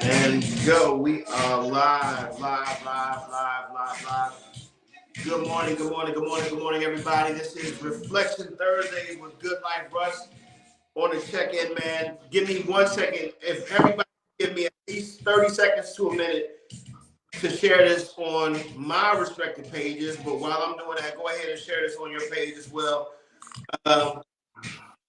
And go. We are live. Good morning, good morning, everybody. This is Reflection Thursdays with Good Life Russ on the check-in, man. Give me 1 second. If everybody give me at least 30 seconds to a minute to share this on my respective pages. But while I'm doing that, go ahead and share this on your page as well.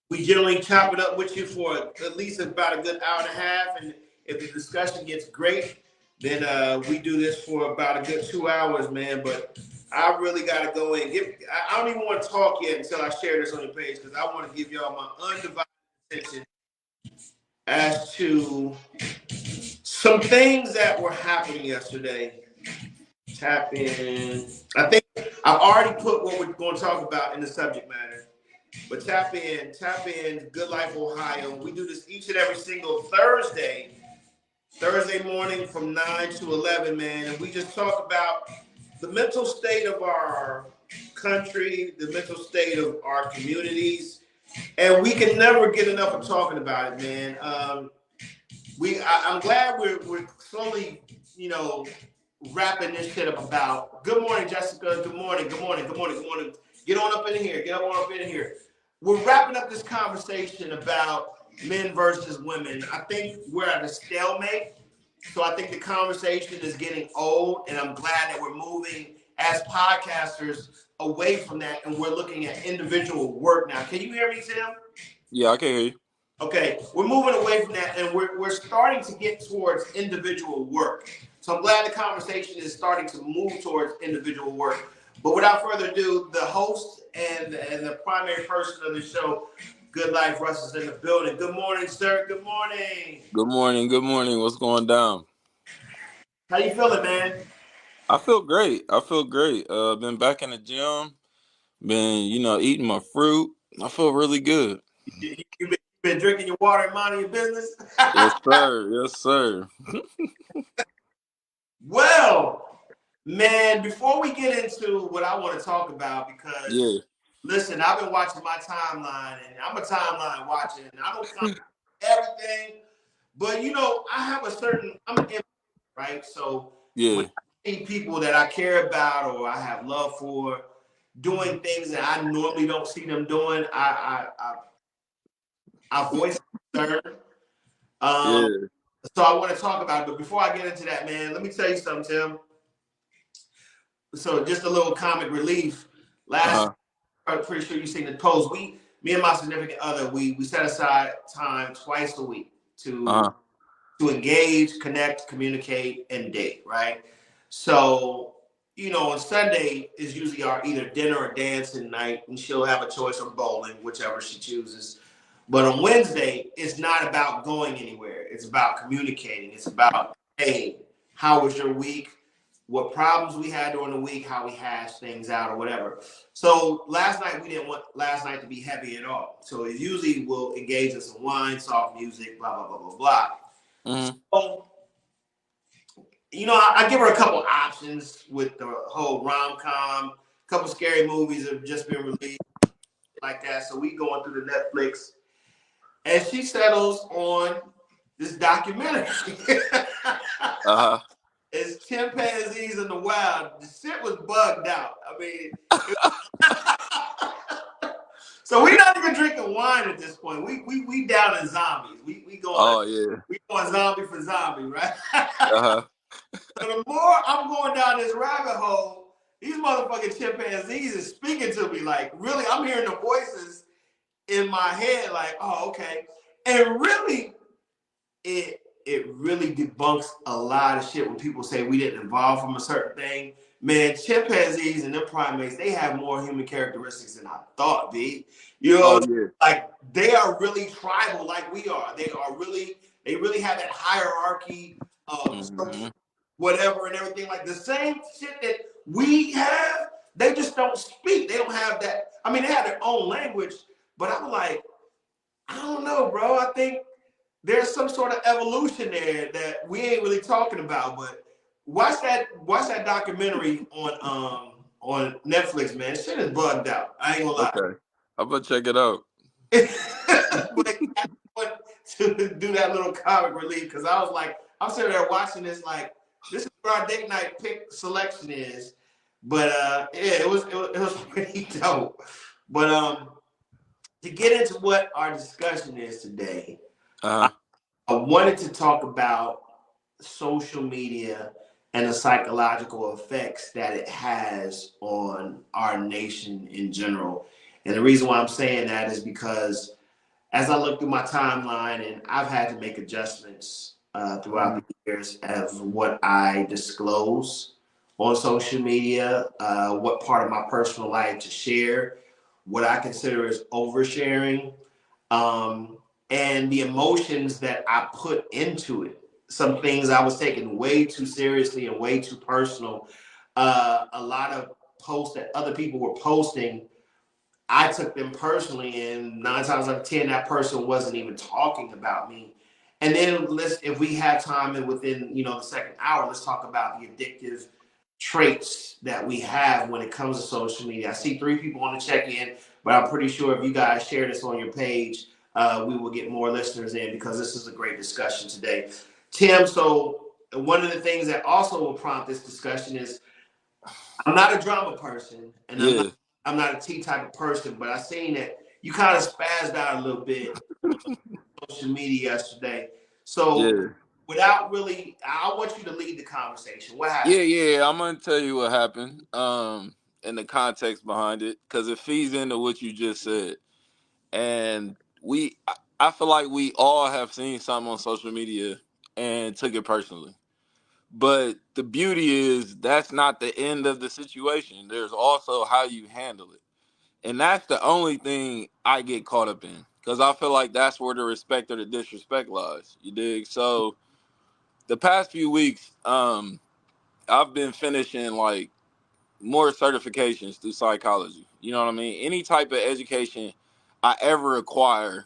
We generally chop it up with you for at least about a good hour and a half. And if the discussion gets great, then we do this for about a good 2 hours, man. But I really got to go in. I don't even want to talk yet until I share this on your page because I want to give y'all my undivided attention as to some things that were happening yesterday. Tap in. I think I've already put what we're going to talk about in the subject matter. But tap in, Good Life Ohio. We do this each and every single Thursday morning from 9 to 11, man. And we just talk about the mental state of our country, the mental state of our communities. And we can never get enough of talking about it, man. I'm glad we're slowly, wrapping this shit up about. Good morning, Jessica. Good morning. Get on up in here. We're wrapping up this conversation about men versus women. I think we're at a stalemate. So I think the conversation is getting old, and I'm glad that we're moving as podcasters away from that, and we're looking at individual work now. Can you hear me, Tim? Yeah, I can hear you. Okay, we're moving away from that, and we're starting to get towards individual work. So I'm glad the conversation is starting to move towards individual work. But without further ado, the host and the primary person of the show, Good Life Russ, is in the building. Good morning, sir. Good morning. Good morning. What's going down? How you feeling, man? I feel great. Been back in the gym. Been, eating my fruit. I feel really good. You've been drinking your water and minding your business? Yes, sir. Well, man, before we get into what I want to talk about, because listen, I've been watching my timeline, and I'm a timeline watcher, and I don't comment everything, but I have I'm an right? So when I see people that I care about or I have love for doing things that I normally don't see them doing, I voice concern. So I want to talk about it, but before I get into that, man, let me tell you something, Tim. So just a little comic relief. I'm pretty sure you've seen the post. Me and my significant other, we set aside time twice a week to engage, connect, communicate, and date, right? So, on Sunday is usually our either dinner or dancing night, and she'll have a choice of bowling, whichever she chooses. But on Wednesday, it's not about going anywhere. It's about communicating. It's about, hey, how was your week? What problems we had during the week, how we hashed things out or whatever. So last night, we didn't want last night to be heavy at all. So it usually will engage in some wine, soft music, blah, blah, blah, blah, blah. So, I give her a couple options with the whole rom-com. A couple scary movies have just been released like that. So we going through the Netflix. And she settles on this documentary. It's chimpanzees in the wild. The shit was bugged out. I mean, so we're not even drinking wine at this point. We down in zombies. We going. We going zombie for zombie, right? So the more I'm going down this rabbit hole, these motherfucking chimpanzees is speaking to me. Like, really, I'm hearing the voices in my head, like, oh, okay. And really, it really debunks a lot of shit when people say we didn't evolve from a certain thing. Man, chimpanzees and them primates, they have more human characteristics than I thought, B. Like they are really tribal like we are. They really have that hierarchy of whatever and everything. Like the same shit that we have, they just don't speak. They don't have that. I mean, they have their own language, but I'm like, I don't know, bro. I think there's some sort of evolution there that we ain't really talking about. But watch that documentary on Netflix, man. Shit is bugged out. I ain't gonna lie. Okay, I'm gonna check it out. But I want to do that little comic relief because I was like, I'm sitting there watching this like this is where our date night pick selection is. But yeah, it was pretty dope. But to get into what our discussion is today, Uh-huh. I wanted to talk about social media and the psychological effects that it has on our nation in general. And the reason why I'm saying that is because as I look through my timeline, and I've had to make adjustments throughout the years of what I disclose on social media, what part of my personal life to share, what I consider as oversharing, um, and the emotions that I put into it. Some things I was taking way too seriously and way too personal. A lot of posts that other people were posting, I took them personally, and 9 times out of 10, that person wasn't even talking about me. And then if we have time and within the second hour, let's talk about the addictive traits that we have when it comes to social media. I see 3 people on the check-in, but I'm pretty sure if you guys share this on your page, we will get more listeners in because this is a great discussion today. Tim, so one of the things that also will prompt this discussion is I'm not a drama person, and Yeah. I'm not a T type of person, but I seen that you kind of spazzed out a little bit on social media yesterday. So Yeah. without really, I want you to lead the conversation. What Yeah, happened? yeah. I'm gonna tell you what happened. And the context behind it, because it feeds into what you just said. And I feel like we all have seen something on social media and took it personally. But the beauty is that's not the end of the situation. There's also how you handle it. And that's the only thing I get caught up in. Because I feel like that's where the respect or the disrespect lies. You dig? So the past few weeks, I've been finishing like more certifications through psychology. You know what I mean? Any type of education I ever acquire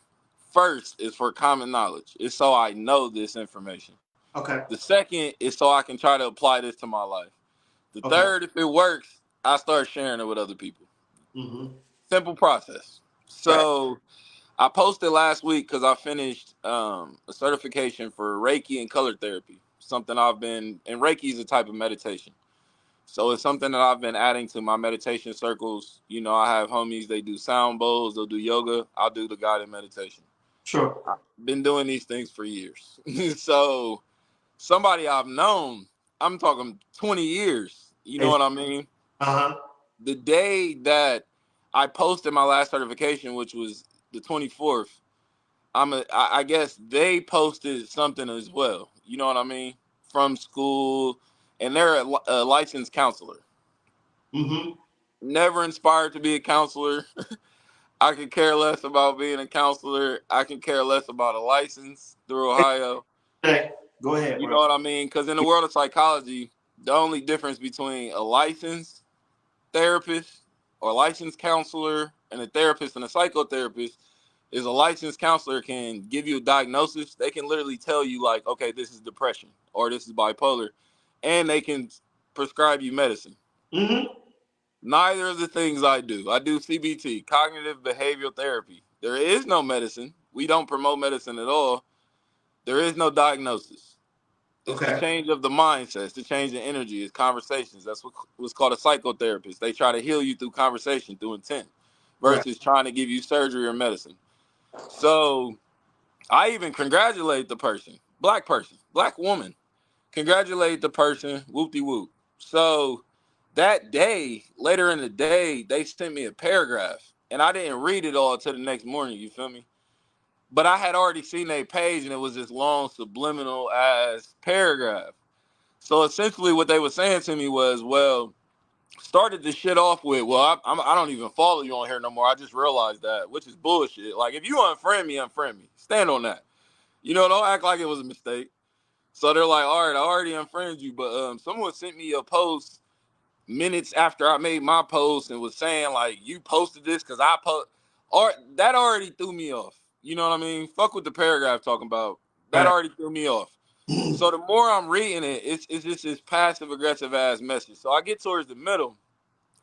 first is for common knowledge. It's so I know this information. Okay. The second is so I can try to apply this to my life. The Okay. third, if it works, I start sharing it with other people. Mm-hmm. Simple process. Right. So I posted last week because I finished a certification for Reiki and color therapy. Something and Reiki is a type of meditation. So it's something that I've been adding to my meditation circles. You know, I have homies, they do sound bowls, they'll do yoga. I'll do the guided meditation. Sure. Been doing these things for years. So somebody I've known, I'm talking 20 years. You know what I mean? Uh-huh. The day that I posted my last certification, which was the 24th, I guess they posted something as well. You know what I mean? From school, and they're a licensed counselor. Mm-hmm. Never inspired to be a counselor. I could care less about being a counselor. I can care less about a license through Ohio. Okay. Go ahead, You bro. know what I mean? Because in the world of psychology, the only difference between a licensed therapist or licensed counselor and a therapist and a psychotherapist is a licensed counselor can give you a diagnosis. They can literally tell you like, okay, this is depression or this is bipolar, and they can prescribe you medicine. Mm-hmm. Neither of the things I do. I do CBT, cognitive behavioral therapy. There is no medicine. We don't promote medicine at all. There is no diagnosis. It's the Okay. change of the mindset. It's the change in energy. It's conversations. That's what's called a psychotherapist. They try to heal you through conversation, through intent, Right. versus trying to give you surgery or medicine. So I even congratulate the person, black woman. Congratulate the person, whoop de whoop. So that day, later in the day, they sent me a paragraph, and I didn't read it all till the next morning. You feel me? But I had already seen their page, and it was this long subliminal ass paragraph. So essentially, what they were saying to me was, well, started the shit off with, well, I don't even follow you on here no more. I just realized that, which is bullshit. Like, if you unfriend me, unfriend me. Stand on that. You know, don't act like it was a mistake. So they're like, all right, I already unfriended you, but someone sent me a post minutes after I made my post and was saying like, you posted this because I post, or that already threw me off. You know what I mean? Fuck what the paragraph talking about. That Right. already threw me off. So the more I'm reading it, it's just this passive aggressive ass message. So I get towards the middle,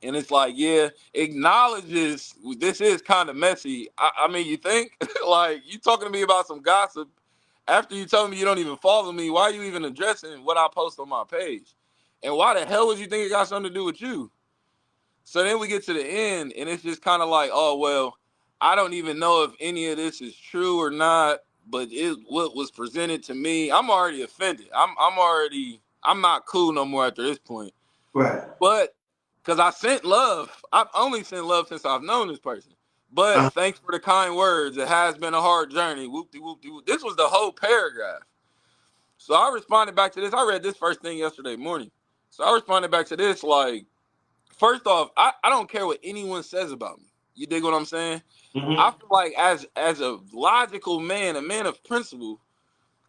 and it's like, yeah, acknowledges this is kind of messy. I mean, you think like you talking to me about some gossip, After you told me you don't even follow me, why are you even addressing what I post on my page? And why the hell would you think it got something to do with you? So then we get to the end, and it's just kind of like, oh, well, I don't even know if any of this is true or not, but what was presented to me, I'm already offended. I'm not cool no more after this point. Right. But because I sent love, I've only sent love since I've known this person. But Uh, thanks for the kind words. It has been a hard journey. Whoop-de whoop-de whoop. This was the whole paragraph. So I responded back to this. I read this first thing yesterday morning. So I responded back to this like, first off, I don't care what anyone says about me. You dig what I'm saying? I mm-hmm. feel like as a logical man, a man of principle,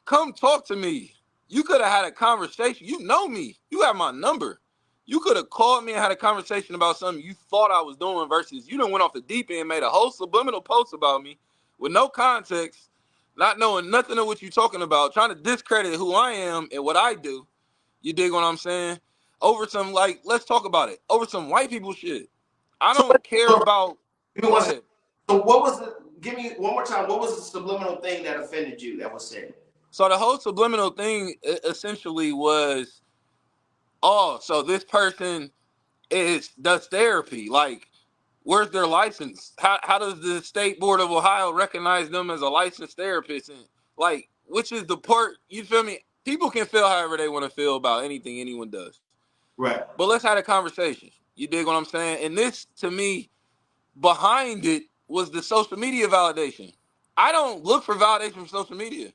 come talk to me. You could have had a conversation. You know me. You have my number. You could have called me and had a conversation about something you thought I was doing versus you done went off the deep end, made a whole subliminal post about me with no context, not knowing nothing of what you're talking about, trying to discredit who I am and what I do. You dig what I'm saying? Over some, like, let's talk about it. Over some white people shit. I So, don't care about. give me Go one second. ahead. So what was the? Give me one more time. What was the subliminal thing that offended you that was said? So the whole subliminal thing essentially was, oh, so this person does therapy. Like, where's their license? How does the State Board of Ohio recognize them as a licensed therapist? And like, which is the part, you feel me? People can feel however they want to feel about anything anyone does. Right. But let's have a conversation. You dig what I'm saying? And this, to me, behind it was the social media validation. I don't look for validation from social media.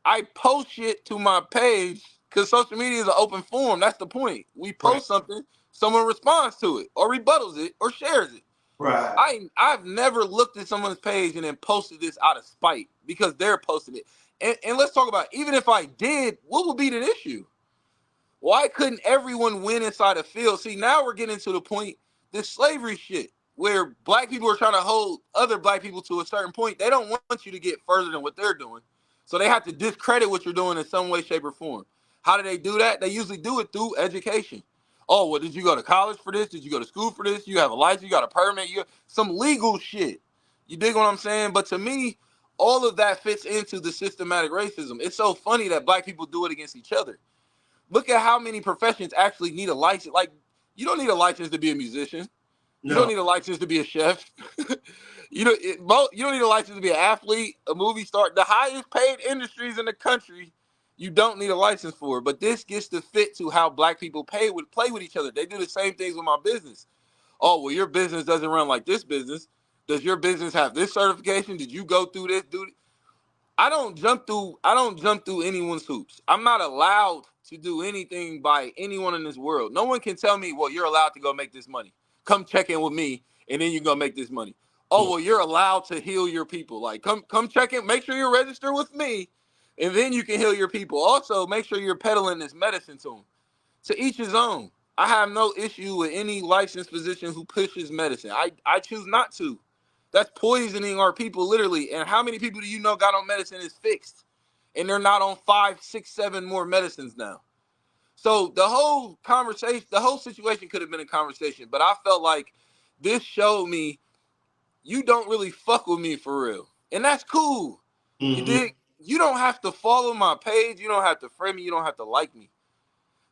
I post shit to my page because social media is an open forum. That's the point. We Right. post something, someone responds to it, or rebuttals it, or shares it. Right. I've never looked at someone's page and then posted this out of spite because they're posting it. And let's talk about it. Even if I did, what would be the issue? Why couldn't everyone win inside a field? See, now we're getting to the point, this slavery shit, where black people are trying to hold other black people to a certain point. They don't want you to get further than what they're doing. So they have to discredit what you're doing in some way, shape, or form. How do they do that? They usually do it through education. Oh, well, did you go to college for this? Did you go to school for this? You have a license, you got a permit, you some legal shit. You dig what I'm saying? But to me, all of that fits into the systematic racism. It's so funny that black people do it against each other. Look at how many professions actually need a license. Like, you don't need a license to be a musician. You don't No. need a license to be a chef. You don't need a license to be an athlete, a movie star. The highest paid industries in the country, you don't need a license for. But this gets to fit to how black people play with each other. They do the same things with my business. Oh, well, your business doesn't run like this business. Does your business have this certification? Did you go through this? I don't jump through anyone's hoops. I'm not allowed to do anything by anyone in this world. No one can tell me, well, you're allowed to go make this money. Come check in with me, and then you go make this money. Oh, well, you're allowed to heal your people. Like, come check in. Make sure you're registered with me, and then you can heal your people. Also, make sure you're peddling this medicine to them. To each his own. I have no issue with any licensed physician who pushes medicine. I choose not to. That's poisoning our people, literally. And how many people do you know got on medicine is fixed? And they're not on 5, 6, 7 more medicines now. So the whole conversation, the whole situation could have been a conversation. But I felt like this showed me you don't really fuck with me for real. And that's cool. You Mm-hmm. dig? You don't have to follow my page. You don't have to friend me. You don't have to like me.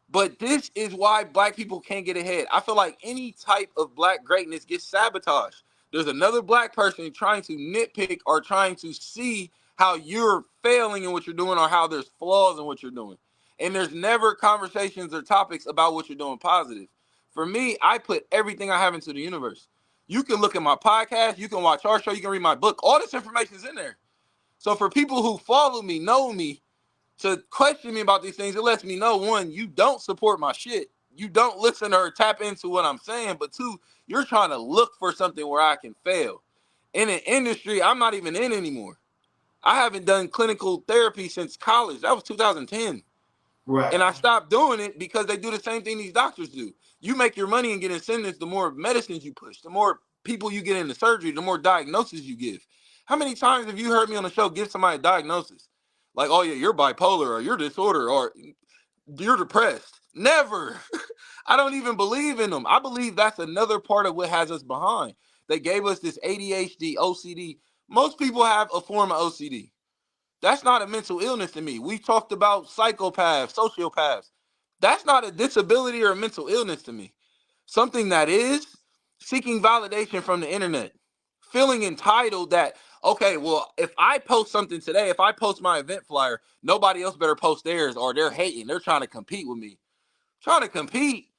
But this is why black people can't get ahead. I feel like any type of black greatness gets sabotaged. There's another black person trying to nitpick or trying to see how you're failing in what you're doing or how there's flaws in what you're doing. And there's never conversations or topics about what you're doing positive. For me, I put everything I have into the universe. You can look at my podcast, you can watch our show, you can read my book. All this information is in there. So for people who follow me, know me, to question me about these things, it lets me know, one, you don't support my shit. You don't listen or tap into what I'm saying. But two, you're trying to look for something where I can fail. In an industry I'm not even in anymore. I haven't done clinical therapy since college. That was 2010. Right. And I stopped doing it because they do the same thing these doctors do. You make your money and get incentives, the more medicines you push, the more people you get into surgery, the more diagnoses you give. How many times have you heard me on the show give somebody a diagnosis? Like, oh yeah, you're bipolar or you're disorder or you're depressed. Never. I don't even believe in them. I believe that's another part of what has us behind. They gave us this ADHD, OCD. Most people have a form of OCD. That's not a mental illness to me. We talked about psychopaths, sociopaths. That's not a disability or a mental illness to me. Something that is seeking validation from the internet, feeling entitled that, okay, well, if I post something today, if I post my event flyer, nobody else better post theirs or they're hating. They're trying to compete with me. Trying to compete.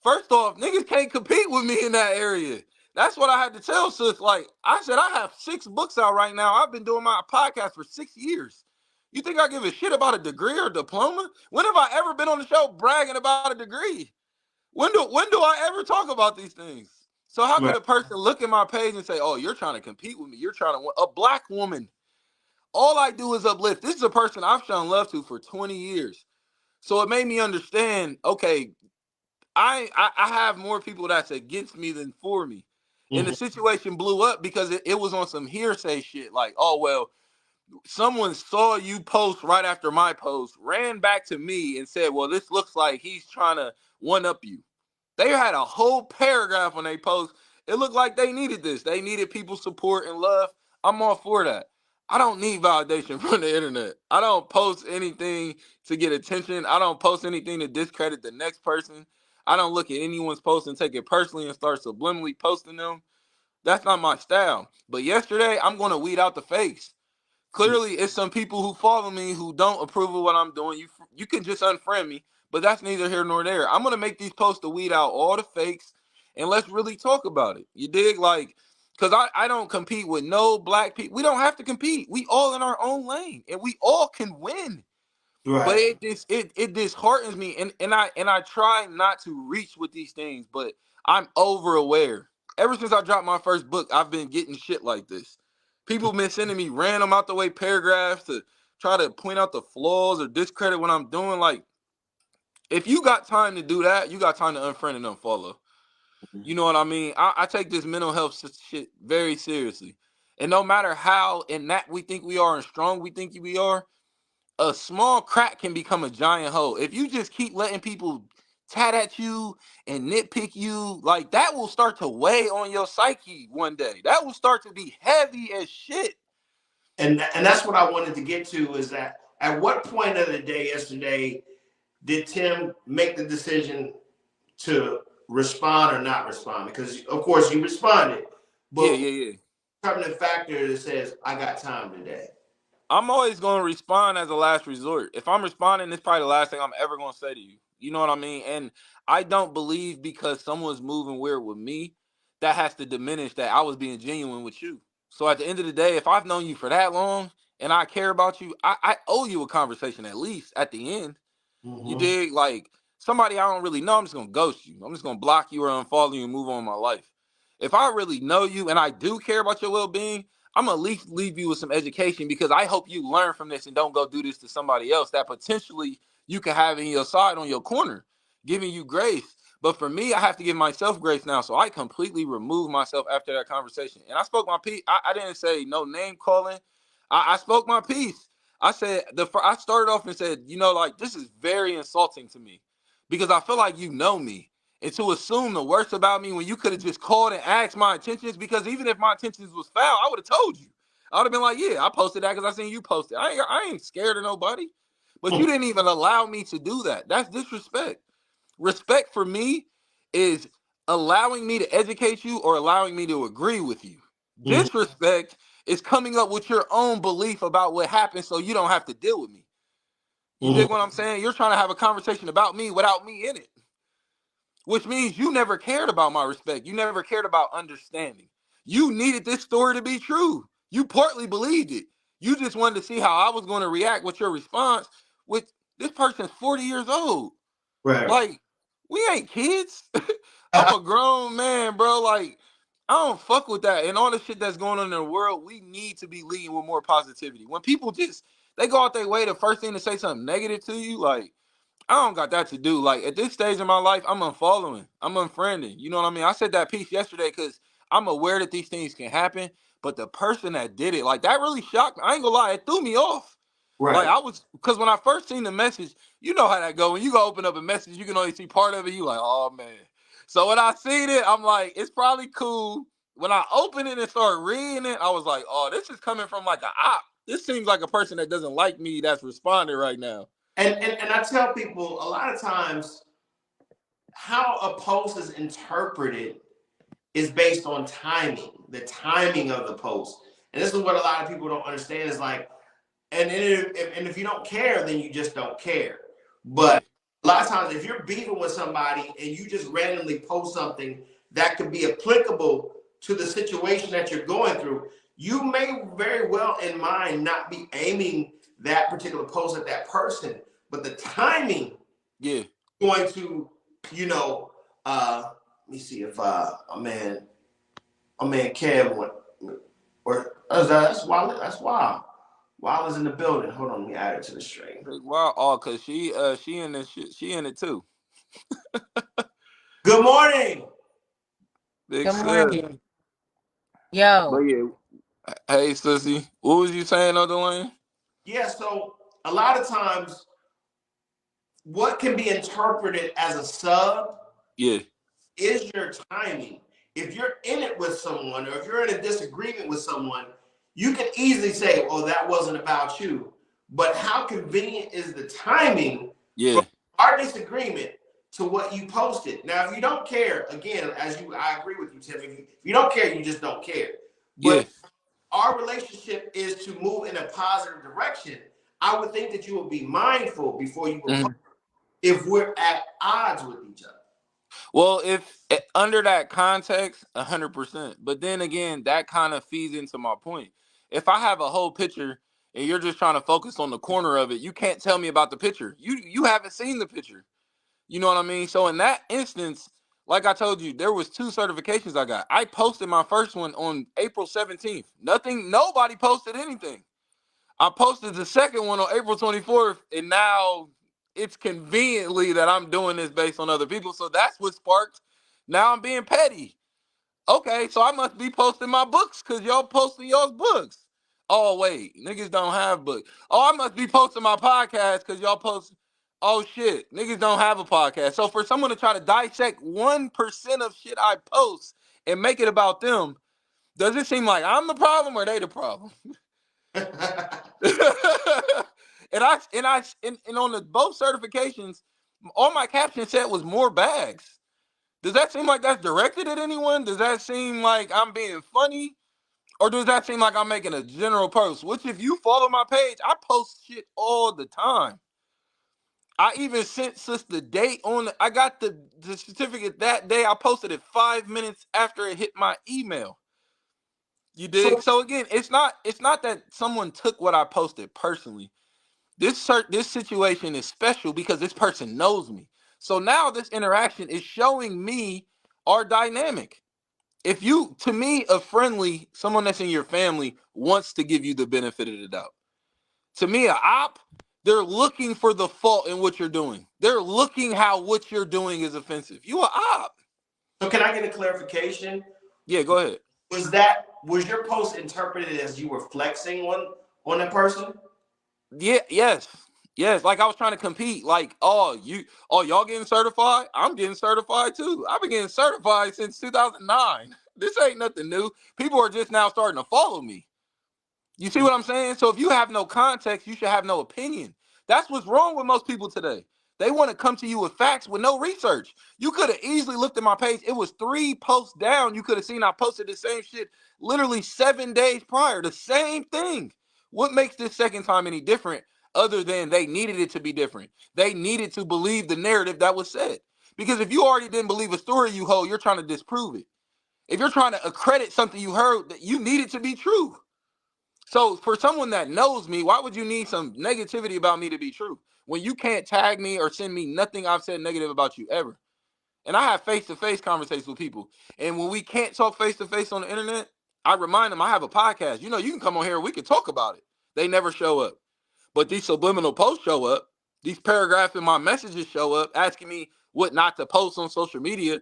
First off, niggas can't compete with me in that area. That's what I had to tell sis. Like I said, I have 6 books out right now. I've been doing my podcast for 6 years. You think I give a shit about a degree or diploma? When have I ever been on the show bragging about a degree? When do I ever talk about these things? So how could Right. a person look at my page and say, "Oh, you're trying to compete with me. You're trying to win." A black woman. All I do is uplift. This is a person I've shown love to for 20 years. So it made me understand, okay, I have more people that's against me than for me. And the Mhm. situation blew up because it was on some hearsay shit. Like, oh well, someone saw you post right after my post, ran back to me and said, well, this looks like he's trying to one up you. They had a whole paragraph on their post. It looked like they needed this. They needed people's support and love. I'm all for that. I don't need validation from the internet. I don't post anything to get attention. I don't post anything to discredit the next person. I don't look at anyone's post and take it personally and start subliminally posting them. That's not my style. But yesterday, I'm going to weed out the fakes. Clearly, it's some people who follow me who don't approve of what I'm doing. You can just unfriend me, but that's neither here nor there. I'm gonna make these posts to weed out all the fakes, and let's really talk about it. You dig? Like, cause I don't compete with no black people. We don't have to compete. We all in our own lane, and we all can win. But Right. it disheartens me, and I try not to reach with these things, but I'm over aware. Ever since I dropped my first book, I've been getting shit like this. People been sending me random out the way paragraphs to try to point out the flaws or discredit what I'm doing. Like, if you got time to do that, you got time to unfriend and unfollow. You know what I mean? I take this mental health shit very seriously. And no matter how and that we think we are and strong we think we are, a small crack can become a giant hole. If you just keep letting people tat at you and nitpick you, like that will start to weigh on your psyche one day. That will start to be heavy as shit. And that's what I wanted to get to is that at what point of the day yesterday did Tim make the decision to respond or not respond? Because of course you responded, Yeah, but yeah, yeah. determining factor that says I got time today. I'm always going to respond as a last resort. If I'm responding, it's probably the last thing I'm ever going to say to you. You know what I mean? And I don't believe because someone's moving weird with me, that has to diminish that I was being genuine with you. So at the end of the day, if I've known you for that long and I care about you, I owe you a conversation at least at the end. You Mm-hmm. dig? Like somebody I don't really know, I'm just gonna ghost you. I'm just gonna block you or unfollow you and move on with my life. If I really know you and I do care about your well-being, I'm gonna at least leave you with some education because I hope you learn from this and don't go do this to somebody else that potentially you can have in your side on your corner, giving you grace. But for me, I have to give myself grace now. So I completely remove myself after that conversation. And I spoke my piece. I didn't say no name calling. I spoke my piece. I said I started off and said, like this is very insulting to me because I feel like you know me. And to assume the worst about me when you could have just called and asked my intentions, because even if my intentions was foul, I would have told you. I would have been like, yeah, I posted that because I seen you post it. I ain't scared of nobody. But you didn't even allow me to do that. That's disrespect. Respect for me is allowing me to educate you or allowing me to agree with you. Mm-hmm. Disrespect is coming up with your own belief about what happened so you don't have to deal with me. You Mm-hmm. dig what I'm saying? You're trying to have a conversation about me without me in it, which means you never cared about my respect. You never cared about understanding. You needed this story to be true. You partly believed it. You just wanted to see how I was going to react with your response. With this person's 40 years old. Right. Like, we ain't kids. I'm a grown man, bro. Like, I don't fuck with that. And all the shit that's going on in the world, we need to be leading with more positivity. When people just they go out their way, the first thing to say something negative to you, like, I don't got that to do. Like at this stage in my life, I'm unfollowing. I'm unfriending. You know what I mean? I said that piece yesterday because I'm aware that these things can happen. But the person that did it, like that really shocked me. I ain't gonna lie, it threw me off. Like Right. I was, because when I first seen the message, you know how that go. When you go open up a message, you can only see part of it. You like, oh man. So when I seen it, I'm like, it's probably cool. When I opened it and started reading it, I was like, oh, this is coming from like an op. this seems like a person that doesn't like me that's responding right now. And I tell people a lot of times how a post is interpreted is based on timing, the timing of the post. And this is what a lot of people don't understand is like, and if you don't care, then you just don't care. Yeah. But a lot of times, if you're beefing with somebody and you just randomly post something that could be applicable to the situation that you're going through, you may very well in mind not be aiming that particular post at that person, but the timing Yeah. going to, you know, let me see if a man Kev went, or that's wild. That's wild. Wild is in the building. Hold on, let me add it to the stream. Well, oh, cause she in this shit. She in it too. Good morning. Big Good sis. morning. But Yo, yeah. Hey, sissy. What was you saying, Delayne? Yeah, so a lot of times, what can be interpreted as a sub Yeah. is your timing. If you're in it with someone, or if you're in a disagreement with someone, you can easily say, "Oh, that wasn't about you." But how convenient is the timing Yeah. from our disagreement to what you posted? Now, if you don't care, again, I agree with you, Tim. If you don't care, you just don't care. Yeah. But our relationship is to move in a positive direction. I would think that you would be mindful before you would post if we're at odds with each other. Well, if under that context, 100%. But then again, that kind of feeds into my point. If I have a whole picture and you're just trying to focus on the corner of it, you can't tell me about the picture. You haven't seen the picture. You know what I mean? So in that instance, like I told you, there was 2 certifications I got. I posted my first one on April 17th. Nobody posted anything. I posted the second one on April 24th, and now it's conveniently that I'm doing this based on other people. So that's what sparked. Now I'm being petty. Okay, so I must be posting my books because y'all posting y'all's books. Oh, wait, niggas don't have books. Oh, I must be posting my podcast because y'all post. Oh, shit, niggas don't have a podcast. So for someone to try to dissect 1% of shit I post and make it about them, does it seem like I'm the problem or they the problem? and on the both certifications, all my caption said was more bags. Does that seem like that's directed at anyone? Does that seem like I'm being funny? Or does that seem like I'm making a general post? Which if you follow my page, I post shit all the time. I even sent sis the date on I got the certificate that day. I posted it 5 minutes after it hit my email. You dig? So, So again, it's not that someone took what I posted personally. This situation is special because this person knows me. So now this interaction is showing me our dynamic. If you, to me, a friendly, someone that's in your family wants to give you the benefit of the doubt. To me, a op, they're looking for the fault in what you're doing. They're looking how what you're doing is offensive. You a op. so can I get a clarification? Yeah, go ahead. Was your post interpreted as you were flexing on a person? Yeah, yes. Like I was trying to compete. Like, y'all getting certified? I'm getting certified too. I've been getting certified since 2009. This ain't nothing new. People are just now starting to follow me. You see what I'm saying? So if you have no context, you should have no opinion. That's what's wrong with most people today. They want to come to you with facts with no research. You could have easily looked at my page. It was 3 posts down. You could have seen I posted the same shit literally 7 days prior. The same thing. What makes this second time any different other than they needed it to be different? They needed to believe the narrative that was said. Because if you already didn't believe a story you hold, you're trying to disprove it. If you're trying to accredit something you heard, that you need it to be true. So for someone that knows me, why would you need some negativity about me to be true? When you can't tag me or send me nothing I've said negative about you ever. And I have face-to-face conversations with people. And when we can't talk face-to-face on the internet, I remind them I have a podcast. You know, you can come on here and we can talk about it. They never show up. But these subliminal posts show up. These paragraphs in my messages show up asking me what not to post on social media.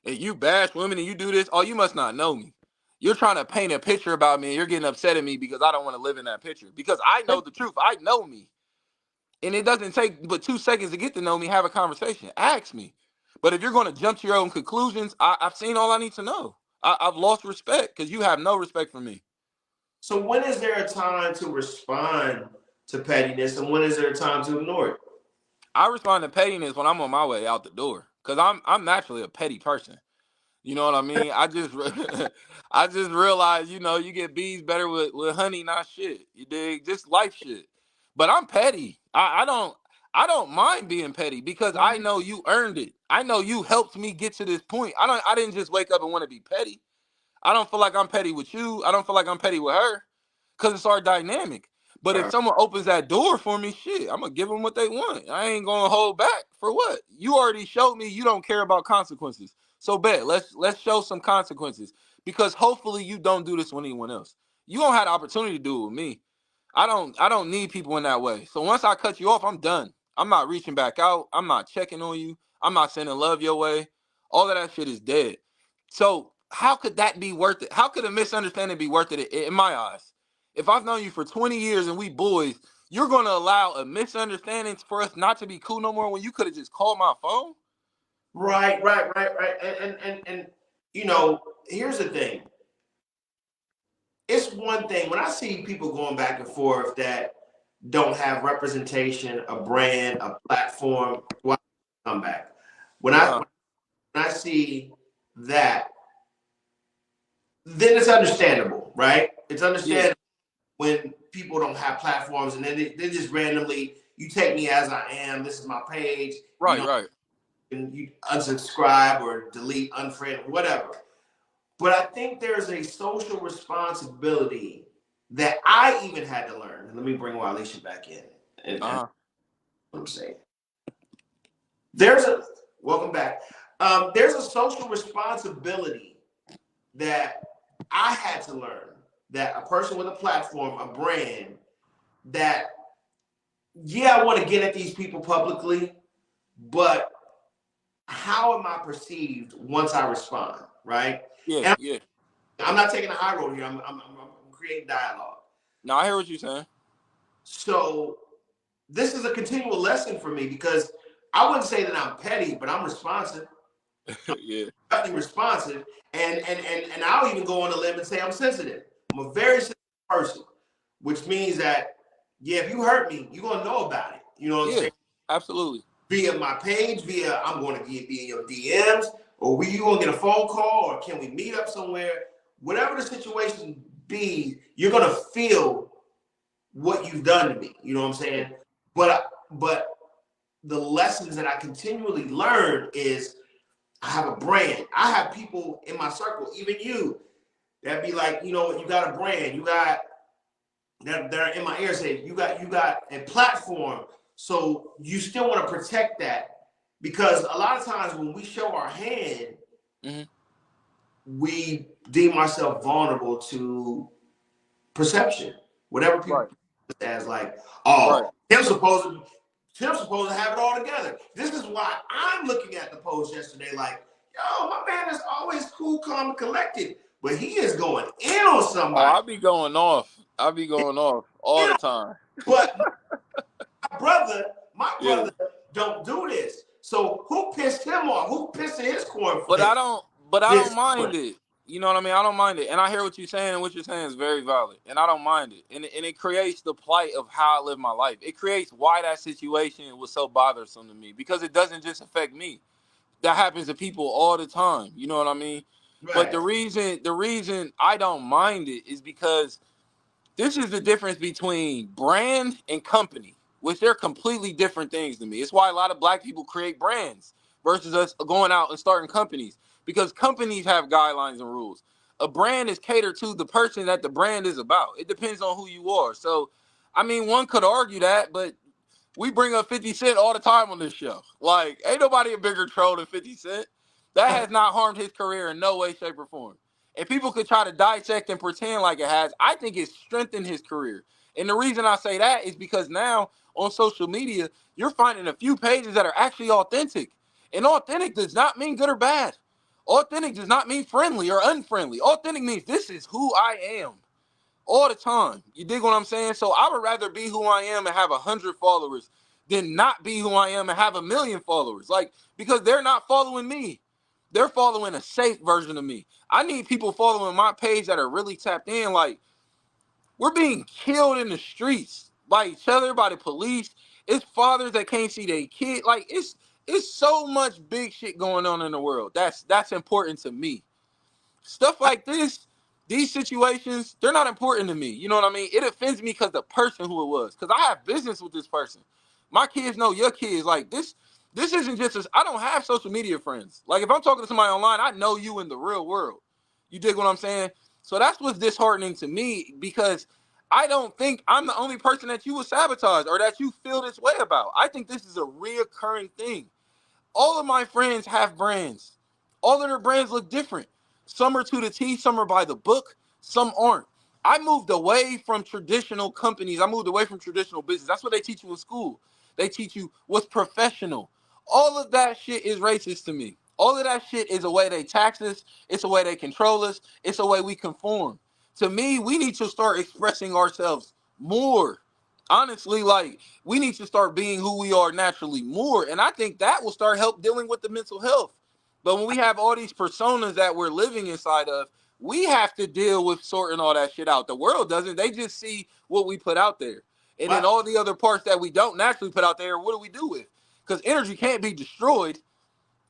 And you bash women and you do this. Oh, you must not know me. You're trying to paint a picture about me and you're getting upset at me because I don't want to live in that picture. Because I know the truth. I know me. And it doesn't take but 2 seconds to get to know me, have a conversation. Ask me. But if you're going to jump to your own conclusions, I've seen all I need to know. I've lost respect because you have no respect for me. So when is there a time to respond to pettiness, and when is there a time to ignore it? I respond to pettiness when I'm on my way out the door, cause I'm naturally a petty person. You know what I mean? I just realized, you get bees better with honey, not shit. You dig? Just life shit. But I'm petty. I don't mind being petty because I know you earned it. I know you helped me get to this point. I didn't just wake up and want to be petty. I don't feel like I'm petty with you. I don't feel like I'm petty with her because it's our dynamic. But if someone opens that door for me, shit, I'm gonna give them what they want. I ain't gonna hold back for what. You already showed me you don't care about consequences. So bet let's show some consequences because hopefully you don't do this with anyone else. You don't have the opportunity to do it with me. I don't need people in that way. So once I cut you off, I'm done. I'm not reaching back out. I'm not checking on you. I'm not sending love your way. All of that shit is dead. So how could that be worth it? How could a misunderstanding be worth it in my eyes? If I've known you for 20 years and we boys, you're gonna allow a misunderstanding for us not to be cool no more when you could have just called my phone? Right. And here's the thing. It's one thing when I see people going back and forth that don't have representation, a brand, a platform. Why come back? When I Uh-huh. when I see that, then it's understandable, right? It's Yeah. understandable when people don't have platforms and then they just randomly, you take me as I am. This is my page. Right, right. And you unsubscribe or delete, unfriend, whatever. But I think there's a social responsibility that I even had to learn. Let me bring Walisha back in. And Uh-huh. what I'm saying. There's a welcome back. There's a social responsibility that I had to learn that a person with a platform, a brand, that yeah, I want to get at these people publicly, but how am I perceived once I respond, right? Yeah, And yeah. I'm not taking a high road here. I'm creating dialogue. Now I hear what you're saying. So this is a continual lesson for me because I wouldn't say that I'm petty, but I'm responsive. Yeah. Definitely responsive, and I'll even go on a limb and say I'm sensitive. I'm a very sensitive person, which means that yeah, if you hurt me, you're gonna know about it. You know what I'm Yeah. saying? Absolutely. Via my page, via I'm going to be in your DMs, or you gonna get a phone call, or can we meet up somewhere? Whatever the situation be, you're gonna feel what you've done to me. You know what I'm saying? But the lessons that I continually learn is I have a brand. I have people in my circle, even you, that be like, you know, you got a brand, you got that are in my ear say, you got a platform. So you still want to protect that because a lot of times when we show our hand, Mm-hmm. we deem ourselves vulnerable to perception. Whatever people Right. as like, Right. oh, Tim's supposed to have it all together. This is why I'm looking at the post yesterday, like, yo, my man is always cool, calm, and collected, but he is going in on Oh, somebody. I'll be going off. I'll be going off all You the know, time. but my Yeah. brother don't do this. So who pissed him off? Who pissed in his But I cornflake? don't but I don't This mind one. it. You know what I mean? I don't mind it. And I hear what you're saying, and what you're saying is very valid. And I don't mind it. And it creates the plight of how I live my life. It creates why that situation was so bothersome to me. Because it doesn't just affect me. That happens to people all the time. You know what I mean? But Right. the reason I don't mind it is because this is the difference between brand and company, which they're completely different things to me. It's why a lot of black people create brands versus us going out and starting companies, because companies have guidelines and rules. A brand is catered to the person that the brand is about. It depends on who you are. So, I mean, one could argue that, but we bring up 50 Cent all the time on this show. Like, ain't nobody a bigger troll than 50 Cent. That has not harmed his career in no way, shape, or form. And people could try to dissect and pretend like it has. I think it's strengthened his career. And the reason I say that is because now on social media, you're finding a few pages that are actually authentic. And authentic does not mean good or bad. Authentic does not mean friendly or unfriendly. Authentic means this is who I am all the time. You dig what I'm saying? So I would rather be who I am and have 100 followers than not be who I am and have 1 million followers. Like, because they're not following me. They're following a safe version of me. I need people following my page that are really tapped in. Like, We're being killed in the streets by each other, by the police. It's fathers that can't see their kid. Like it's so much big shit going on in the world. That's important to me. Stuff like this, these situations, they're not important to me. You know what I mean? It offends me because the person who it was. Because I have business with this person. My kids know your kids. Like this isn't just I don't have social media friends. Like if I'm talking to somebody online, I know you in the real world. You dig what I'm saying? So that's what's disheartening to me because I don't think I'm the only person that you would sabotage or that you feel this way about. I think this is a reoccurring thing. All of my friends have brands. All of their brands look different. Some are to the T, some are by the book, some aren't. I moved away from traditional companies. I moved away from traditional business. That's what they teach you in school. They teach you what's professional. All of that shit is racist to me. All of that shit is a way they tax us. It's a way they control us. It's a way we conform. To me, we need to start expressing ourselves more. Honestly, like we need to start being who we are naturally more. And I think that will start help dealing with the mental health. But when we have all these personas that we're living inside of, we have to deal with sorting all that shit out. The world doesn't. They just see what we put out there. And then But all the other parts that we don't naturally put out there, what do we do with? Because energy can't be destroyed.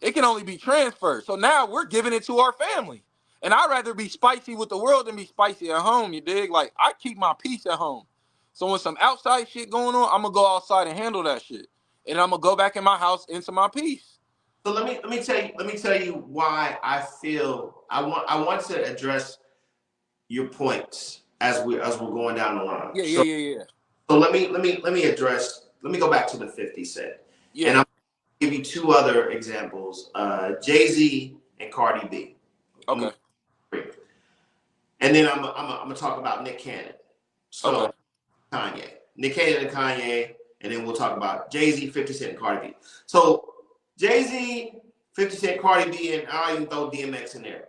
It can only be transferred. So now we're giving it to our family. And I'd rather be spicy with the world than be spicy at home, you dig? Like, I keep my peace at home. So when some outside shit going on, I'm going to go outside and handle that shit. And I'm going to go back in my house into my peace. so let me tell you why I feel I want to address your points as we're going down the line. Yeah, yeah, So yeah, yeah. so let me go back to the 50 Cent. Yeah. And I'm gonna give you two other examples, Jay-Z and Cardi B. I'm Okay. And then I'm gonna talk about Nick Cannon. Okay. So Kanye. Nick Cannon and Kanye, and then we'll talk about Jay-Z, 50 Cent, and Cardi B. So Jay-Z, 50 Cent, Cardi B, and I'll even throw DMX in there.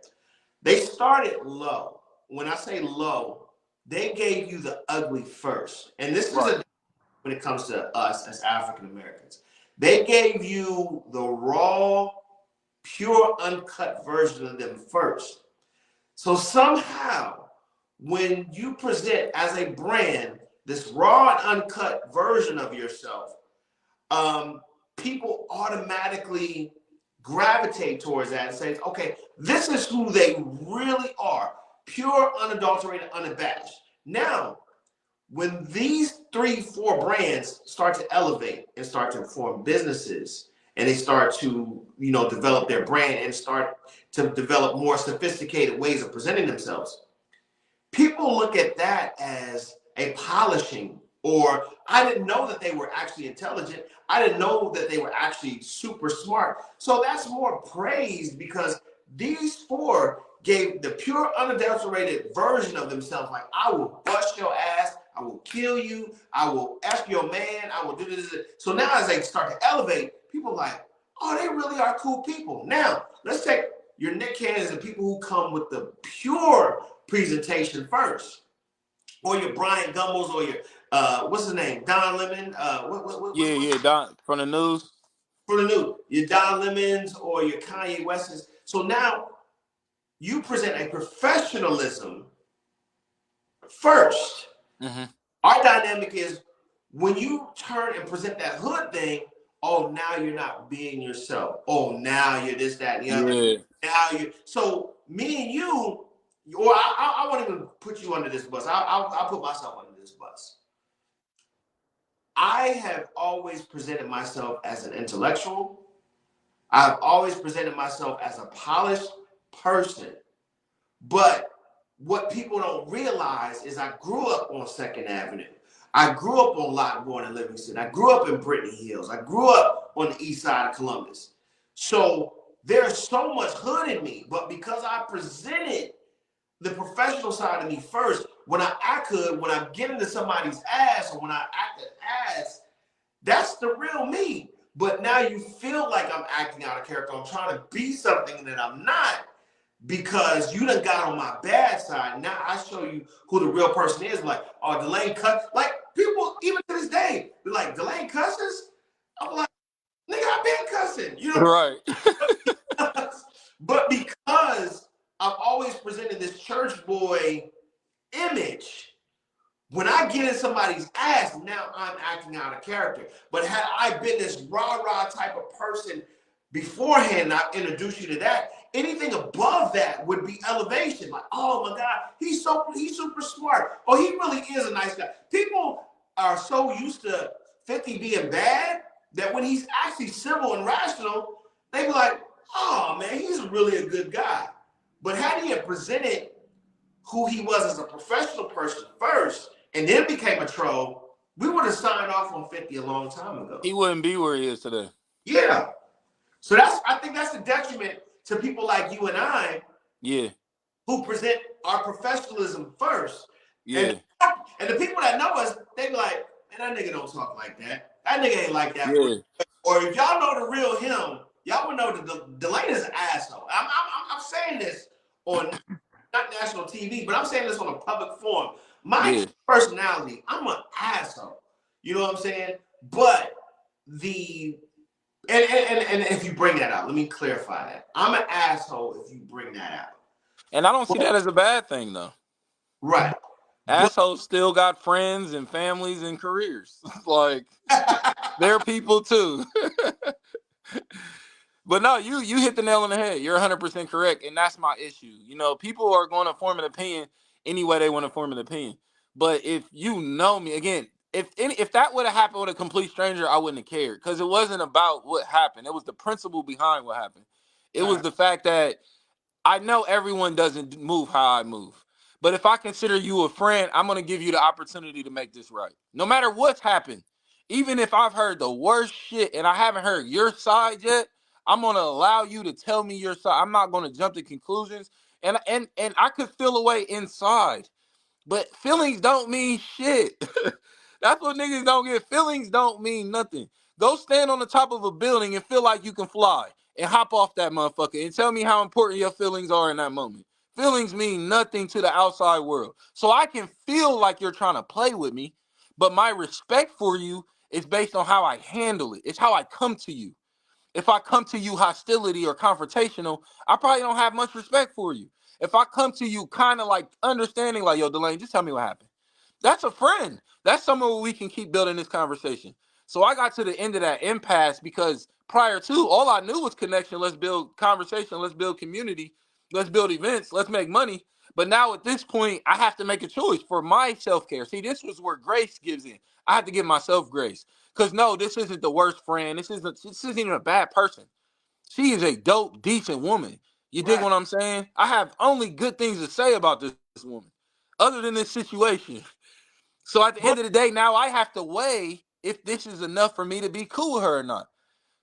They started low. When I say low, they gave you the ugly first. And this is Right. a when it comes to us as African Americans. They gave you the raw, pure, uncut version of them first. So somehow, when you present as a brand this raw and uncut version of yourself, people automatically gravitate towards that and say, okay, this is who they really are, pure, unadulterated, unabashed. Now, when these 3, 4 brands start to elevate and start to form businesses and they start to develop their brand and start to develop more sophisticated ways of presenting themselves, people look at that as a polishing, or I didn't know that they were actually intelligent. I didn't know that they were actually super smart. So that's more praise because these 4 gave the pure unadulterated version of themselves. Like, I will bust your ass. I will kill you. I will F your man. I will do this. So now as they start to elevate, people are like, oh, they really are cool people. Now, let's take your Nick Cannons and people who come with the pure presentation first. Or your Brian Gumbels or your, what's his name? Don Lemon. Yeah, yeah. Don from the news. For the new, your Don Lemons or your Kanye Wests. So now you present a professionalism first. Mm-hmm. Our dynamic is when you turn and present that hood thing, oh, now you're not being yourself. Oh, now you're this, that, and the other. Yeah. Now you. So me and you, or I won't even put you under this bus. I'll put myself under this bus. I have always presented myself as an intellectual. I've always presented myself as a polished person. But what people don't realize is I grew up on 2nd Avenue. I grew up on Lockbourne and Livingston. I grew up in Brittany Hills. I grew up on the east side of Columbus. So there's so much hood in me. But because I presented the professional side of me first, when I get into somebody's ass or when I act an ass, that's the real me. But now you feel like I'm acting out of character. I'm trying to be something that I'm not because you done got on my bad side. Now I show you who the real person is. Like, oh, Delayne cuss. Like, people, even to this day, be like, Delayne cusses? I'm like, nigga, I've been cussing. Right. But because I've always presented this church boy image, When I get in somebody's ass, now I'm acting out of character. But had I been this rah-rah type of person beforehand, and I introduced you to that, anything above that would be elevation. Like, oh my God, he's super smart. Oh, he really is a nice guy. People are so used to 50 being bad that when he's actually civil and rational, they be like, oh man, he's really a good guy. But had he had presented who he was as a professional person first and then became a troll, we would have signed off on 50 a long time ago. He wouldn't be where he is today. Yeah. So I think that's a detriment to people like you and I. Yeah. Who present our professionalism first. Yeah. And the people that know us, they be like, man, that nigga don't talk like that. That nigga ain't like that. Yeah. Or if y'all know the real him, y'all would know that Delayne is an asshole. I'm saying this on not national TV, but I'm saying this on a public forum. My personality, I'm an asshole. You know what I'm saying? But and if you bring that out, let me clarify that. I'm an asshole if you bring that out. And I don't see that as a bad thing, though. Right. Assholes still got friends and families and careers. Like, they're people too. But no, you hit the nail on the head. You're 100% correct, and that's my issue. You know, people are going to form an opinion any way they want to form an opinion. But if you know me, again, if that would have happened with a complete stranger, I wouldn't have cared, because it wasn't about what happened. It was the principle behind what happened. It was the fact that I know everyone doesn't move how I move. But if I consider you a friend, I'm going to give you the opportunity to make this right. No matter what's happened, even if I've heard the worst shit and I haven't heard your side yet, I'm going to allow you to tell me your side. I'm not going to jump to conclusions. And I could feel a way inside. But feelings don't mean shit. That's what niggas don't get. Feelings don't mean nothing. Go stand on the top of a building and feel like you can fly and hop off that motherfucker and tell me how important your feelings are in that moment. Feelings mean nothing to the outside world. So I can feel like you're trying to play with me, but my respect for you is based on how I handle it. It's how I come to you. If I come to you hostility or confrontational, I probably don't have much respect for you. If I come to you kind of like understanding, like, yo, Delayne, just tell me what happened. That's a friend. That's someone where we can keep building this conversation. So I got to the end of that impasse because prior to, all I knew was connection. Let's build conversation. Let's build community. Let's build events. Let's make money. But now at this point, I have to make a choice for my self-care. See, this was where grace gives in. I have to give myself grace. Because no, this isn't the worst friend. This isn't even a bad person. She is a dope, decent woman. You dig what I'm saying? I have only good things to say about this woman, other than this situation. So at the end of the day, now I have to weigh if this is enough for me to be cool with her or not.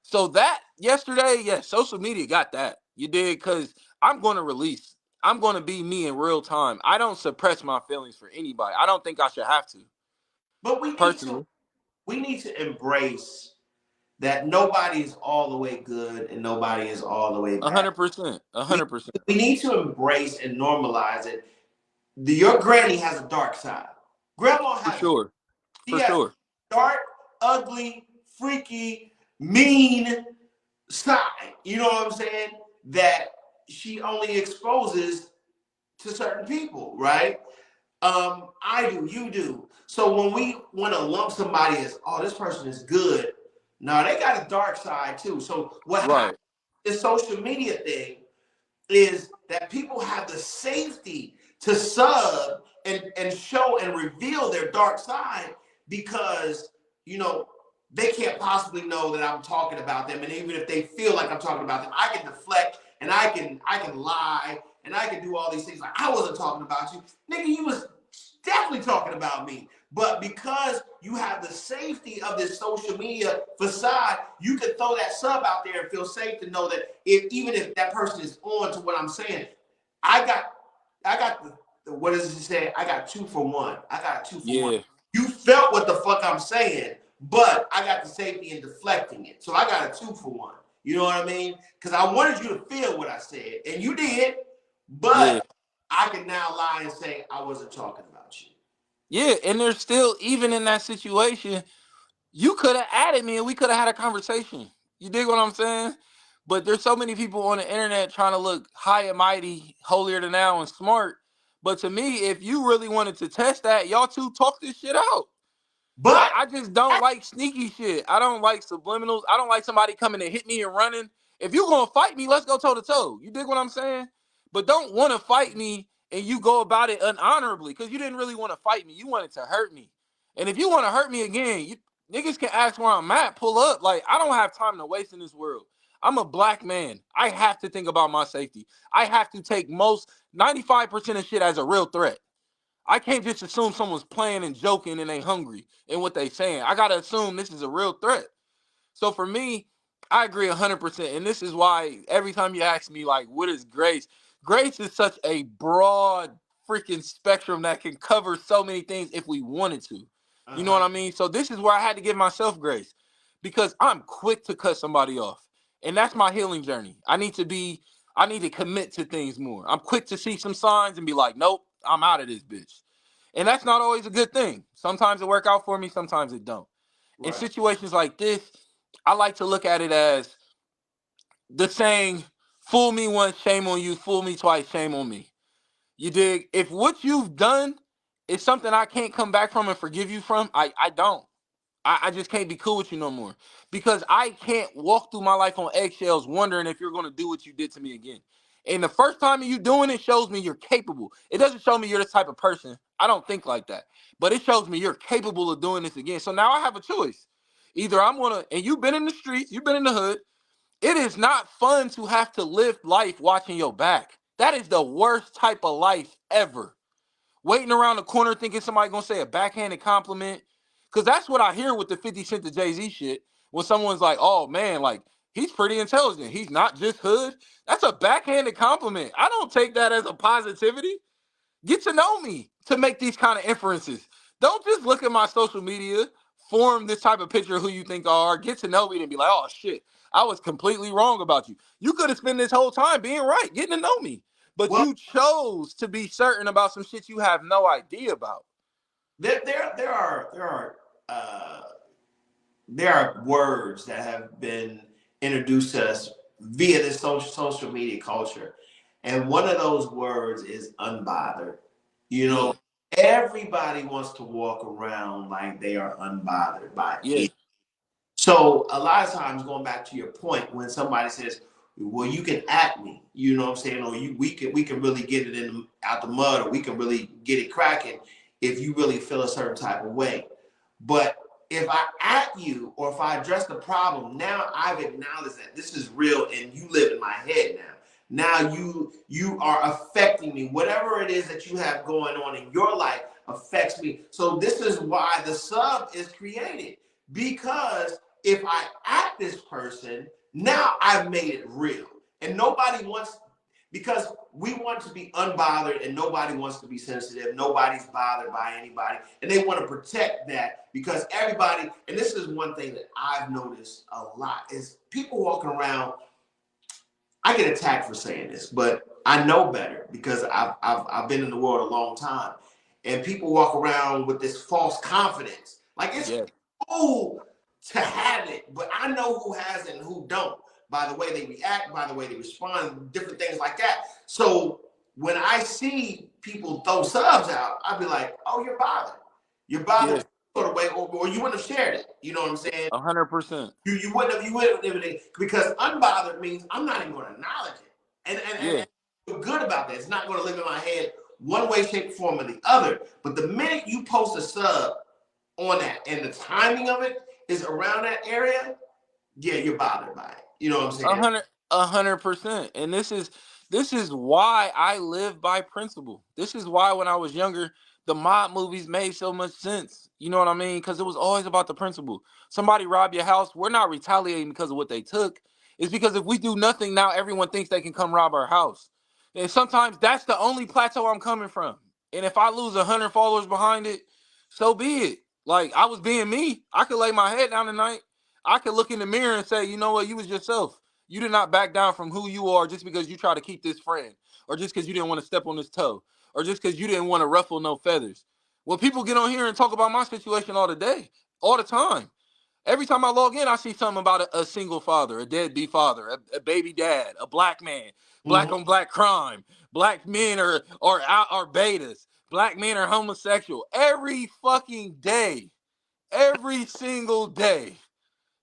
So that yesterday, yes, social media got that. You did, because I'm going to release. I'm going to be me in real time. I don't suppress my feelings for anybody. I don't think I should have to. But Personally, we need to embrace that nobody is all the way good and nobody is all the way bad. 100%, 100%. We need to embrace and normalize it. Your granny has a dark side. Grandma has For sure. Dark, ugly, freaky, mean side. You know what I'm saying? That she only exposes to certain people, right? I do, you do. So when we want to lump somebody as, oh, this person is good, no, they got a dark side too. So what happens, this social media thing, is that people have the safety to sub and show and reveal their dark side because, you know, they can't possibly know that I'm talking about them. And even if they feel like I'm talking about them, I can deflect and I can lie and I can do all these things. Like, I wasn't talking about you. Nigga, you was definitely talking about me. But because you have the safety of this social media facade, you can throw that sub out there and feel safe to know that even if that person is on to what I'm saying, I got the what does he say? I got 2 for 1. I got 2 for 1. You felt what the fuck I'm saying, but I got the safety in deflecting it. So I got a 2 for 1. You know what I mean? Because I wanted you to feel what I said, and you did, but I can now lie and say I wasn't talking about you. Yeah, and there's still, even in that situation, you could have added me and we could have had a conversation. You dig what I'm saying? But there's so many people on the internet trying to look high and mighty, holier than thou, and smart. But to me, if you really wanted to test that, y'all two talk this shit out. But I just don't like sneaky shit. I don't like subliminals. I don't like somebody coming and hit me and running. If you gonna fight me, let's go toe to toe. You dig what I'm saying? But don't want to fight me and you go about it unhonorably because you didn't really want to fight me. You wanted to hurt me. And if you want to hurt me again, you niggas can ask where I'm at, pull up. Like, I don't have time to waste in this world. I'm a black man. I have to think about my safety. I have to take most 95% of shit as a real threat. I can't just assume someone's playing and joking and they hungry in what they saying. I gotta assume this is a real threat. So for me, I agree 100%. And this is why every time you ask me, like, what is grace? Grace is such a broad freaking spectrum that can cover so many things if we wanted to. You know uh-huh. what I mean? So this is where I had to give myself grace because I'm quick to cut somebody off. And that's my healing journey. I need to commit to things more. I'm quick to see some signs and be like, nope, I'm out of this bitch. And that's not always a good thing. Sometimes it work out for me, sometimes it don't. In Right. situations like this, I like to look at it as the saying, fool me once, shame on you, fool me twice, shame on me. You dig? If what you've done is something I can't come back from and forgive you from, I don't. I just can't be cool with you no more. Because I can't walk through my life on eggshells wondering if you're going to do what you did to me again. And the first time you doing it shows me you're capable. It doesn't show me you're this type of person. I don't think like that. But it shows me you're capable of doing this again. So now I have a choice. Either I'm going to, and you've been in the streets, you've been in the hood. It is not fun to have to live life watching your back. That is the worst type of life ever. Waiting around the corner thinking somebody gonna say a backhanded compliment. Cause that's what I hear with the 50 Cent to Jay-Z shit. When someone's like, oh man, like he's pretty intelligent. He's not just hood. That's a backhanded compliment. I don't take that as a positivity. Get to know me to make these kind of inferences. Don't just look at my social media, form this type of picture of who you think are, get to know me and be like, oh shit, I was completely wrong about you. You could have spent this whole time being right, getting to know me. But Well, you chose to be certain about some shit you have no idea about. uh, there are words that have been introduced to us via this social media culture, and one of those words is unbothered. You know, Yeah, everybody wants to walk around like they are unbothered by yeah, it. So a lot of times, going back to your point, when somebody says, "Well, you can at me," you know what I'm saying, or we can really get it in out the mud, or we can really get it cracking if you really feel a certain type of way. But if I at you or if I address the problem, now I've acknowledged that this is real and you live in my head now. Now you are affecting me. Whatever it is that you have going on in your life affects me. So this is why the sub is created. Because if I at this person, now I've made it real. And nobody wants, because we want to be unbothered and nobody wants to be sensitive. Nobody's bothered by anybody. And they want to protect that because everybody, and this is one thing that I've noticed a lot, is people walking around. I get attacked for saying this, but I know better because I've been in the world a long time. And people walk around with this false confidence. Like it's yeah, cool to have it, but I know who has it and who don't by the way they react, by the way they respond, different things like that. So when I see people throw subs out, I'd be like, oh, you're bothered. You're bothered yeah, sort of way, or you wouldn't have shared it. You know what I'm saying? 100%. You wouldn't have because unbothered means I'm not even going to acknowledge it, and Yeah, feel good about that. It's not going to live in my head one way, shape, form, or the other. But the minute you post a sub on that and the timing of it is around that area, yeah, you're bothered by it. You know what I'm a saying? hundred, 100%. And this is why I live by principle. This is why when I was younger, the mob movies made so much sense. You know what I mean? Because it was always about the principle. Somebody rob your house, we're not retaliating because of what they took. It's because if we do nothing now, everyone thinks they can come rob our house. And sometimes that's the only plateau I'm coming from. And if I lose 100 followers behind it, so be it. Like I was being me. I could lay my head down tonight. I could look in the mirror and say, you know what, you was yourself. You did not back down from who you are just because you try to keep this friend, or just because you didn't want to step on his toe, or just because you didn't want to ruffle no feathers. Well, people get on here and talk about my situation all the day, all the time. Every time I log in, I see something about a single father, a deadbeat father, a baby dad, a black man, black Mhm. on black crime, black men are betas, black men are homosexual. Every fucking day, every single day.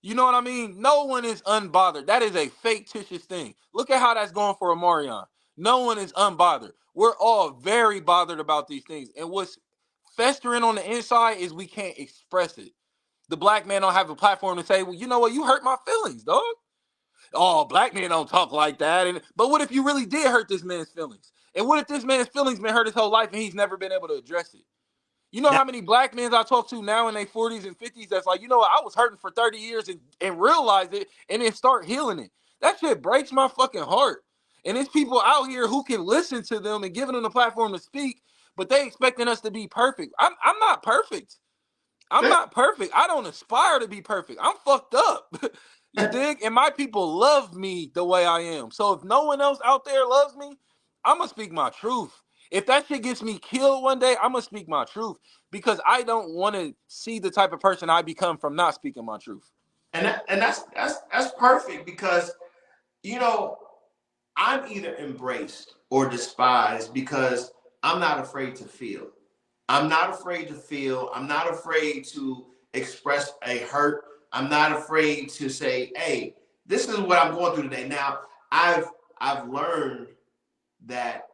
You know what I mean? No one is unbothered. That is a fictitious thing. Look at how that's going for Omarion. No one is unbothered. We're all very bothered about these things. And what's festering on the inside is we can't express it. The black man don't have a platform to say, well, you know what, you hurt my feelings, dog. Oh, black men don't talk like that. But what if you really did hurt this man's feelings? And what if this man's feelings been hurt his whole life and he's never been able to address it? You know Now, how many black men I talk to now in their 40s and 50s that's like, you know what, I was hurting for 30 years and realize it and then start healing it. That shit breaks my fucking heart. And there's people out here who can listen to them and giving them the platform to speak, but they expecting us to be perfect. I'm not perfect. I'm not perfect. I don't aspire to be perfect. I'm fucked up. You dig? And my people love me the way I am. So if no one else out there loves me, I'm going to speak my truth. If that shit gets me killed one day, I'm going to speak my truth because I don't want to see the type of person I become from not speaking my truth. and that's perfect because you know I'm either embraced or despised because I'm not afraid to feel. I'm not afraid to feel. I'm not afraid to express a hurt. I'm not afraid to say, "Hey, this is what I'm going through today." Now, I've learned that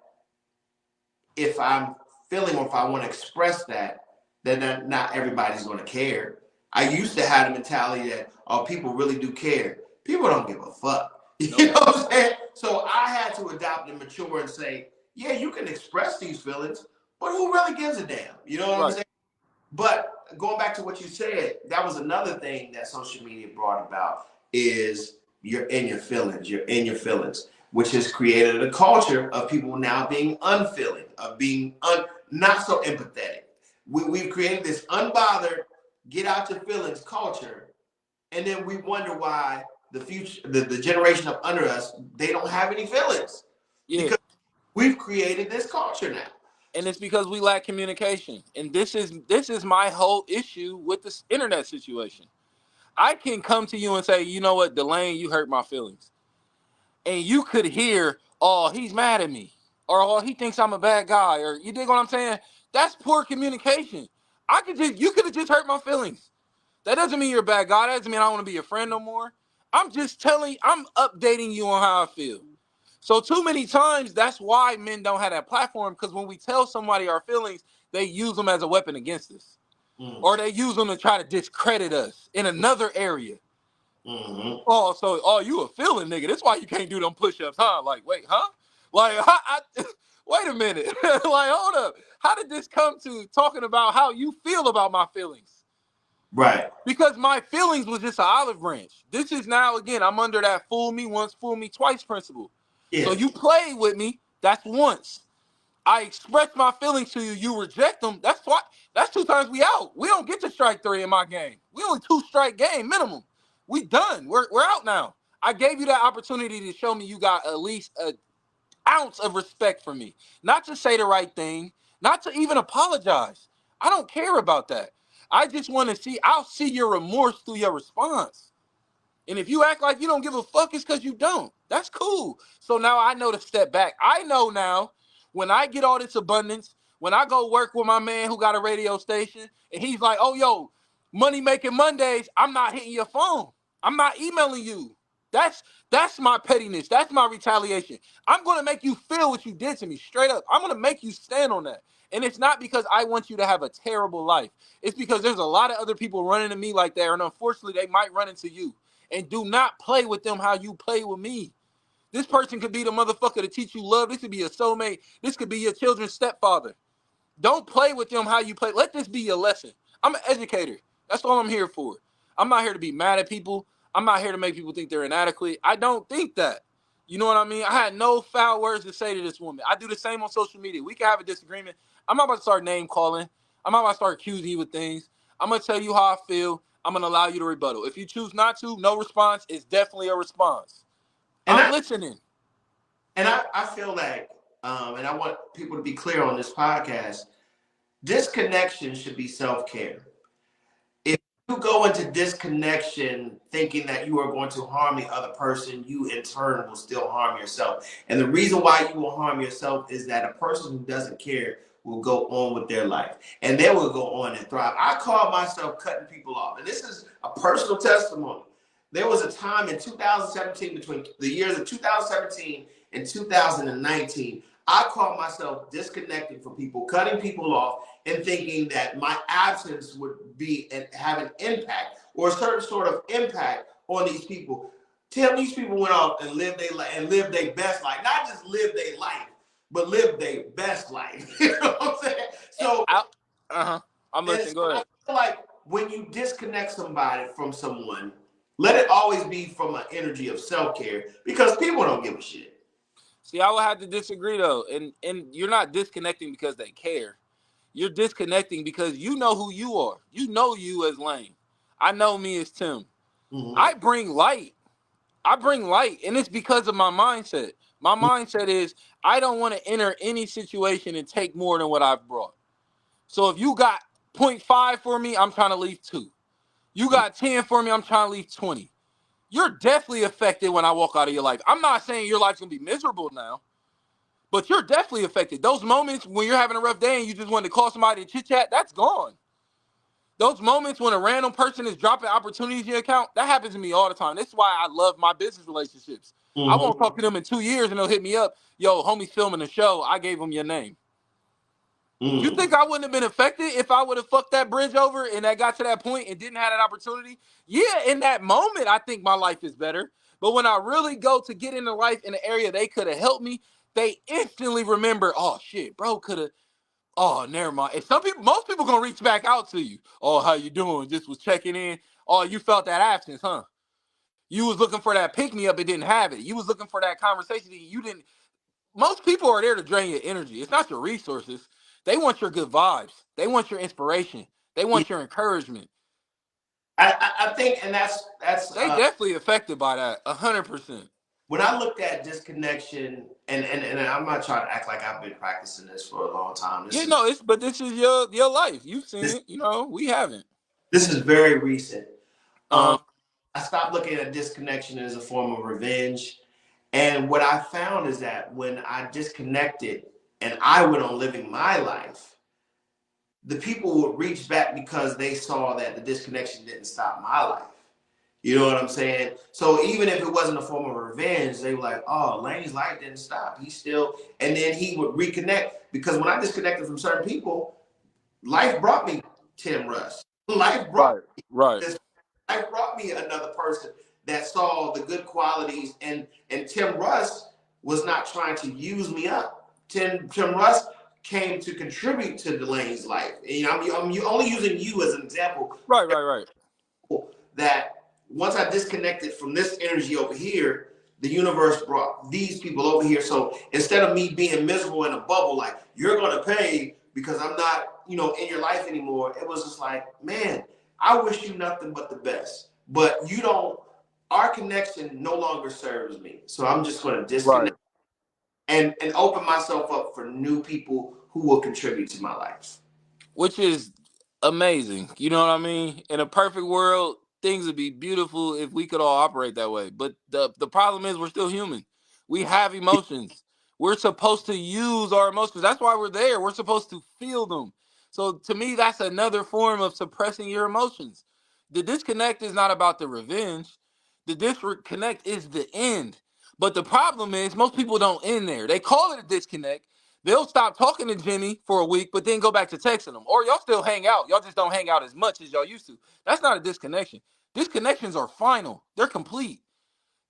if I'm feeling or if I want to express that, then not everybody's going to care. I used to have the mentality that, oh, people really do care. People don't give a fuck. Nope. You know what I'm saying? So I had to adopt and mature and say, yeah, you can express these feelings, but who really gives a damn? You know what I'm Right. saying? But going back to what you said, that was another thing that social media brought about is you're in your feelings. You're in your feelings, which has created a culture of people now being unfeeling, of being not so empathetic. We've created this unbothered, get out your feelings culture, and then we wonder why the future, the generation up under us, they don't have any feelings Yeah. because we've created this culture now. And it's because we lack communication. And this is my whole issue with this internet situation. I can come to you and say, you know what, Delayne, you hurt my feelings. And you could hear, oh, he's mad at me. Or oh, he thinks I'm a bad guy. Or you dig what I'm saying? That's poor communication. You could have just hurt my feelings. That doesn't mean you're a bad guy. That doesn't mean I want to be your friend no more. I'm updating you on how I feel. So too many times, that's why men don't have that platform, because when we tell somebody our feelings, they use them as a weapon against us. Mm. Or they use them to try to discredit us in another area. Mm-hmm. Oh, you a feeling nigga. That's why you can't do them push-ups, huh? Like, wait, huh? Like, wait a minute. Like, hold up. How did this come to talking about how you feel about my feelings? Right. Because my feelings was just an olive branch. This is now, again, I'm under that fool me once, fool me twice principle. So Yeah. you play with me, that's once. I express my feelings to you, you reject them, that's twice. That's two times we out. We don't get to strike three in my game. We only 2-strike game minimum. We done. We're out now. I gave you that opportunity to show me you got at least an ounce of respect for me. Not to say the right thing, not to even apologize. I don't care about that. I just want to see, I'll see your remorse through your response. And if you act like you don't give a fuck, it's because you don't. That's cool. So now I know to step back. I know now when I get all this abundance, when I go work with my man who got a radio station, and he's like, oh, yo, money making Mondays, I'm not hitting your phone. I'm not emailing you. That's my pettiness. That's my retaliation. I'm going to make you feel what you did to me straight up. I'm going to make you stand on that. And it's not because I want you to have a terrible life. It's because there's a lot of other people running to me like that, and unfortunately, they might run into you. And do not play with them how you play with me. This person could be the motherfucker to teach you love. This could be a soulmate. This could be your children's stepfather. Don't play with them how you play. Let this be your lesson. I'm an educator. That's all I'm here for. I'm not here to be mad at people. I'm not here to make people think they're inadequate. I don't think that. You know what I mean? I had no foul words to say to this woman. I do the same on social media. We can have a disagreement. I'm not about to start name calling. I'm not about to start accusing you with things. I'm going to tell you how I feel. I'm going to allow you to rebuttal. If you choose not to, no response is definitely a response. And I'm listening. I feel like, and I want people to be clear on this podcast, this connection should be self-care. you go into disconnection thinking that you are going to harm the other person, you in turn will still harm yourself. And the reason why you will harm yourself is that a person who doesn't care will go on with their life and they will go on and thrive. I call myself cutting people off. And this is a personal testimony. There was a time in 2017, between the years of 2017 and 2019, I called myself disconnecting from people, cutting people off, and thinking that my absence would be and have an impact or a certain sort of impact on these people. Till these people went off and lived their life and lived their best life, not just live their life, but live their best life. You know what I'm saying? So, I'm listening. Go I ahead. feel like when you disconnect somebody from someone, let it always be from an energy of self-care because people don't give a shit. See, I would have to disagree though, and you're not disconnecting because they care. You're disconnecting because you know who you are. You know you as Lane. I know me as Tim. Mm-hmm. I bring light. I bring light, and it's because of my mindset. My mindset is I don't want to enter any situation and take more than what I've brought. So if you got point 0.5 for me, I'm trying to leave 2. You got 10 for me, I'm trying to leave 20. You're definitely affected when I walk out of your life. I'm not saying your life's gonna be miserable now, but you're definitely affected. Those moments when you're having a rough day and you just want to call somebody to chit chat, that's gone. Those moments when a random person is dropping opportunities in your account, that happens to me all the time. This is why I love my business relationships. I won't Mm-hmm. talk to them in 2 years and they'll hit me up. Yo, homie's filming a show. I gave him your name. You Mm-hmm. think I wouldn't have been affected if I would have fucked that bridge over and that got to that point and didn't have that opportunity? Yeah, in that moment, I think my life is better. But when I really go to get into life in an area they could have helped me, they instantly remember, oh shit, bro could have. Oh, never mind. And most people gonna reach back out to you. Oh, how you doing? Just was checking in. Oh, you felt that absence, huh? You was looking for that pick me up and didn't have it. You was looking for that conversation and you didn't. Most people are there to drain your energy. It's not your resources. They want your good vibes. They want your inspiration. They Yeah, want your encouragement. I think, and that's They definitely affected by that, 100%. when I looked at disconnection, and I'm not trying to act like I've been practicing this for a long time. Yeah, no, but this is your life. You've seen This it. We haven't. this is very recent. Uh Um, I stopped looking at disconnection as a form of revenge, and what I found is that when I disconnected and I went on living my life, the people would reach back because they saw that the disconnection didn't stop my life. You know what I'm saying? So even if it wasn't a form of revenge, they were like, "Oh, Lane's life didn't stop. He's still," and then he would reconnect because when I disconnected from certain people, life brought me Tim Russ. Life brought right, right. this. Life brought me another person that saw the good qualities, and Tim Russ was not trying to use me up. Tim Russ came to contribute to Delayne's life. And, I'm only using you as an example Right, right, right. that once I disconnected from this energy over here, the universe brought these people over here. So instead of me being miserable in a bubble, like you're gonna pay because I'm not, in your life anymore, it was just like, man, I wish you nothing but the best. But you don't. Our connection no longer serves me. So I'm just gonna Right. disconnect and open myself up for new people who will contribute to my life. Which is amazing. You know what I mean? In a perfect world, things would be beautiful if we could all operate that way. But the problem is we're still human. We have emotions. We're supposed to use our emotions. That's why we're there. We're supposed to feel them. So to me, that's another form of suppressing your emotions. The disconnect is not about the revenge. The disconnect is the end. But the problem is most people don't end there. They call it a disconnect. They'll stop talking to Jimmy for a week, but then go back to texting him. Or y'all still hang out. Y'all just don't hang out as much as y'all used to. That's not a disconnection. Disconnections are final. They're complete.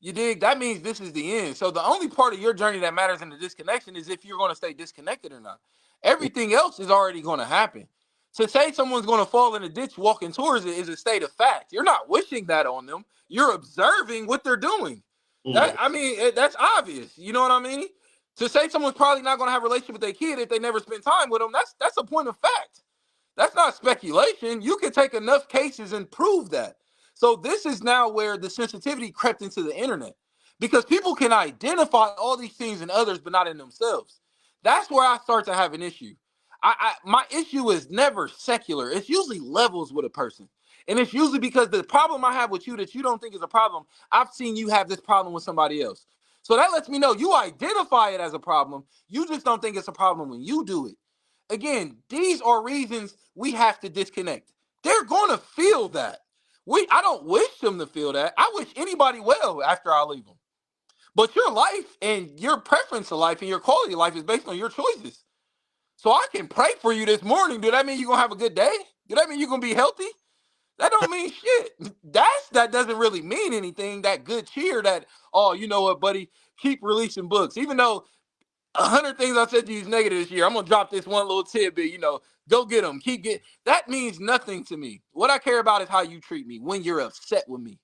You dig? That means this is the end. So the only part of your journey that matters in the disconnection is if you're going to stay disconnected or not. Everything else is already going to happen. To say someone's going to fall in a ditch walking towards it is a state of fact. You're not wishing that on them. You're observing what they're doing. Mm. That's obvious. You know what I mean? To say someone's probably not going to have a relationship with their kid if they never spend time with them, that's a point of fact. That's not speculation. You can take enough cases and prove that. So this is now where the sensitivity crept into the internet because people can identify all these things in others, but not in themselves. That's where I start to have an issue. My issue is never secular. It's usually levels with a person. And it's usually because the problem I have with you that you don't think is a problem, I've seen you have this problem with somebody else. So that lets me know you identify it as a problem. You just don't think it's a problem when you do it. Again, these are reasons we have to disconnect. They're going to feel that. I don't wish them to feel that. I wish anybody well after I leave them. But your life and your preference of life and your quality of life is based on your choices. So I can pray for you this morning. Do that mean you're gonna have a good day? Do that mean you're gonna be healthy? That don't mean shit. That doesn't really mean anything. That good cheer, that, oh, you know what, buddy, keep releasing books. Even though 100 things I said to you is negative this year, I'm gonna drop this one little tidbit, go get them. That means nothing to me. What I care about is how you treat me when you're upset with me.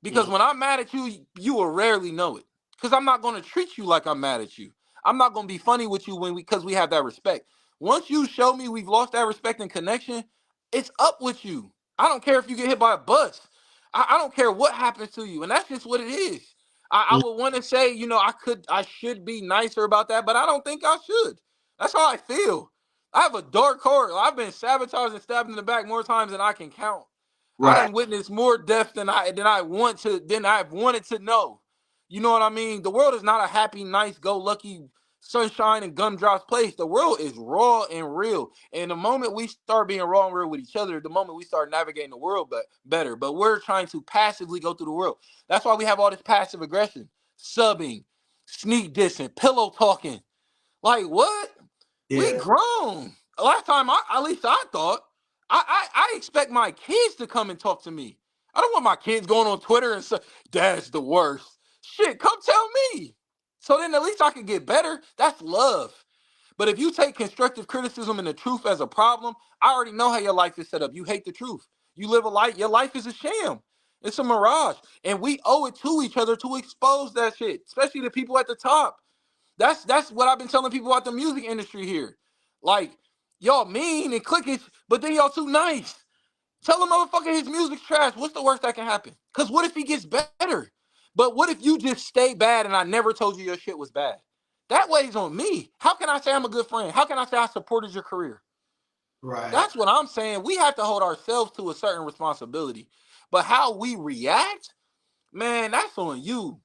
Because when I'm mad at you, you will rarely know it. Because I'm not going to treat you like I'm mad at you. I'm not going to be funny with you because we have that respect. Once you show me we've lost that respect and connection, it's up with you. I don't care if you get hit by a bus. I don't care what happens to you. And that's just what it is. I would want to say, I should be nicer about that, but I don't think I should. That's how I feel. I have a dark heart. I've been sabotaged and stabbed in the back more times than I can count. I Right. done witnessed more death than I've wanted to know. You know what I mean? The world is not a happy, nice, go lucky, sunshine and gumdrops place. The world is raw and real. And the moment we start being raw and real with each other, the moment we start navigating the world better. But we're trying to passively go through the world. That's why we have all this passive aggression, subbing, sneak dissing, pillow talking. Like what? We Yeah. grown. Last time, at least I thought, I expect my kids to come and talk to me. I don't want my kids going on Twitter and say, "Dad's the worst." Shit, come tell me. So then at least I can get better. That's love. But if you take constructive criticism and the truth as a problem, I already know how your life is set up. You hate the truth. You live a life, your life is a sham. It's a mirage. And we owe it to each other to expose that shit, especially the people at the top. That's what I've been telling people about the music industry here. Like, y'all mean and cliquish, but then y'all too nice. Tell the motherfucker his music's trash. What's the worst that can happen? Because what if he gets better? But what if you just stay bad and I never told you your shit was bad? That weighs on me. How can I say I'm a good friend? How can I say I supported your career? Right. That's what I'm saying. We have to hold ourselves to a certain responsibility. But how we react, man, that's on you.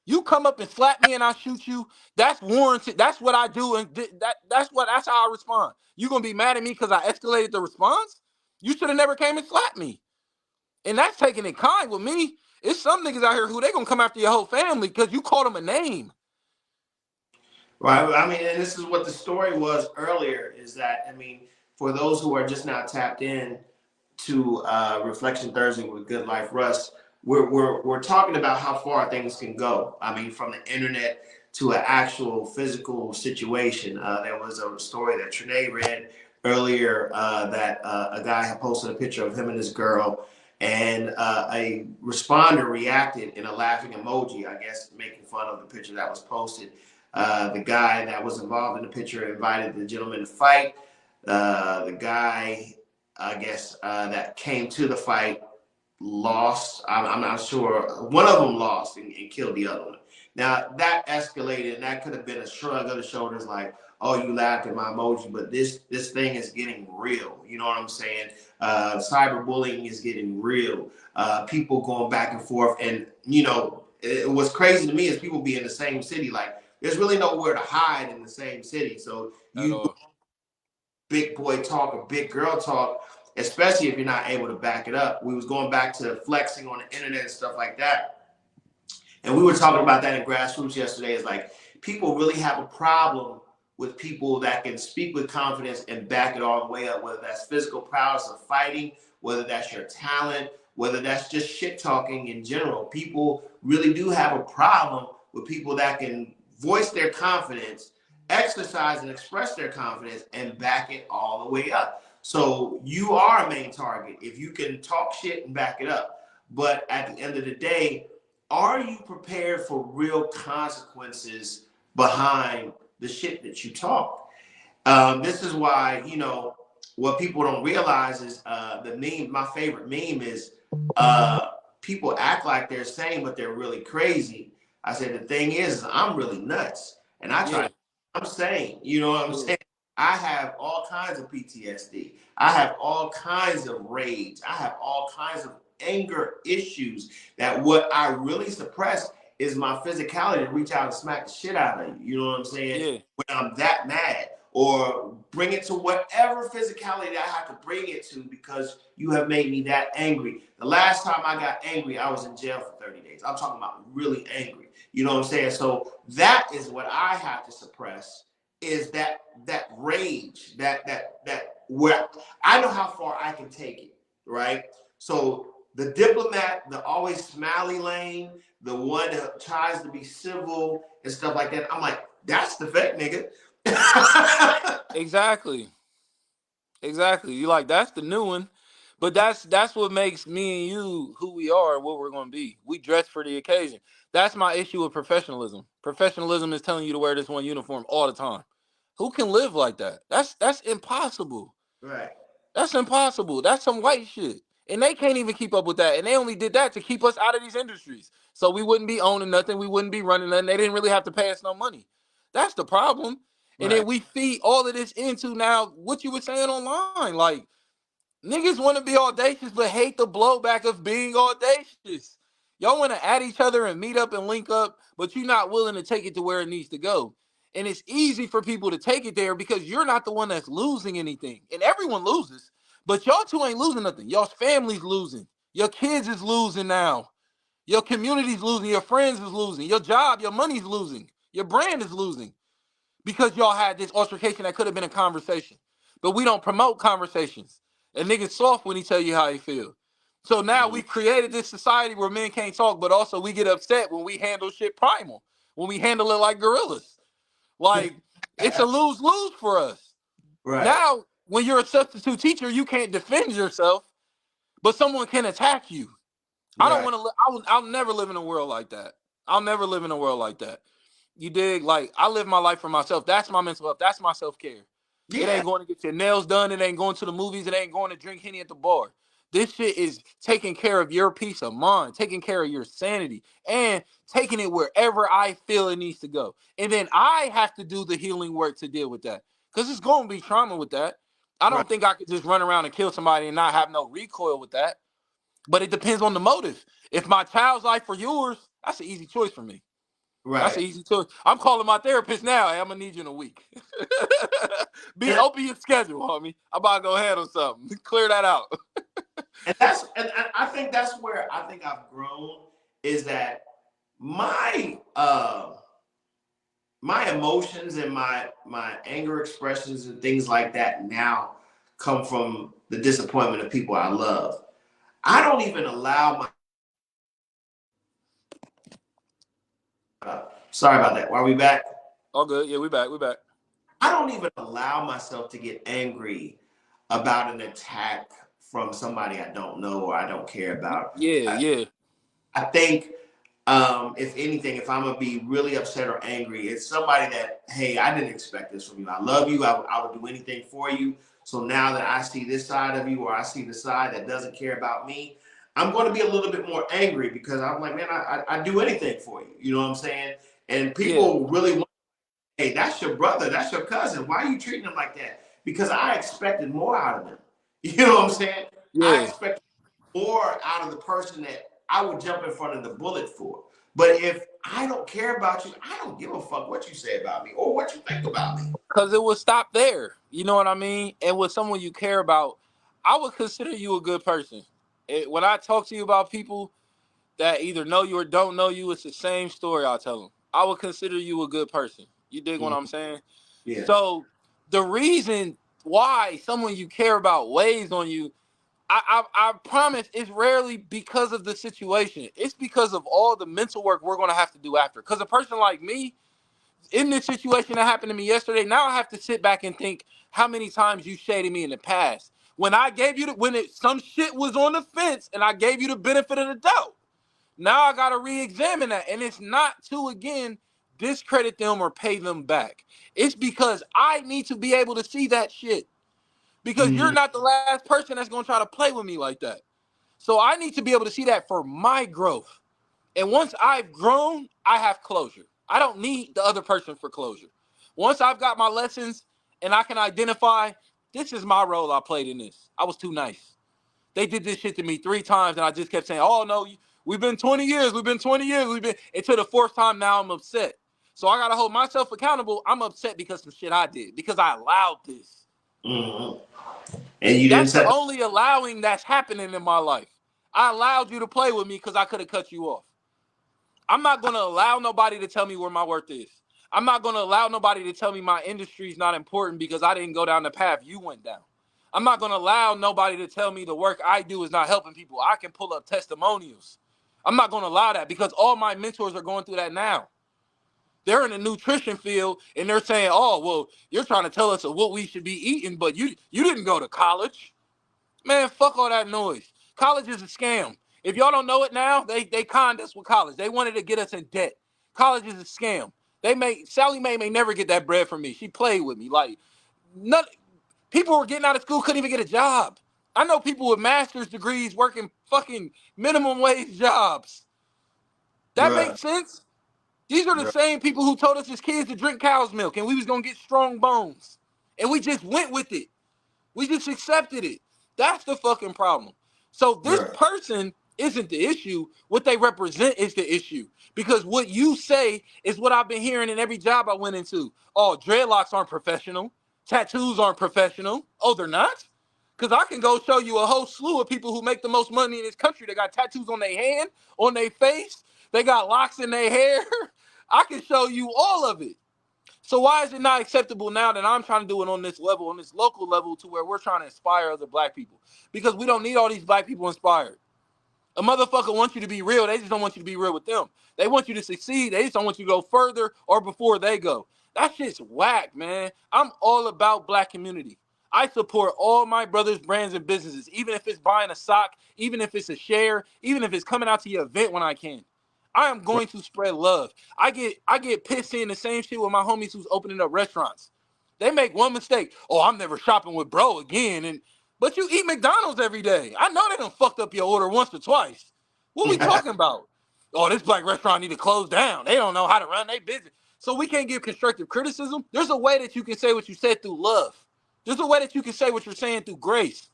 You come up and slap me and I shoot you. That's warranted. That's what I do, and that's how I respond. You gonna be mad at me because I escalated the response? You should have never came and slapped me. And that's taking it kind with me. It's some niggas out here who they gonna come after your whole family because you called them a name. Right. I mean, and this is what the story was earlier, is that, I mean, for those who are just now tapped in to Reflection Thursday with Good Life Russ, we're talking about how far things can go. I mean, from the internet to an actual physical situation. There was a story that Trinae read earlier that a guy had posted a picture of him and his girl, and a responder reacted in a laughing emoji, I guess, making fun of the picture that was posted. The guy that was involved in the picture invited the gentleman to fight. The guy, I guess, that came to the fight lost. I'm not sure. One of them lost and killed the other one. Now that escalated, and that could have been a shrug of the shoulders, like, "Oh, you laughed at my emoji," but this thing is getting real. You know what I'm saying? Cyberbullying is getting real. People going back and forth, and what's crazy to me is people be in the same city. Like, there's really nowhere to hide in the same city. So At you all. big boy talk or big girl talk, especially if you're not able to back it up. We was going back to flexing on the internet and stuff like that. And we were talking about that in grassroots yesterday. Is like, people really have a problem with people that can speak with confidence and back it all the way up, whether that's physical prowess of fighting, whether that's your talent, whether that's just shit talking in general. People really do have a problem with people that can voice their confidence, exercise and express their confidence, and back it all the way up. So you are a main target if you can talk shit and back it up. But at the end of the day, are you prepared for real consequences behind the shit that you talk? This is why, what people don't realize is the meme. My favorite meme is people act like they're sane, but they're really crazy. I said, the thing is I'm really nuts, and I try Yeah, to, I'm sane. You know what I'm yeah. saying? I have all kinds of PTSD. I have all kinds of rage. I have all kinds of anger issues that what I really suppress is my physicality to reach out and smack the shit out of you. You know what I'm saying? Yeah. When I'm that mad, or bring it to whatever physicality that I have to bring it to because you have made me that angry. The last time I got angry, I was in jail for 30 days. I'm talking about really angry. You know what I'm saying? So that is what I have to suppress, is that rage, that where I know how far I can take it, right? So the diplomat, the always smiley lane, the one that tries to be civil and stuff like that. I'm like, that's the fake nigga. Exactly. Exactly. You like, that's the new one. But that's what makes me and you who we are and what we're gonna be. We dress for the occasion. That's my issue with professionalism. Professionalism is telling you to wear this one uniform all the time. Who can live like that? That's impossible. Right, That's impossible. That's some white shit. And they can't even keep up with that. And they only did that to keep us out of these industries. So we wouldn't be owning nothing. We wouldn't be running nothing. They didn't really have to pay us no money. That's the problem. And right, then we feed all of this into now what you were saying online. Like, niggas want to be audacious, but hate the blowback of being audacious. Y'all want to add each other and meet up and link up, but you're not willing to take it to where it needs to go. And it's easy for people to take it there because you're not the one that's losing anything. And everyone loses. But y'all two ain't losing nothing. Y'all's family's losing. Your kids is losing now. Your community's losing. Your friends is losing. Your job, your money's losing. Your brand is losing because y'all had this altercation that could have been a conversation. But we don't promote conversations. And niggas soft when he tell you how he feel. So now mm, we've created this society where men can't talk, but also we get upset when we handle shit primal, when we handle it like gorillas. Like, it's a lose-lose for us. right, Now, when you're a substitute teacher, you can't defend yourself, but someone can attack you. I don't right, want to. I'll never live in a world like that. I'll never live in a world like that. You dig? Like, I live my life for myself. That's my mental health. That's my self care. It yeah, ain't going to get your nails done. It ain't going to the movies. It ain't going to drink Henny at the bar. This shit is taking care of your peace of mind, taking care of your sanity, and taking it wherever I feel it needs to go. And then I have to do the healing work to deal with that. Because it's going to be trauma with that. I right, don't think I could just run around and kill somebody and not have no recoil with that. But it depends on the motive. If my child's life or yours, that's an easy choice for me. That's right. an easy choice. I'm calling my therapist now. Hey, I'm gonna need you in a week. Be And, open your schedule, homie. I'm about to go handle something. Clear that out. and I think that's where I think I've grown, is that my my emotions and my anger expressions and things like that now come from the disappointment of people I love. I don't even allow my sorry about that. Why are we back? All good. Yeah, we back. We back. I don't even allow myself to get angry about an attack from somebody I don't know or I don't care about. Yeah, yeah, I think, if anything, if I'm gonna be really upset or angry, it's somebody that, hey, I didn't expect this from you. I love you. I would do anything for you. So now that I see this side of you, or I see the side that doesn't care about me, I'm going to be a little bit more angry because I'm like, man, I do anything for you. You know what I'm saying? And yeah, people really want, hey, that's your brother, that's your cousin. Why are you treating him like that? Because I expected more out of them. You know what I'm saying? I yeah. expected more out of the person that I would jump in front of the bullet for. But if I don't care about you, I don't give a fuck what you say about me or what you think about me. Because it would stop there. You know what I mean? And with someone you care about, I would consider you a good person. When I talk to you about people that either know you or don't know you, it's the same story I'll tell them. I would consider you a good person. You dig what Mhm. I'm saying? Yeah. So the reason why someone you care about weighs on you, I promise it's rarely because of the situation. It's because of all the mental work we're gonna have to do after. Because a person like me, in this situation that happened to me yesterday, now I have to sit back and think how many times you shaded me in the past. When I gave you some shit was on the fence and I gave you the benefit of the doubt. Now I gotta re-examine that. And it's not to again discredit them or pay them back. It's because I need to be able to see that shit. Because you're Mhm. not the last person that's gonna try to play with me like that. So I need to be able to see that for my growth. And once I've grown, I have closure. I don't need the other person for closure. Once I've got my lessons and I can identify, this is my role I played in this. I was too nice. They did this shit to me 3 times, and I just kept saying, oh, no, we've been 20 years. We've been 20 years. Until the 4th time, now I'm upset. So I got to hold myself accountable. I'm upset because some shit I did, because I allowed this. Mm-hmm. And you didn't That's the set only allowing that's happening in my life. I allowed you to play with me because I could have cut you off. I'm not going to allow nobody to tell me where my worth is. I'm not going to allow nobody to tell me my industry is not important because I didn't go down the path you went down. I'm not going to allow nobody to tell me the work I do is not helping people. I can pull up testimonials. I'm not going to allow that because all my mentors are going through that now. They're in the nutrition field and they're saying, oh, well, you're trying to tell us what we should be eating, but you didn't go to college. Man, fuck all that noise. College is a scam. If y'all don't know it now, they conned us with college. They wanted to get us in debt. College is a scam. Sally Mae may never get that bread from me. She played with me. Like, none, people were getting out of school, couldn't even get a job. I know people with master's degrees working fucking minimum wage jobs. That bruh, makes sense? These are the bruh. same people who told us as kids to drink cow's milk and we was gonna get strong bones. And we just went with it. We just accepted it. That's the fucking problem. So this Bruh. person isn't the issue. What they represent is the issue. Because what you say is what I've been hearing in every job I went into. Oh, dreadlocks aren't professional. Tattoos aren't professional. Oh, they're not? Because I can go show you a whole slew of people who make the most money in this country. They got tattoos on their hand, on their face. They got locks in their hair. I can show you all of it. So why is it not acceptable now that I'm trying to do it on this level, on this local level, to where we're trying to inspire other black people? Because we don't need all these black people inspired. A motherfucker wants you to be real. They just don't want you to be real with them. They want you to succeed. They just don't want you to go further or before they go. That shit's whack, man. I'm all about black community. I support all my brothers' brands and businesses, even if it's buying a sock, even if it's a share, even if it's coming out to your event when I can. I am going to spread love. I get pissed seeing the same shit with my homies who's opening up restaurants. They make one mistake. Oh, I'm never shopping with bro again. But you eat McDonald's every day. I know they done fucked up your order once or twice. What we talking about? Oh, this black restaurant need to close down. They don't know how to run their business. So we can't give constructive criticism. There's a way that you can say what you said through love. There's a way that you can say what you're saying through grace.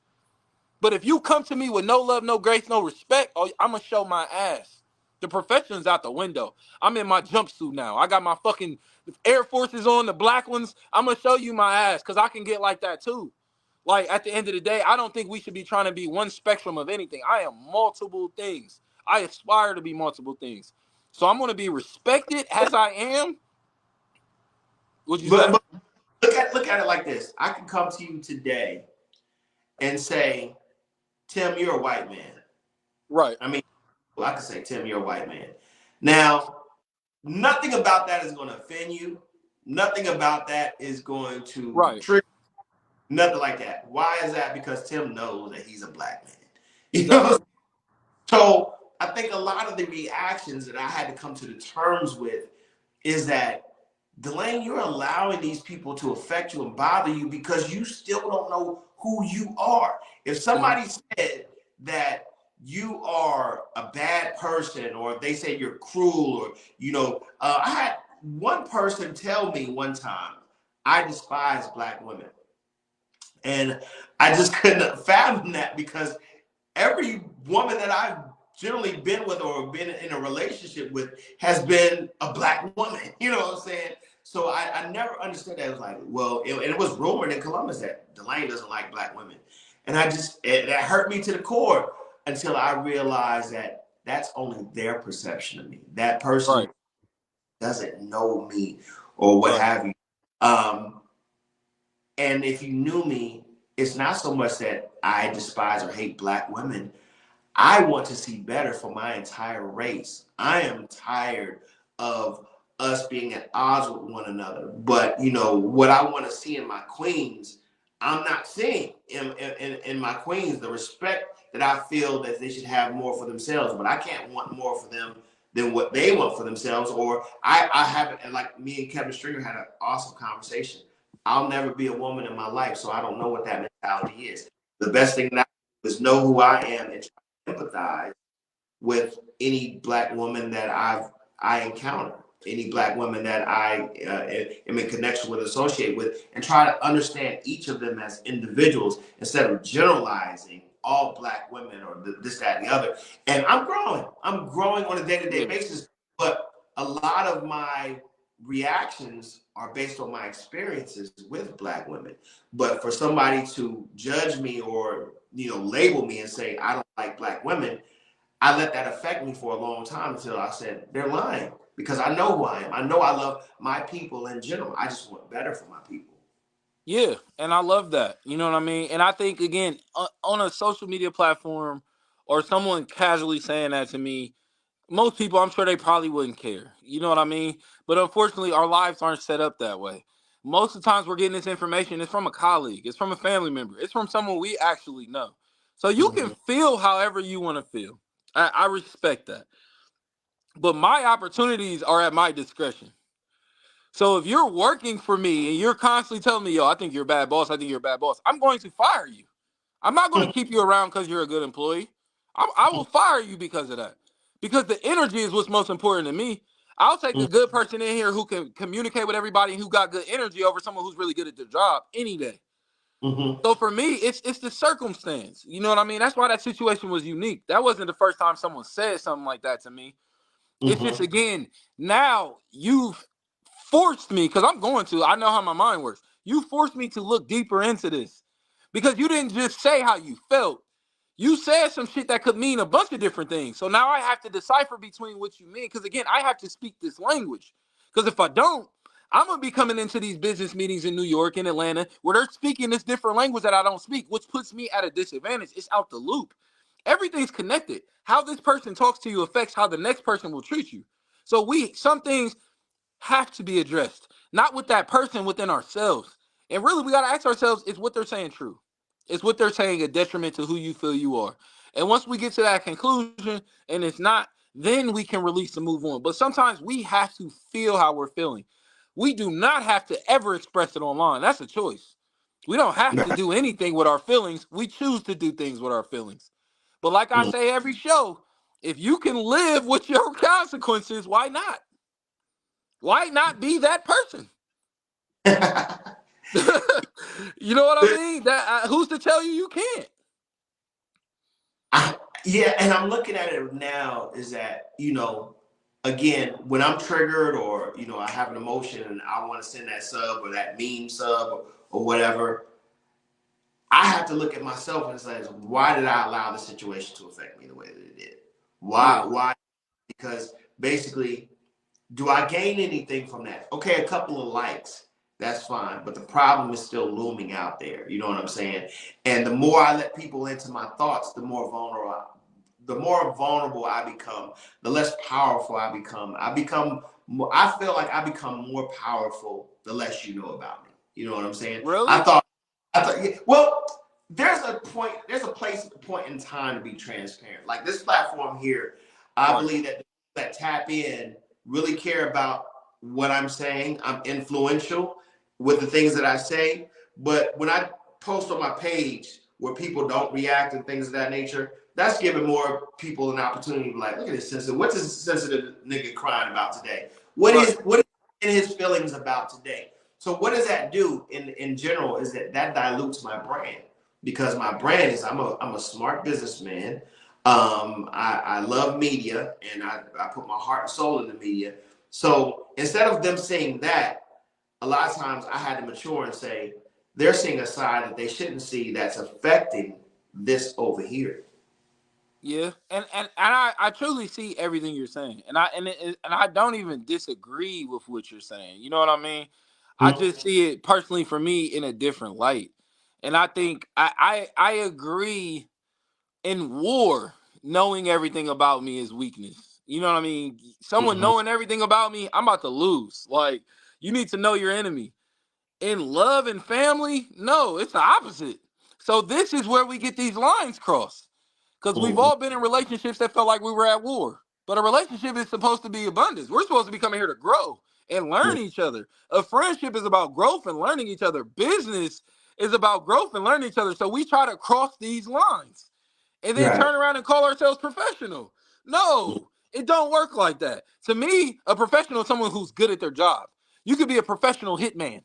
But if you come to me with no love, no grace, no respect, oh, I'm going to show my ass. The profession's out the window. I'm in my jumpsuit now. I got my fucking Air Forces on, the black ones. I'm going to show you my ass because I can get like that too. Like, at the end of the day, I don't think we should be trying to be one spectrum of anything. I am multiple things. I aspire to be multiple things. So I'm going to be respected as I am. What'd you say? But look at it like this. I can come to you today and say, Tim, you're a white man. Right. I mean, well, I can say, Tim, you're a white man. Now, nothing about that is going to offend you. Nothing about that is going to Right. trigger. Nothing like that. Why is that? Because Tim knows that he's a black man. You Exactly. know? So I think a lot of the reactions that I had to come to the terms with is that, Delayne, you're allowing these people to affect you and bother you because you still don't know who you are. If somebody said that you are a bad person, or if they say you're cruel, or, I had one person tell me one time, I despise black women. And I just couldn't fathom that because every woman that I've generally been with or been in a relationship with has been a black woman. You know what I'm saying? So I never understood that. It was like, well, it was rumored in Columbus that Delayne doesn't like black women. And that hurt me to the core until I realized that that's only their perception of me. That person Right. doesn't know me or what Right. have you. And if you knew me, it's not so much that I despise or hate black women. I want to see better for my entire race. I am tired of us being at odds with one another. But what I want to see in my queens, I'm not seeing in my queens the respect that I feel that they should have more for themselves. But I can't want more for them than what they want for themselves. Or I haven't, like me and Kevin Stringer had an awesome conversation. I'll never be a woman in my life, so I don't know what that mentality is. The best thing that I do is know who I am and try to empathize with any black woman that I encounter. any black women that I am in connection with, associate with, and try to understand each of them as individuals instead of generalizing all black women or this, that, and the other. And I'm growing. I'm growing on a day-to-day Yeah. basis, but a lot of my reactions are based on my experiences with black women. But for somebody to judge me or label me and say I don't like black women, I let that affect me for a long time until I said they're lying, because I know who I am. I know I love my people in general. I just want better for my people. Yeah, and I love that. You know what I mean? And I think again, on a social media platform or someone casually saying that to me, most people, I'm sure they probably wouldn't care. You know what I mean? But unfortunately, our lives aren't set up that way. Most of the times we're getting this information, it's from a colleague, it's from a family member, it's from someone we actually know. So you can Mm-hmm. feel however you want to feel. I respect that. But my opportunities are at my discretion. So if you're working for me and you're constantly telling me, yo, I think you're a bad boss, I think you're a bad boss, I'm going to fire you. I'm not going to keep you around because you're a good employee. I will fire you because of that. Because the energy is what's most important to me. I'll take a good person in here who can communicate with everybody and who got good energy over someone who's really good at their job any day. Mm-hmm. So for me, it's the circumstance. You know what I mean? That's why that situation was unique. That wasn't the first time someone said something like that to me. It's just Mm-hmm. again, now you've forced me, because I'm going to, I know how my mind works. You forced me to look deeper into this. Because you didn't just say how you felt. You said some shit that could mean a bunch of different things. So now I have to decipher between what you mean. Because again, I have to speak this language. Because if I don't, I'm gonna be coming into these business meetings in New York and Atlanta where they're speaking this different language that I don't speak, which puts me at a disadvantage. It's out the loop. Everything's connected. How this person talks to you affects how the next person will treat you. So some things have to be addressed, not with that person, within ourselves. And really, we got to ask ourselves, is what they're saying true? Is what they're saying a detriment to who you feel you are? And once we get to that conclusion and it's not, then we can release and move on. But sometimes we have to feel how we're feeling. We do not have to ever express it online. That's a choice. We don't have to do anything with our feelings. We choose to do things with our feelings. But like I say every show, if you can live with your consequences, why not? Why not be that person? You know what I mean? That who's to tell you can't? Yeah, and I'm looking at it now is that, again, when I'm triggered or, I have an emotion and I want to send that sub or that meme sub or whatever, I have to look at myself and say, why did I allow the situation to affect me the way that it did? Yeah. Why? Because basically, do I gain anything from that? Okay, a couple of likes, that's fine. But the problem is still looming out there. You know what I'm saying? And the more I let people into my thoughts, the more vulnerable I become, the less powerful I become. I feel like I become more powerful the less you know about me. You know what I'm saying? Really? Yeah, well, there's a point in time to be transparent. Like this platform here, I Right. believe that tap in really care about what I'm saying. I'm influential with the things that I say, but when I post on my page where people don't react and things of that nature, that's giving more people an opportunity to be like, look at this sensitive. What's this sensitive nigga crying about today? What Right. is what is in his feelings about today? So what does that do in general is that dilutes my brand, because my brand is I'm a smart businessman. I love media and I put my heart and soul into media. So instead of them seeing that, a lot of times I had to mature and say they're seeing a side that they shouldn't see that's affecting this over here. Yeah. And I truly see everything you're saying, and I don't even disagree with what you're saying. You know what I mean? I Mhm. just see it personally for me in a different light, and I think I agree. In war, knowing everything about me is weakness. You know what I mean? Someone Mhm. knowing everything about me, I'm about to lose. Like, you need to know your enemy. In love and family, no, it's the opposite. So this is where we get these lines crossed. Because we've Mhm. all been in relationships that felt like we were at war. But a relationship is supposed to be abundance. We're supposed to be coming here to grow and learn each other. A friendship is about growth and learning each other. Business is about growth and learning each other. So we try to cross these lines and then Right. turn around and call ourselves professional. No, It don't work like that. To me, a professional is someone who's good at their job. You could be a professional hitman.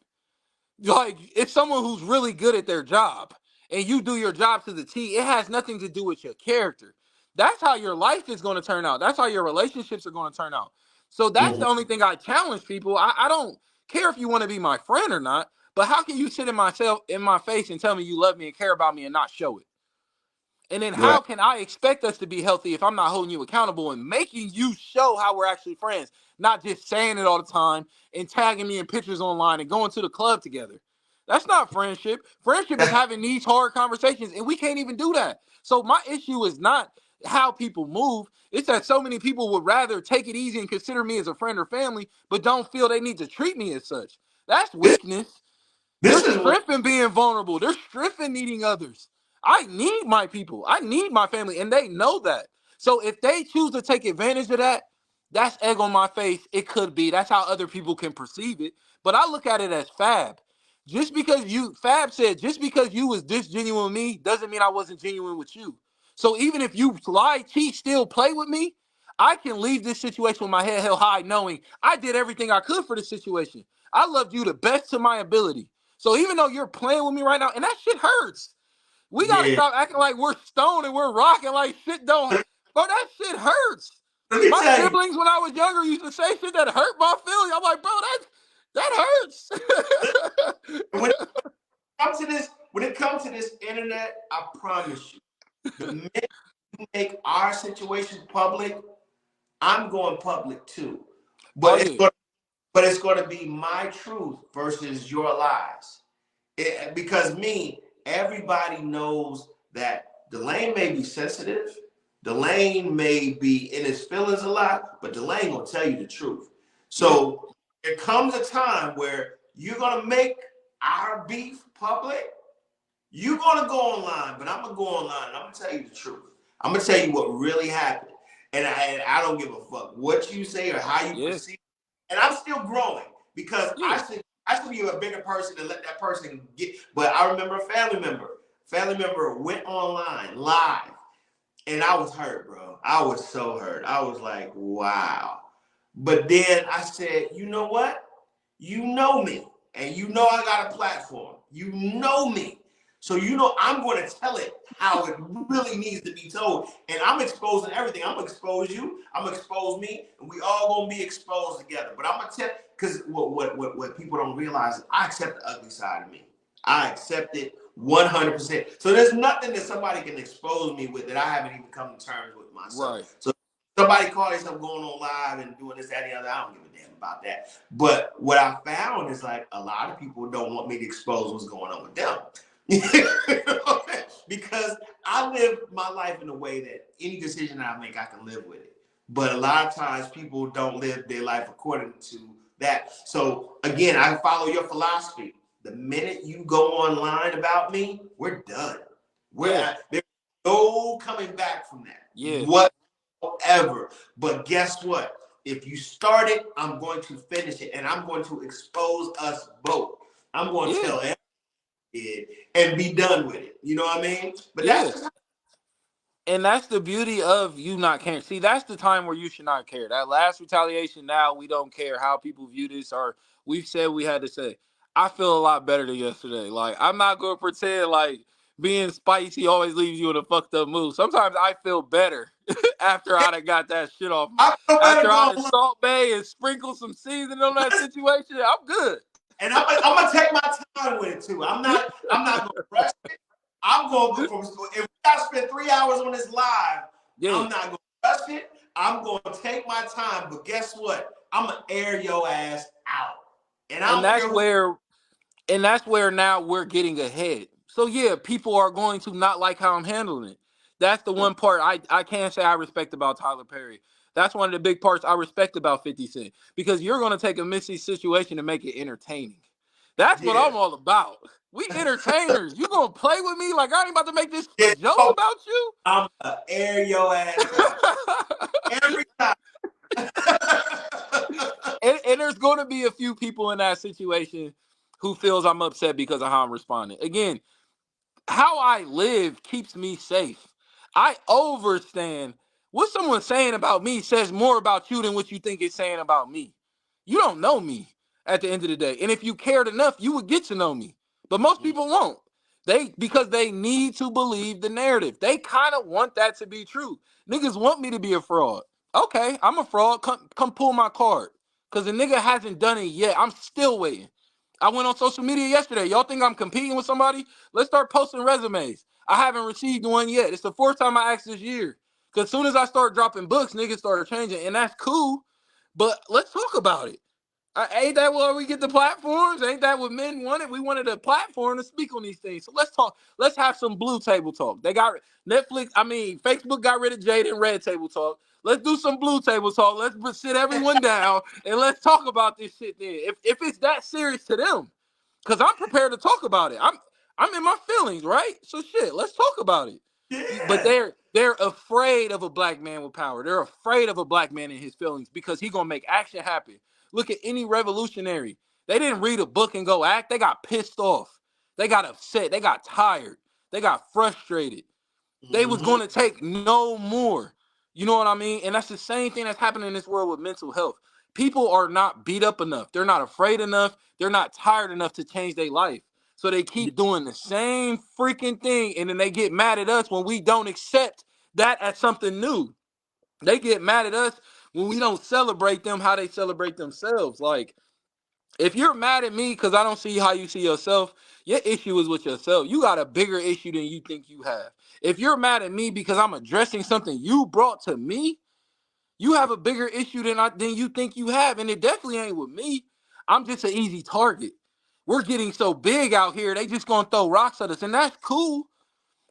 Like, it's someone who's really good at their job and you do your job to the T. It has nothing to do with your character. That's how your life is going to turn out. That's how your relationships are going to turn out. So that's the Mhm. only thing I challenge people. I don't care if you want to be my friend or not, but how can you sit in my face and tell me you love me and care about me and not show it? And then Right. how can I expect us to be healthy if I'm not holding you accountable and making you show how we're actually friends, not just saying it all the time and tagging me in pictures online and going to the club together? That's not friendship. Friendship is having these hard conversations, and we can't even do that. So my issue is not how people move. It's that so many people would rather take it easy and consider me as a friend or family, but don't feel they need to treat me as such. That's This weakness. this There's is what strength in being vulnerable. There's strength in needing others. I need my people. I need my family, and they know that. So if they choose to take advantage of that, that's egg on my face. It could be. That's how other people can perceive it. But I look at it as Fab. Fab said, just because you was disgenuine with me doesn't mean I wasn't genuine with you. So even if you lie, cheat, still play with me, I can leave this situation with my head held high, knowing I did everything I could for the situation. I loved you the best to my ability. So even though you're playing with me right now, and that shit hurts, we gotta yeah. stop acting like we're stoned and we're rocking like shit don't. Bro, that shit hurts. Let me My tell you. siblings, when I was younger, used to say shit that hurt my feelings. I'm like, bro, that When it hurts. comes to this internet, I promise you, the minute you make our situation public, I'm going public too. Oh But yeah, it's going to be my truth versus your lies. Because everybody knows that Delayne may be sensitive. Delayne may be in his feelings a lot, but Delayne gonna tell you the truth. yeah, So there comes a time where you're gonna make our beef public. You're gonna go online, but I'm gonna go online and I'm gonna tell you the truth. I'm gonna tell you what really happened. And I don't give a fuck what you say or how you yeah, perceive. And I'm still growing because yeah, I should be a bigger person and let that person get. But I remember a family member. Family member went online live, and I was hurt, bro. I was so hurt. I was like, wow. But then I said, you know what? You know me, and you know I got a platform. You know me. So you know I'm going to tell it how it really needs to be told. And I'm exposing everything. I'm going to expose you. I'm going to expose me. And we all going to be exposed together. But I'm going to tell, because what people don't realize is I accept the ugly side of me. I accept it 100%. So there's nothing that somebody can expose me with that I haven't even come to terms with right, myself. So somebody call themselves going on live and doing this, that, and the other. I don't give a damn about that. But what I found is like a lot of people don't want me to expose what's going on with them. Because I live my life in a way that any decision I make, I can live with it. But a lot of times people don't live their life according to that. So again, I follow your philosophy. The minute you go online about me, we're done. yeah, There's no coming back from that. yeah, Whatever. But guess what? If you start it, I'm going to finish it, and I'm going to expose us both. I'm going to yeah, tell it and be done with it. You know what I mean? But that's yeah. just And that's the beauty of you not caring. See, that's the time where you should not care. That last retaliation, now we don't care how people view this, or we've said we had to say. I feel a lot better than yesterday. Like, I'm not going to pretend like being spicy always leaves you in a fucked up mood. Sometimes I feel better after how I done got that shit off. I feel better After I done going. salt bay and sprinkle some seasoning on that situation, I'm good. And I'm gonna take my time with it too. I'm not gonna rush it. I'm gonna go from if we gotta spend 3 hours on this live, Yeah. I'm not gonna rush it. I'm gonna take my time, but guess what? I'm gonna air your ass out. And I And don't that's care who. where And that's where now we're getting ahead. So yeah, people are going to not like how I'm handling it. That's the one part I can't say I respect about Tyler Perry. That's one of the big parts I respect about 50 Cent. Because you're gonna take a messy situation and make it entertaining. That's what Yeah. I'm all about. We entertainers. You gonna play with me like I ain't about to make this a Yeah. joke about you? I'm gonna air your ass out every time. And there's gonna be a few people in that situation who feels I'm upset because of how I'm responding. Again, how I live keeps me safe. I overstand What someone's saying about me says more about you than what you think it's saying about me. You don't know me at the end of the day. And if you cared enough, you would get to know me. But most people won't. Because they need to believe the narrative. They kind of want that to be true. Niggas want me to be a fraud. Okay, I'm a fraud. Come pull my card. Cause the nigga hasn't done it yet. I'm still waiting. I went on social media yesterday. Y'all think I'm competing with somebody? Let's start posting resumes. I haven't received one yet. It's the fourth time I asked this year. Cause as soon as I start dropping books, niggas start changing, and that's cool. But let's talk about it. Ain't that where we get the platforms? Ain't that what men wanted? We wanted a platform to speak on these things. So let's talk. Let's have some blue table talk. They got Netflix. I mean, Facebook got rid of Jade and red table talk. Let's do some blue table talk. Let's sit everyone down and let's talk about this shit then. If it's that serious to them, because I'm prepared to talk about it. I'm in my feelings, right? So shit, let's talk about it. But Yeah. they're afraid of a black man with power. They're afraid of a black man in his feelings because he gonna make action happen. Look at any revolutionary. They didn't read a book and go act. They got pissed off. They got upset. They got tired. They got frustrated. They was Mm-hmm. going to take no more. You know what I mean? And that's the same thing that's happening in this world with mental health. People are not beat up enough. They're not afraid enough. They're not tired enough to change their life. So they keep doing the same freaking thing. And then they get mad at us when we don't accept that as something new. They get mad at us when we don't celebrate them how they celebrate themselves. Like, if you're mad at me because I don't see how you see yourself, your issue is with yourself. You got a bigger issue than you think you have. If you're mad at me because I'm addressing something you brought to me, you have a bigger issue than you think you have. And it definitely ain't with me. I'm just an easy target. We're getting so big out here, they just gonna throw rocks at us. And that's cool.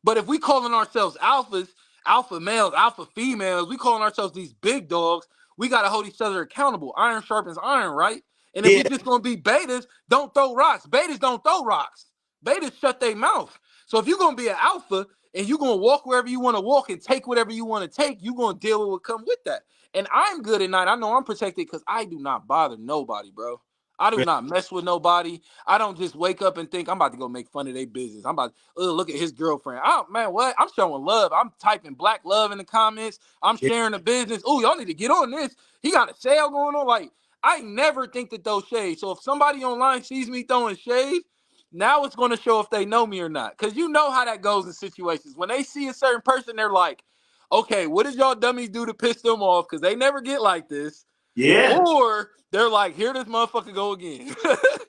But if we calling ourselves alphas, alpha males, alpha females, we calling ourselves these big dogs, we got to hold each other accountable. Iron sharpens iron, right? And if we Yeah. just going to be betas, don't throw rocks. Betas don't throw rocks. Betas shut their mouth. So if you're going to be an alpha and you're going to walk wherever you want to walk and take whatever you want to take, you're going to deal with what comes with that. And I'm good at night. I know I'm protected because I do not bother nobody, bro. I do not mess with nobody. I don't just wake up and think I'm about to go make fun of their business. I'm about to look at his girlfriend. Oh man, what? I'm showing love. I'm typing black love in the comments. I'm Yeah. sharing the business. Oh, y'all need to get on this. He got a sale going on. Like, I never think that those shades. So if somebody online sees me throwing shade, now it's going to show if they know me or not. Because you know how that goes in situations. When they see a certain person, they're like, okay, what did y'all dummies do to piss them off? Because they never get like this. Yeah. Or they're like, here this motherfucker go again.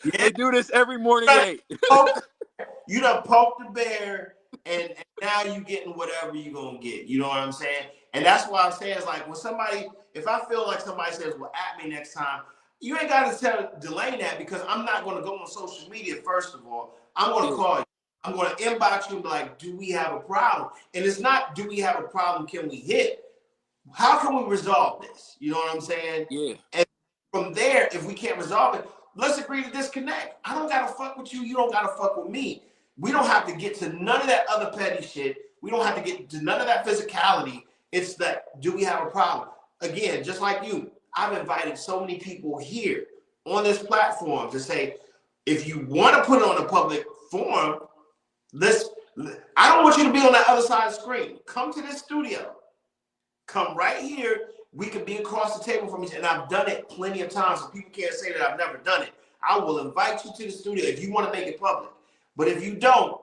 Yeah. They do this every morning at 8. Poke, you done poked the bear, and now you getting whatever you gonna get. You know what I'm saying? And that's why I say it's like when somebody, if I feel like somebody says, "Well, at me next time," you ain't got to tell Delayne that because I'm not going to go on social media. First of all, I'm going to Yeah, call you. I'm going to inbox you and be like, "Do we have a problem?" And it's not, "Do we have a problem? Can we hit?" How can we resolve this? You know what I'm saying? yeah, And from there, if we can't resolve it, let's agree to disconnect. I don't gotta fuck with you. You don't gotta fuck with me. We don't have to get to none of that other petty shit. We don't have to get to none of that physicality. It's that, do we have a problem? Again, just like you, I've invited so many people here on this platform to say, if you want to put it on a public forum, let's. I don't want you to be on that other side of the screen. Come to this studio. Come right here. We can be across the table from each other. And I've done it plenty of times, so people can't say that I've never done it. I will invite you to the studio if you want to make it public. But if you don't,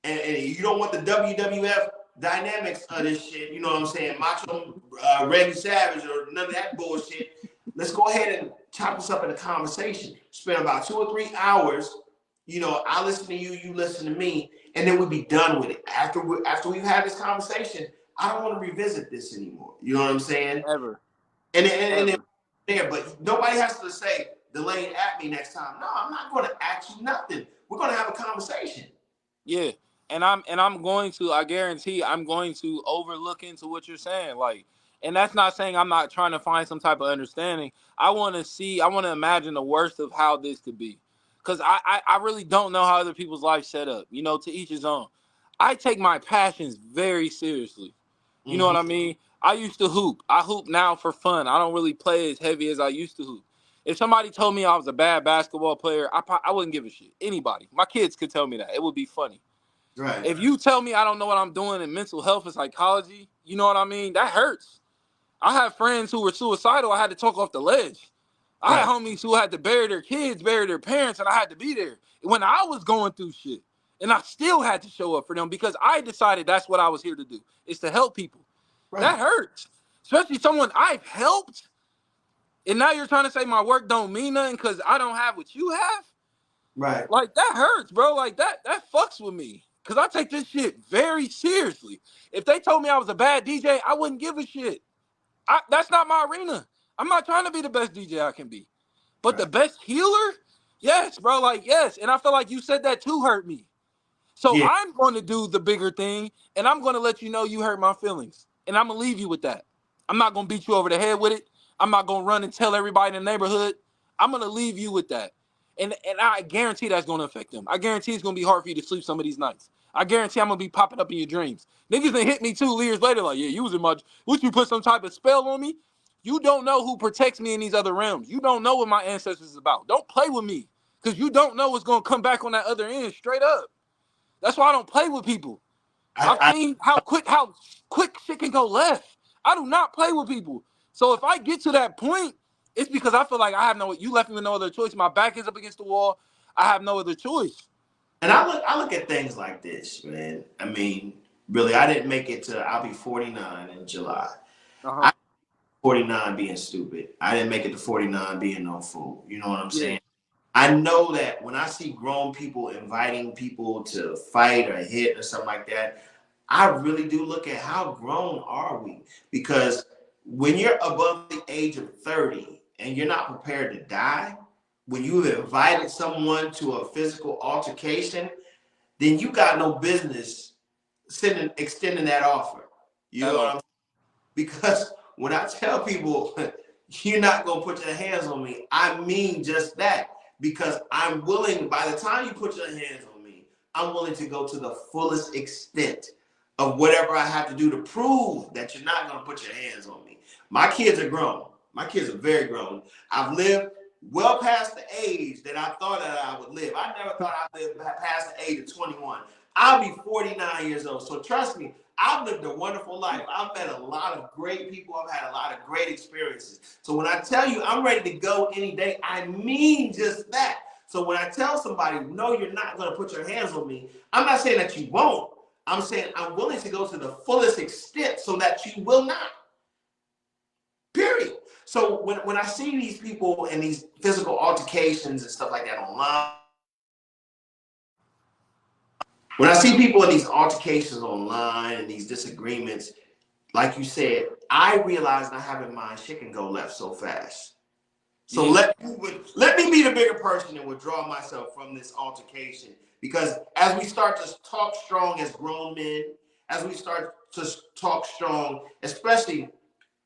and you don't want the WWF dynamics of this shit, you know what I'm saying? Macho Randy Savage or none of that bullshit. Let's go ahead and chop this up in a conversation. Spend about 2 or 3 hours. You know, I listen to you, you listen to me, and then we'll be done with it. After we've had this conversation, I don't want to revisit this anymore. You know what I'm saying? ever, And then ever. there, but nobody has to say, Delayne at me next time. No, I'm not going to ask you nothing. We're going to have a conversation. Yeah. And I'm going to, I guarantee I'm going to overlook into what you're saying. Like, and that's not saying I'm not trying to find some type of understanding. I want to imagine the worst of how this could be. Cause I really don't know how other people's lives set up. You know, to each his own. I take my passions very seriously. You know Mm-hmm. what I mean? I used to hoop. I hoop now for fun. I don't really play as heavy as I used to hoop. If somebody told me I was a bad basketball player, I wouldn't give a shit. Anybody. My kids could tell me that. It would be funny. Right. If you tell me I don't know what I'm doing in mental health and psychology, you know what I mean? That hurts. I have friends who were suicidal. I had to talk off the ledge. I had Right. homies who had to bury their kids, bury their parents, and I had to be there when I was going through shit. And I still had to show up for them because I decided that's what I was here to do, is to help people. Right. That hurts. Especially someone I've helped. And now you're trying to say my work don't mean nothing because I don't have what you have? Right. Like, that hurts, bro. Like, that fucks with me. Because I take this shit very seriously. If they told me I was a bad DJ, I wouldn't give a shit. That's not my arena. I'm not trying to be the best DJ I can be. But the Right. best healer? Yes, bro. Like, yes. And I feel like you said that too hurt me. So Yeah. I'm going to do the bigger thing, and I'm going to let you know you hurt my feelings. And I'm going to leave you with that. I'm not going to beat you over the head with it. I'm not going to run and tell everybody in the neighborhood. I'm going to leave you with that. And I guarantee that's going to affect them. I guarantee it's going to be hard for you to sleep some of these nights. I guarantee I'm going to be popping up in your dreams. Niggas done hit me 2 years later like, yeah, you was in my... Would you put some type of spell on me? You don't know who protects me in these other realms. You don't know what my ancestors is about. Don't play with me because you don't know what's going to come back on that other end straight up. That's why I don't play with people. I've I, seen how quick shit can go left. I do not play with people. So if I get to that point, it's because I feel like I have no... You left me with no other choice. My back is up against the wall. I have no other choice. and I look at things like this, man. I mean, really, I didn't make it to. I'll be 49 in July. Uh-huh. I 49 being stupid. I didn't make it to 49 being no fool. You know what I'm Yeah. saying? I know that when I see grown people inviting people to fight or hit or something like that, I really do look at how grown are we? Because when you're above the age of 30 and you're not prepared to die, when you've invited someone to a physical altercation, then you got no business extending that offer. You At know what all. I'm saying? Because when I tell people you're not gonna put your hands on me, I mean just that. Because I'm willing, by the time you put your hands on me, I'm willing to go to the fullest extent of whatever I have to do to prove that you're not gonna put your hands on me. My kids are grown. My kids are very grown. I've lived well past the age that I thought that I would live. I never thought I'd live past the age of 21. I'll be 49 years old. So trust me, I've lived a wonderful life. I've met a lot of great people. I've had a lot of great experiences. So when I tell you I'm ready to go any day, I mean just that. So when I tell somebody, no, you're not going to put your hands on me, I'm not saying that you won't. I'm saying I'm willing to go to the fullest extent so that you will not. Period. So when I see these people in these physical altercations and stuff like that online, when I see people in these altercations online and these disagreements, like you said, I realize I have in mind shit can go left so fast. So Yeah. let me be the bigger person and withdraw myself from this altercation. Because as we start to talk strong as grown men, as we start to talk strong, especially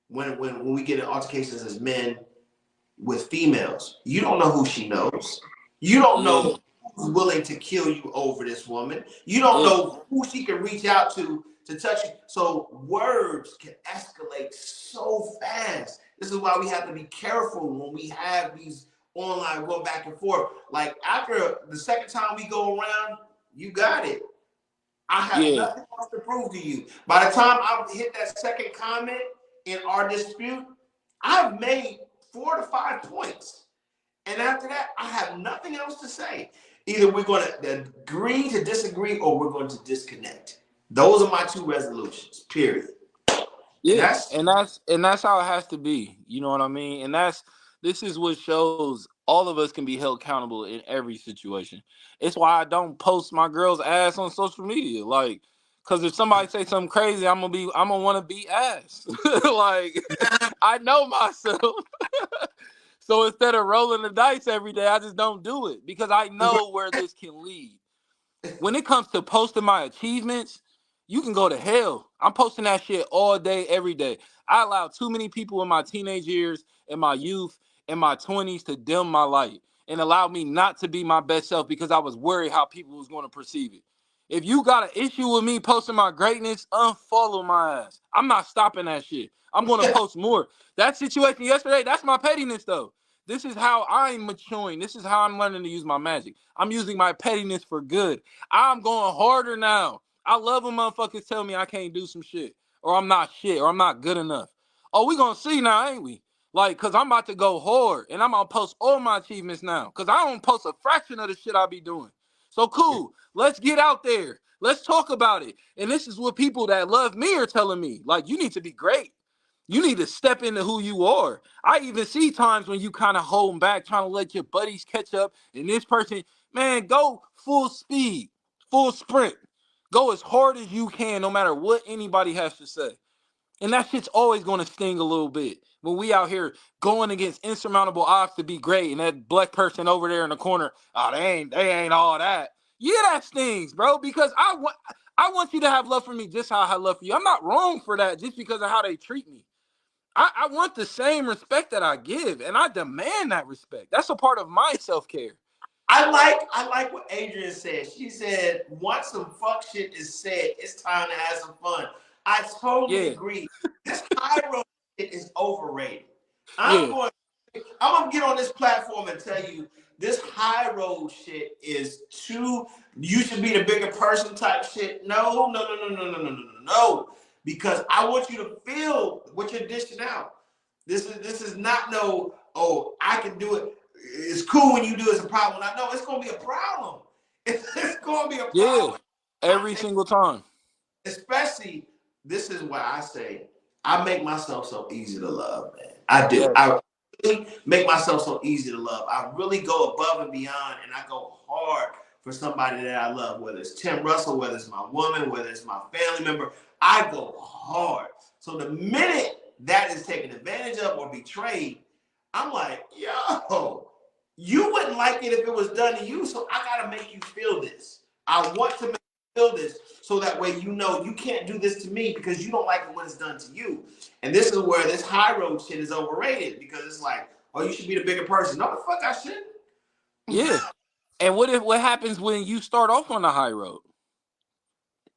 when we get in altercations as men with females, you don't know who she knows. You don't Yeah. know who's willing to kill you over this woman. You don't Yeah. know who she can reach out to touch you. So words can escalate so fast. This is why we have to be careful when we have these online going back and forth. Like after the second time we go around, you got it. I have Yeah. nothing else to prove to you. By the time I hit that second comment in our dispute, I've made 4 to 5 points. And after that, I have nothing else to say. Either we're going to agree to disagree or we're going to disconnect. Those are my two resolutions, period. And Yeah, that's and that's how it has to be. You know what I mean? And this is what shows all of us can be held accountable in every situation. It's why I don't post my girl's ass on social media. Like, cause if somebody say something crazy, I'm gonna want to beat ass. Like, I know myself. So instead of rolling the dice every day, I just don't do it because I know where this can lead. When it comes to posting my achievements, you can go to hell. I'm posting that shit all day, every day. I allowed too many people in my teenage years, in my youth, in my 20s to dim my light and allow me not to be my best self because I was worried how people was going to perceive it. If you got an issue with me posting my greatness, unfollow my ass. I'm not stopping that shit. I'm going to post more. That situation yesterday, that's my pettiness though. This is how I'm maturing. This is how I'm learning to use my magic. I'm using my pettiness for good. I'm going harder now. I love when motherfuckers tell me I can't do some shit, or I'm not shit, or I'm not good enough. Oh, we gonna see now, ain't we? Like, cause I'm about to go hard, and I'm gonna post all my achievements now. Cause I don't post a fraction of the shit I be doing. So cool. Let's get out there. Let's talk about it. And this is what people that love me are telling me. Like, you need to be great. You need to step into who you are. I even see times when you kind of hold back, trying to let your buddies catch up. And this person, man, go full speed, full sprint. Go as hard as you can, no matter what anybody has to say. And that shit's always going to sting a little bit when we out here going against insurmountable odds to be great, and that black person over there in the corner, oh, they ain't all that. Yeah, that stings, bro. Because I want you to have love for me just how I have love for you. I'm not wrong for that just because of how they treat me. I want the same respect that I give, and I demand that respect. That's a part of my self-care. I like what Adrian said. She said, once some fuck shit is said, it's time to have some fun. I totally Yeah, agree. This high road shit is overrated. I'm yeah, going I'm gonna get on this platform and tell you this high road shit is too. You should be the bigger person type shit. No, no, no, no, no, no, no, no, no, no. Because I want you to feel what you're dishing out. This is not no. Oh, I can do it. It's cool when you do. It's a problem. No, it's gonna be a problem. It's gonna be a yeah. problem. Every single time. Especially, this is why I say I make myself so easy to love, man. I do. Yes. I really make myself so easy to love. I really go above and beyond, and I go hard for somebody that I love, whether it's Tim Russell, whether it's my woman, whether it's my family member. I go hard. So the minute that is taken advantage of or betrayed, I'm like, yo, you wouldn't like it if it was done to you. So I gotta make you feel this. I want to make you feel this so that way you know you can't do this to me because you don't like it when it's done to you. And this is where this high road shit is overrated because it's like, oh, you should be the bigger person. No, the fuck I shouldn't. Yeah. And what happens when you start off on the high road?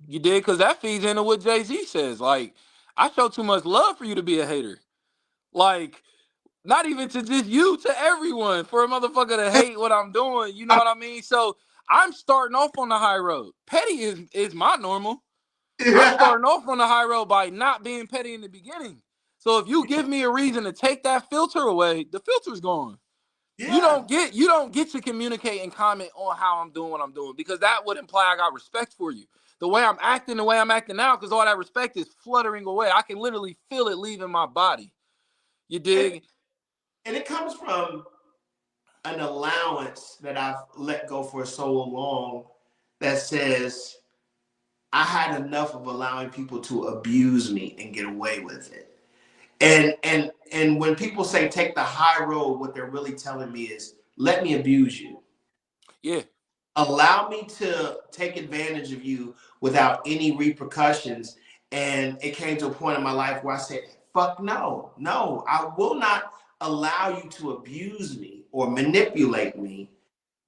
You did, because that feeds into what Jay-Z says. Like, I show too much love for you to be a hater. Like, not even to just you, to everyone, for a motherfucker to hate what I'm doing. You know what I mean? So I'm starting off on the high road. Petty is my normal. I'm Yeah. starting off on the high road by not being petty in the beginning. So if you give me a reason to take that filter away, the filter's gone. You Yeah. don't get you don't get to communicate and comment on how I'm doing what I'm doing, because that would imply I got respect for you. The way I'm acting, the way I'm acting now, because all that respect is fluttering away. I can literally feel it leaving my body. You And, dig? and it comes from an allowance that I've let go for so long that says I had enough of allowing people to abuse me and get away with it. And when people say take the high road, what they're really telling me is let me abuse you. Yeah, Allow me to take advantage of you without any repercussions. And it came to a point in my life where I said, fuck no, no, I will not allow you to abuse me or manipulate me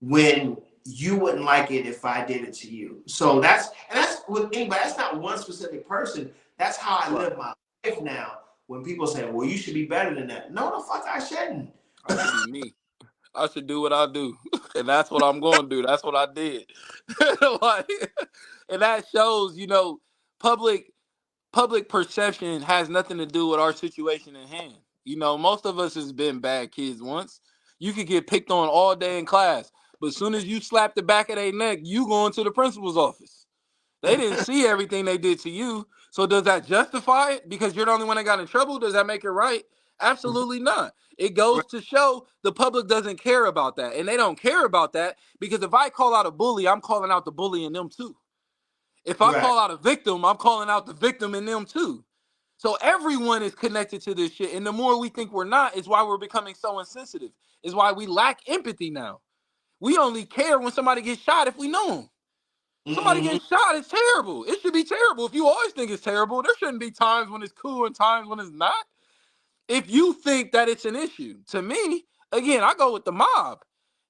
when you wouldn't like it if I did it to you. So that's with anybody. That's not one specific person. That's how I right. live my life now. When people say, well, you should be better than that. No, the fuck I shouldn't. I should be me. I should do what I do, and that's what I'm going to do. That's what I did. Like, and that shows, public public perception has nothing to do with our situation in hand. Most of us has been bad kids once. You could get picked on all day in class, but as soon as you slap the back of their neck, you going to the principal's office. They didn't see everything they did to you. So does that justify it? Because you're the only one that got in trouble? Does that make it right? Absolutely not. It goes to show the public doesn't care about that. And they don't care about that because if I call out a bully, I'm calling out the bully in them too. If I Right. call out a victim, I'm calling out the victim in them too. So everyone is connected to this shit. And the more we think we're not, is why we're becoming so insensitive. Is why we lack empathy now. We only care when somebody gets shot if we know them. Somebody Mm-hmm. getting shot is terrible. It should be terrible. If you always think it's terrible, there shouldn't be times when it's cool and times when it's not. If you think that it's an issue, to me, again, I go with the mob.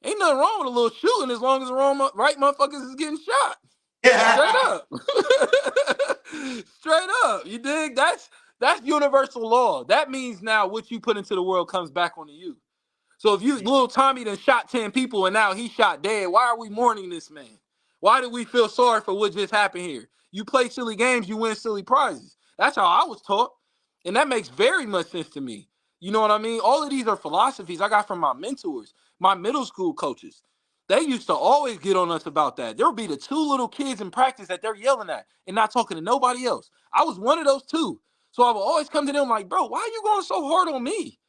Ain't nothing wrong with a little shooting as long as the right motherfuckers is getting shot. Straight Yeah. up. Straight up. You dig? That's universal law. That means now what you put into the world comes back onto you. So if you little Tommy done shot 10 people and now he shot dead, why are we mourning this man? Why do we feel sorry for what just happened here? You play silly games, you win silly prizes. That's how I was taught. And that makes very much sense to me. You know what I mean? All of these are philosophies I got from my mentors, my middle school coaches. They used to always get on us about that. There would be the two little kids in practice that they're yelling at and not talking to nobody else. I was one of those two. So I would always come to them like, bro, why are you going so hard on me?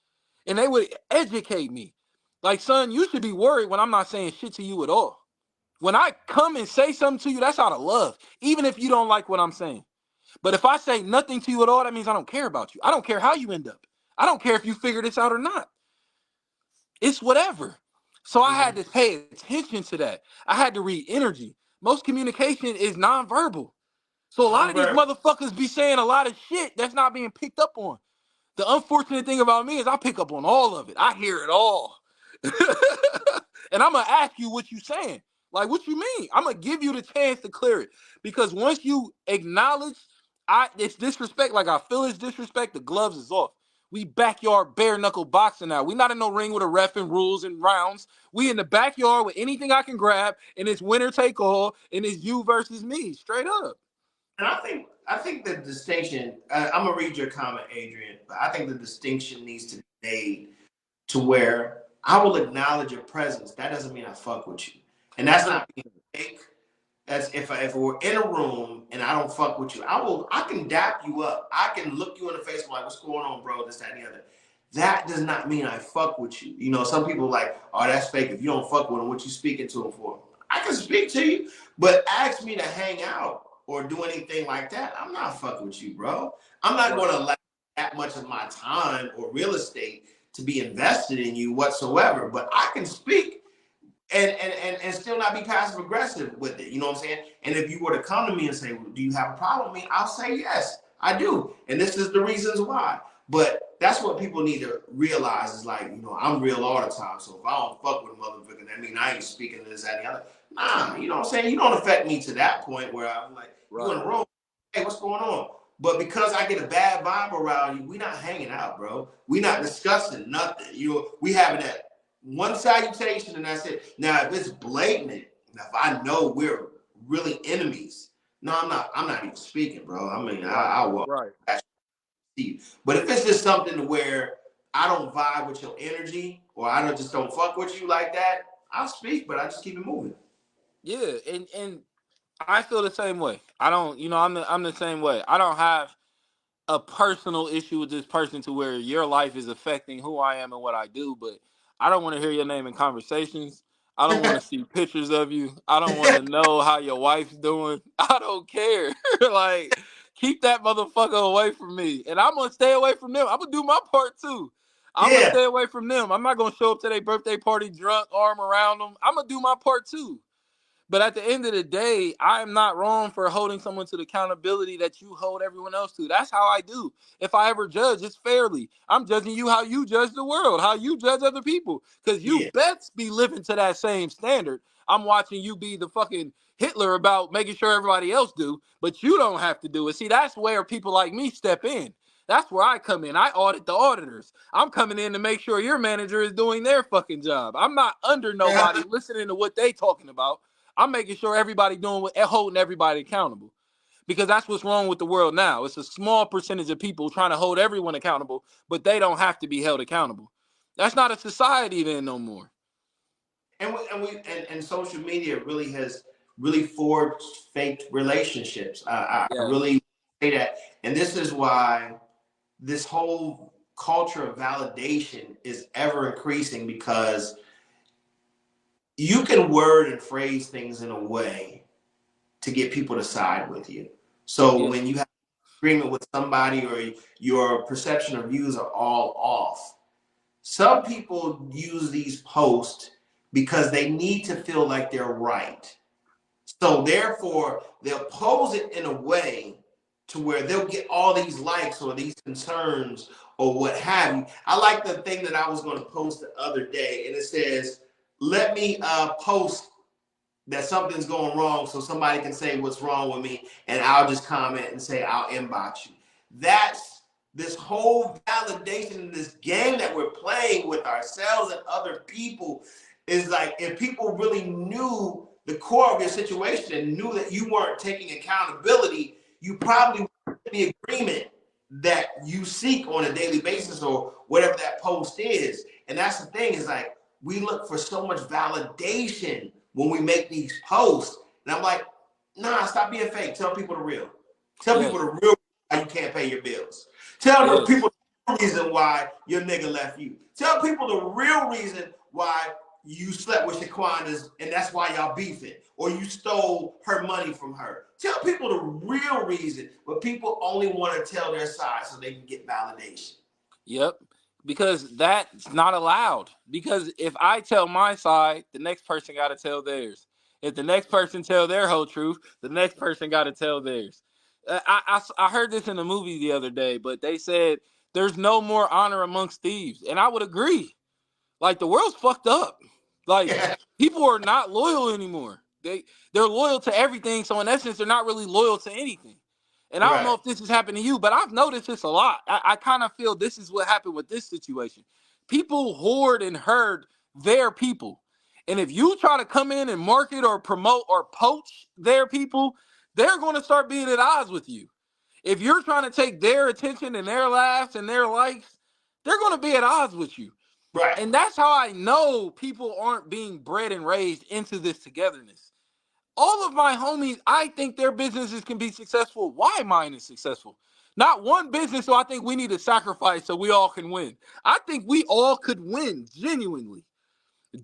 And they would educate me. Like, son, you should be worried when I'm not saying shit to you at all. When I come and say something to you, that's out of love, even if you don't like what I'm saying. But if I say nothing to you at all, that means I don't care about you. I don't care how you end up. I don't care if you figure this out or not. It's whatever. So I had to pay attention to that. I had to read energy. Most communication is nonverbal. So a lot of these motherfuckers be saying a lot of shit that's not being picked up on. The unfortunate thing about me is I pick up on all of it. I hear it all. And I'm going to ask you what you saying. Like, what you mean? I'm going to give you the chance to clear it. Because once you acknowledge it's disrespect, like I feel it's disrespect, the gloves is off. We backyard bare knuckle boxing now. We not in no ring with a ref and rules and rounds. We in the backyard with anything I can grab, and it's winner take all, and it's you versus me, straight up. And I think the distinction. I'm gonna read your comment, Adrian, but I think the distinction needs to be made to where I will acknowledge your presence. That doesn't mean I fuck with you, and that's not being fake. That's if we're in a room and I don't fuck with you, I can dap you up. I can look you in the face and like, what's going on, bro? This, that, and the other. That does not mean I fuck with you. You know, some people are like, oh, that's fake. If you don't fuck with them, what you speaking to them for? I can speak to you, but ask me to hang out or do anything like that. I'm not fucking with you, bro. I'm not going to allow that much of my time or real estate to be invested in you whatsoever. But I can speak and still not be passive aggressive with it. You know what I'm saying? And if you were to come to me and say, well, do you have a problem with me? I'll say, yes, I do. And this is the reasons why. But that's what people need to realize is like, you know, I'm real all the time. So if I don't fuck with a motherfucker, that means I ain't speaking to this, that, and the other. Nah, you know what I'm saying? You don't affect me to that point where I'm like, you in the room, hey, what's going on? But because I get a bad vibe around you, we not hanging out, bro. We not discussing nothing. We having that one salutation and that's it. Now, if it's blatant, if I know we're really enemies, no, I'm not even speaking, bro. I mean, I'll walk past you. But if it's just something where I don't vibe with your energy or I just don't fuck with you like that, I'll speak, but I just keep it moving. Yeah, and I feel the same way. I don't, I'm the same way. I don't have a personal issue with this person to where your life is affecting who I am and what I do, but I don't want to hear your name in conversations. I don't want to see pictures of you. I don't want to know how your wife's doing. I don't care. Like, keep that motherfucker away from me. And I'm going to stay away from them. I'm going to do my part too. I'm going to stay away from them. I'm not going to show up to their birthday party drunk, arm around them. I'm going to do my part too. But at the end of the day, I'm not wrong for holding someone to the accountability that you hold everyone else to. That's how I do. If I ever judge, it's fairly. I'm judging you how you judge the world, how you judge other people. Because you best be living to that same standard. I'm watching you be the fucking Hitler about making sure everybody else do, but you don't have to do it. See, that's where people like me step in. That's where I come in. I audit the auditors. I'm coming in to make sure your manager is doing their fucking job. I'm not under nobody listening to what they talking about. I'm making sure everybody holding everybody accountable, because that's what's wrong with the world now. It's a small percentage of people trying to hold everyone accountable, but they don't have to be held accountable. That's not a society then no more. And social media really has forged fake relationships. I really say that, and this is why this whole culture of validation is ever increasing, because you can word and phrase things in a way to get people to side with you. So when you have an agreement with somebody or your perception or views are all off, some people use these posts because they need to feel like they're right. So therefore, they'll pose it in a way to where they'll get all these likes or these concerns or what have you. I like the thing that I was going to post the other day, and it says, let me post that something's going wrong so somebody can say what's wrong with me, and I'll just comment and say I'll inbox you. That's this whole validation in this game that we're playing with ourselves and other people is like, if people really knew the core of your situation and knew that you weren't taking accountability, you probably wouldn't get the agreement that you seek on a daily basis or whatever that post is. And that's the thing, is like, we look for so much validation when we make these posts. And I'm like, nah, stop being fake. Tell people the real. Tell Yes. people the real why you can't pay your bills. Tell the Yes. people the reason why your nigga left you. Tell people the real reason why you slept with Shaquanda's and that's why y'all beefing, or you stole her money from her. Tell people the real reason, but people only want to tell their side so they can get validation. Yep. Because that's not allowed. Because if I tell my side, the next person got to tell theirs. If the next person tell their whole truth, the next person got to tell theirs. I heard this in a movie the other day, but they said there's no more honor amongst thieves, and I would agree. Like, the world's fucked up. Like, Yeah, people are not loyal anymore. They're loyal to everything, so in essence, they're not really loyal to anything. And I don't know right. if this has happened to you, but I've noticed this a lot. I kind of feel this is what happened with this situation. People hoard and herd their people. And if you try to come in and market or promote or poach their people, they're going to start being at odds with you. If you're trying to take their attention and their laughs and their likes, they're going to be at odds with you. Right. And that's how I know people aren't being bred and raised into this togetherness. All of my homies, I think their businesses can be successful. Why mine is successful? Not one business, so I think we need to sacrifice so we all can win. I think we all could win, genuinely.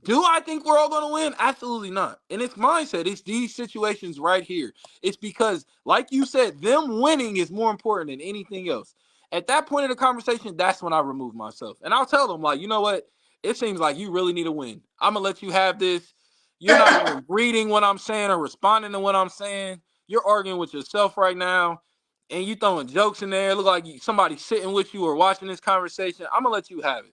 Do I think we're all going to win? Absolutely not. And it's mindset. It's these situations right here. It's because, like you said, them winning is more important than anything else. At that point in the conversation, that's when I remove myself. And I'll tell them, like, you know what? It seems like you really need a win. I'm going to let you have this. You're not even reading what I'm saying or responding to what I'm saying. You're arguing with yourself right now. And you throwing jokes in there. Look like somebody sitting with you or watching this conversation. I'm going to let you have it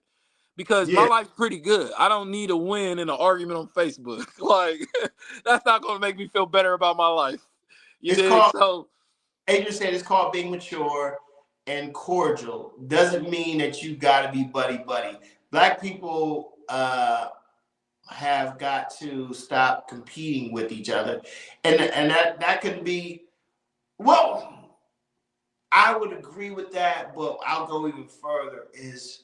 because my Yeah. life's pretty good. I don't need a win in an argument on Facebook. Like, that's not going to make me feel better about my life. You It's dig? called, So, Adrian said, it's called being mature and cordial. Doesn't mean that you got to be buddy buddy. Black people have got to stop competing with each other, and that could be, well, I would agree with that, but I'll go even further. Is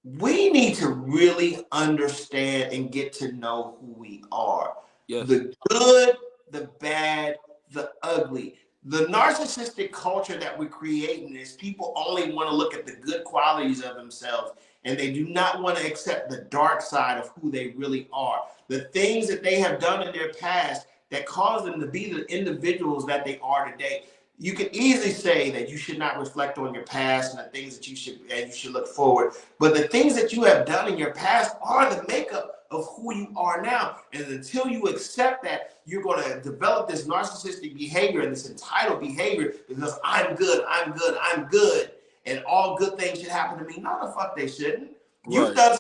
we need to really understand and get to know who we are. yes. The good, the bad, the ugly. The narcissistic culture that we're creating is people only want to look at the good qualities of themselves and they do not want to accept the dark side of who they really are. The things that they have done in their past that caused them to be the individuals that they are today. You can easily say that you should not reflect on your past and the things that you should look forward. But the things that you have done in your past are the makeup of who you are now. And until you accept that, you're going to develop this narcissistic behavior and this entitled behavior because I'm good, I'm good, I'm good, and all good things should happen to me. No, the fuck they shouldn't. You've Right. done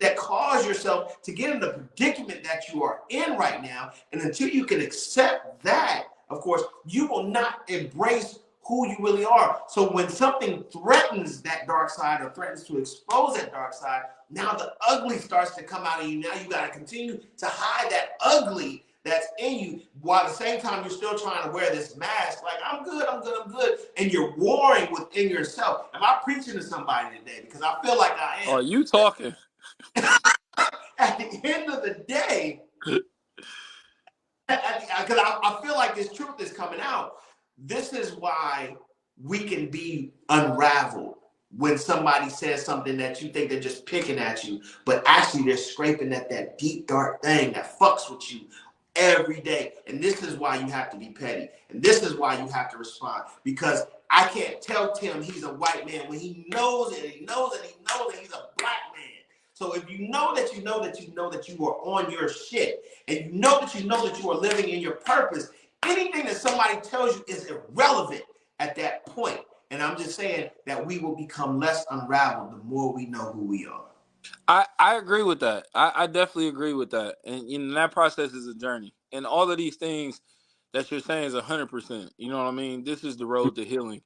that cause yourself to get in the predicament that you are in right now. And until you can accept that, of course, you will not embrace who you really are. So when something threatens that dark side or threatens to expose that dark side, now the ugly starts to come out of you. Now you got to continue to hide that ugly that's in you while at the same time you're still trying to wear this mask like I'm good, I'm good, I'm good, and you're warring within yourself. Am I preaching to somebody today? Because I feel like I am. Are you talking? At the end of the day, because I feel like this truth is coming out. This is why we can be unraveled when somebody says something that you think they're just picking at you, but actually they're scraping at that deep, dark thing that fucks with you every day. And this is why you have to be petty. And this is why you have to respond. Because I can't tell Tim he's a white man when he knows it, he knows it, he knows that he's a black man. So if you know that you know that you know that you are on your shit, and you know that you are living in your purpose, anything that somebody tells you is irrelevant at that point. And I'm just saying that we will become less unraveled the more we know who we are. I agree with that. I definitely agree with that. And that process is a journey. And all of these things that you're saying is 100%. You know what I mean? This is the road to healing.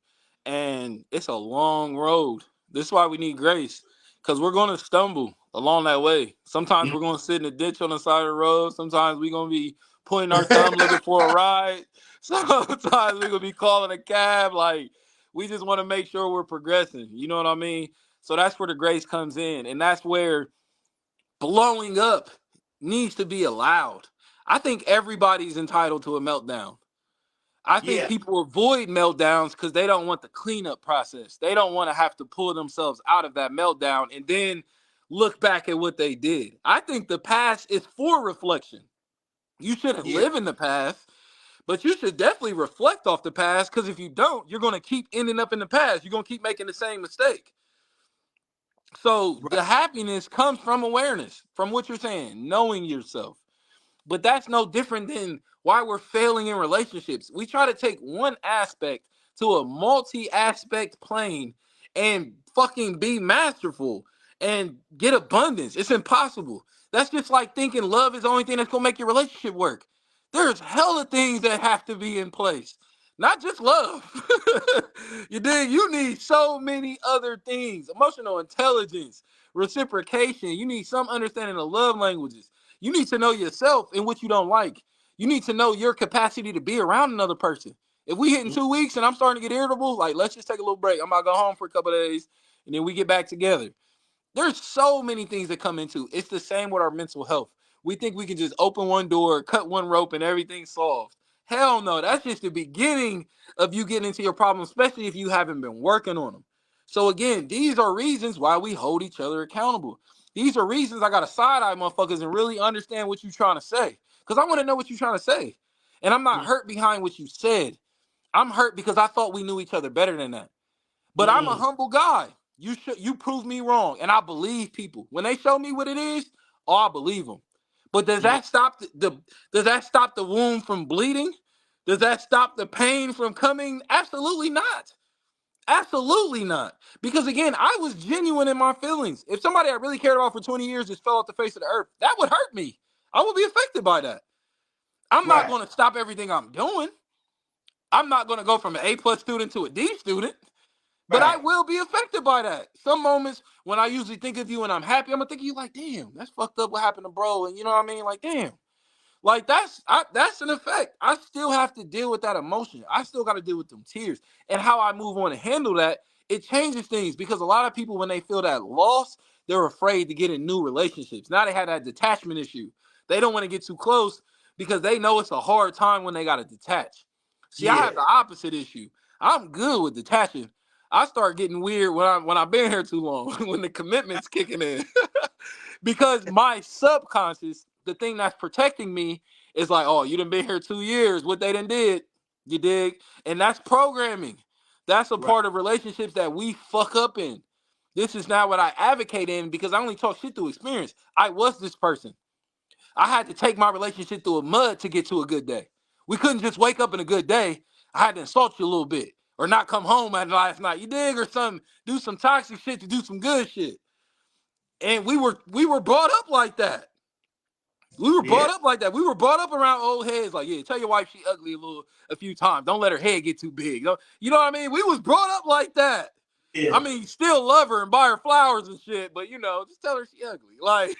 and it's a long road. This is why we need grace, because we're going to stumble along that way. Sometimes we're going to sit in a ditch on the side of the road. Sometimes we're going to be pointing our thumb looking for a ride. Sometimes we're going to be calling a cab. Like, we just want to make sure we're progressing. You know what I mean? So that's where the grace comes in, and that's where blowing up needs to be allowed. I think everybody's entitled to a meltdown. I think Yeah, people avoid meltdowns because they don't want the cleanup process. They don't want to have to pull themselves out of that meltdown and then look back at what they did. I think the past is for reflection. You shouldn't yeah, live in the past, but you should definitely reflect off the past, because if you don't, you're going to keep ending up in the past. You're going to keep making the same mistake. So right. the happiness comes from awareness, from what you're saying, knowing yourself. But that's no different than why we're failing in relationships. We try to take one aspect to a multi-aspect plane and fucking be masterful and get abundance. It's impossible. That's just like thinking love is the only thing that's gonna make your relationship work. There's hella things that have to be in place. Not just love. You dig? You need so many other things. Emotional intelligence, reciprocation. You need some understanding of love languages. You need to know yourself and what you don't like. You need to know your capacity to be around another person. If we hit in 2 weeks and I'm starting to get irritable, like, let's just take a little break. I'm about to go home for a couple of days and then we get back together. There's so many things that come into it. It's the same with our mental health. We think we can just open one door, cut one rope, and everything's solved. Hell no, that's just the beginning of you getting into your problems, especially if you haven't been working on them. So again, these are reasons why we hold each other accountable. These are reasons I gotta side eye motherfuckers and really understand what you're trying to say. Because I want to know what you're trying to say. And I'm not hurt behind what you said. I'm hurt because I thought we knew each other better than that. But I'm a Mm-mm. humble guy. You prove me wrong, and I believe people when they show me what it is. Oh, I believe them. But does Yeah, that stop does that stop the wound from bleeding? Does that stop the pain from coming? Absolutely not. Absolutely not. Because again, I was genuine in my feelings. If somebody I really cared about for 20 years just fell off the face of the earth, that would hurt me. I would be affected by that. I'm not right, going to stop everything I'm doing. I'm not going to go from an A+ student to a D student. But I right. will be affected by that. Some moments when I usually think of you and I'm happy, I'm gonna think of you like, damn, that's fucked up what happened to bro. And you know what I mean? Like, damn. Like that's an effect. I still have to deal with that emotion. I still got to deal with them tears. And how I move on and handle that, it changes things, because a lot of people, when they feel that loss, they're afraid to get in new relationships. Now they have that detachment issue. They don't want to get too close because they know it's a hard time when they got to detach. See, I Yeah, have the opposite issue. I'm good with detaching. I start getting weird when I've been here too long, when the commitment's kicking in. Because my subconscious, the thing that's protecting me, is like, oh, you done been here 2 years. What they done did, you dig? And that's programming. That's a right. part of relationships that we fuck up in. This is not what I advocate in, because I only talk shit through experience. I was this person. I had to take my relationship through a mud to get to a good day. We couldn't just wake up in a good day. I had to insult you a little bit or not come home at last night. You dig? Or some do some toxic shit to do some good shit. And we were brought up like that. We were Yeah, brought up like that. We were brought up around old heads. Like, yeah, tell your wife she ugly a few times. Don't let her head get too big. You know what I mean? We was brought up like that. I yeah, mean, still love her and buy her flowers and shit, but just tell her she ugly. Like,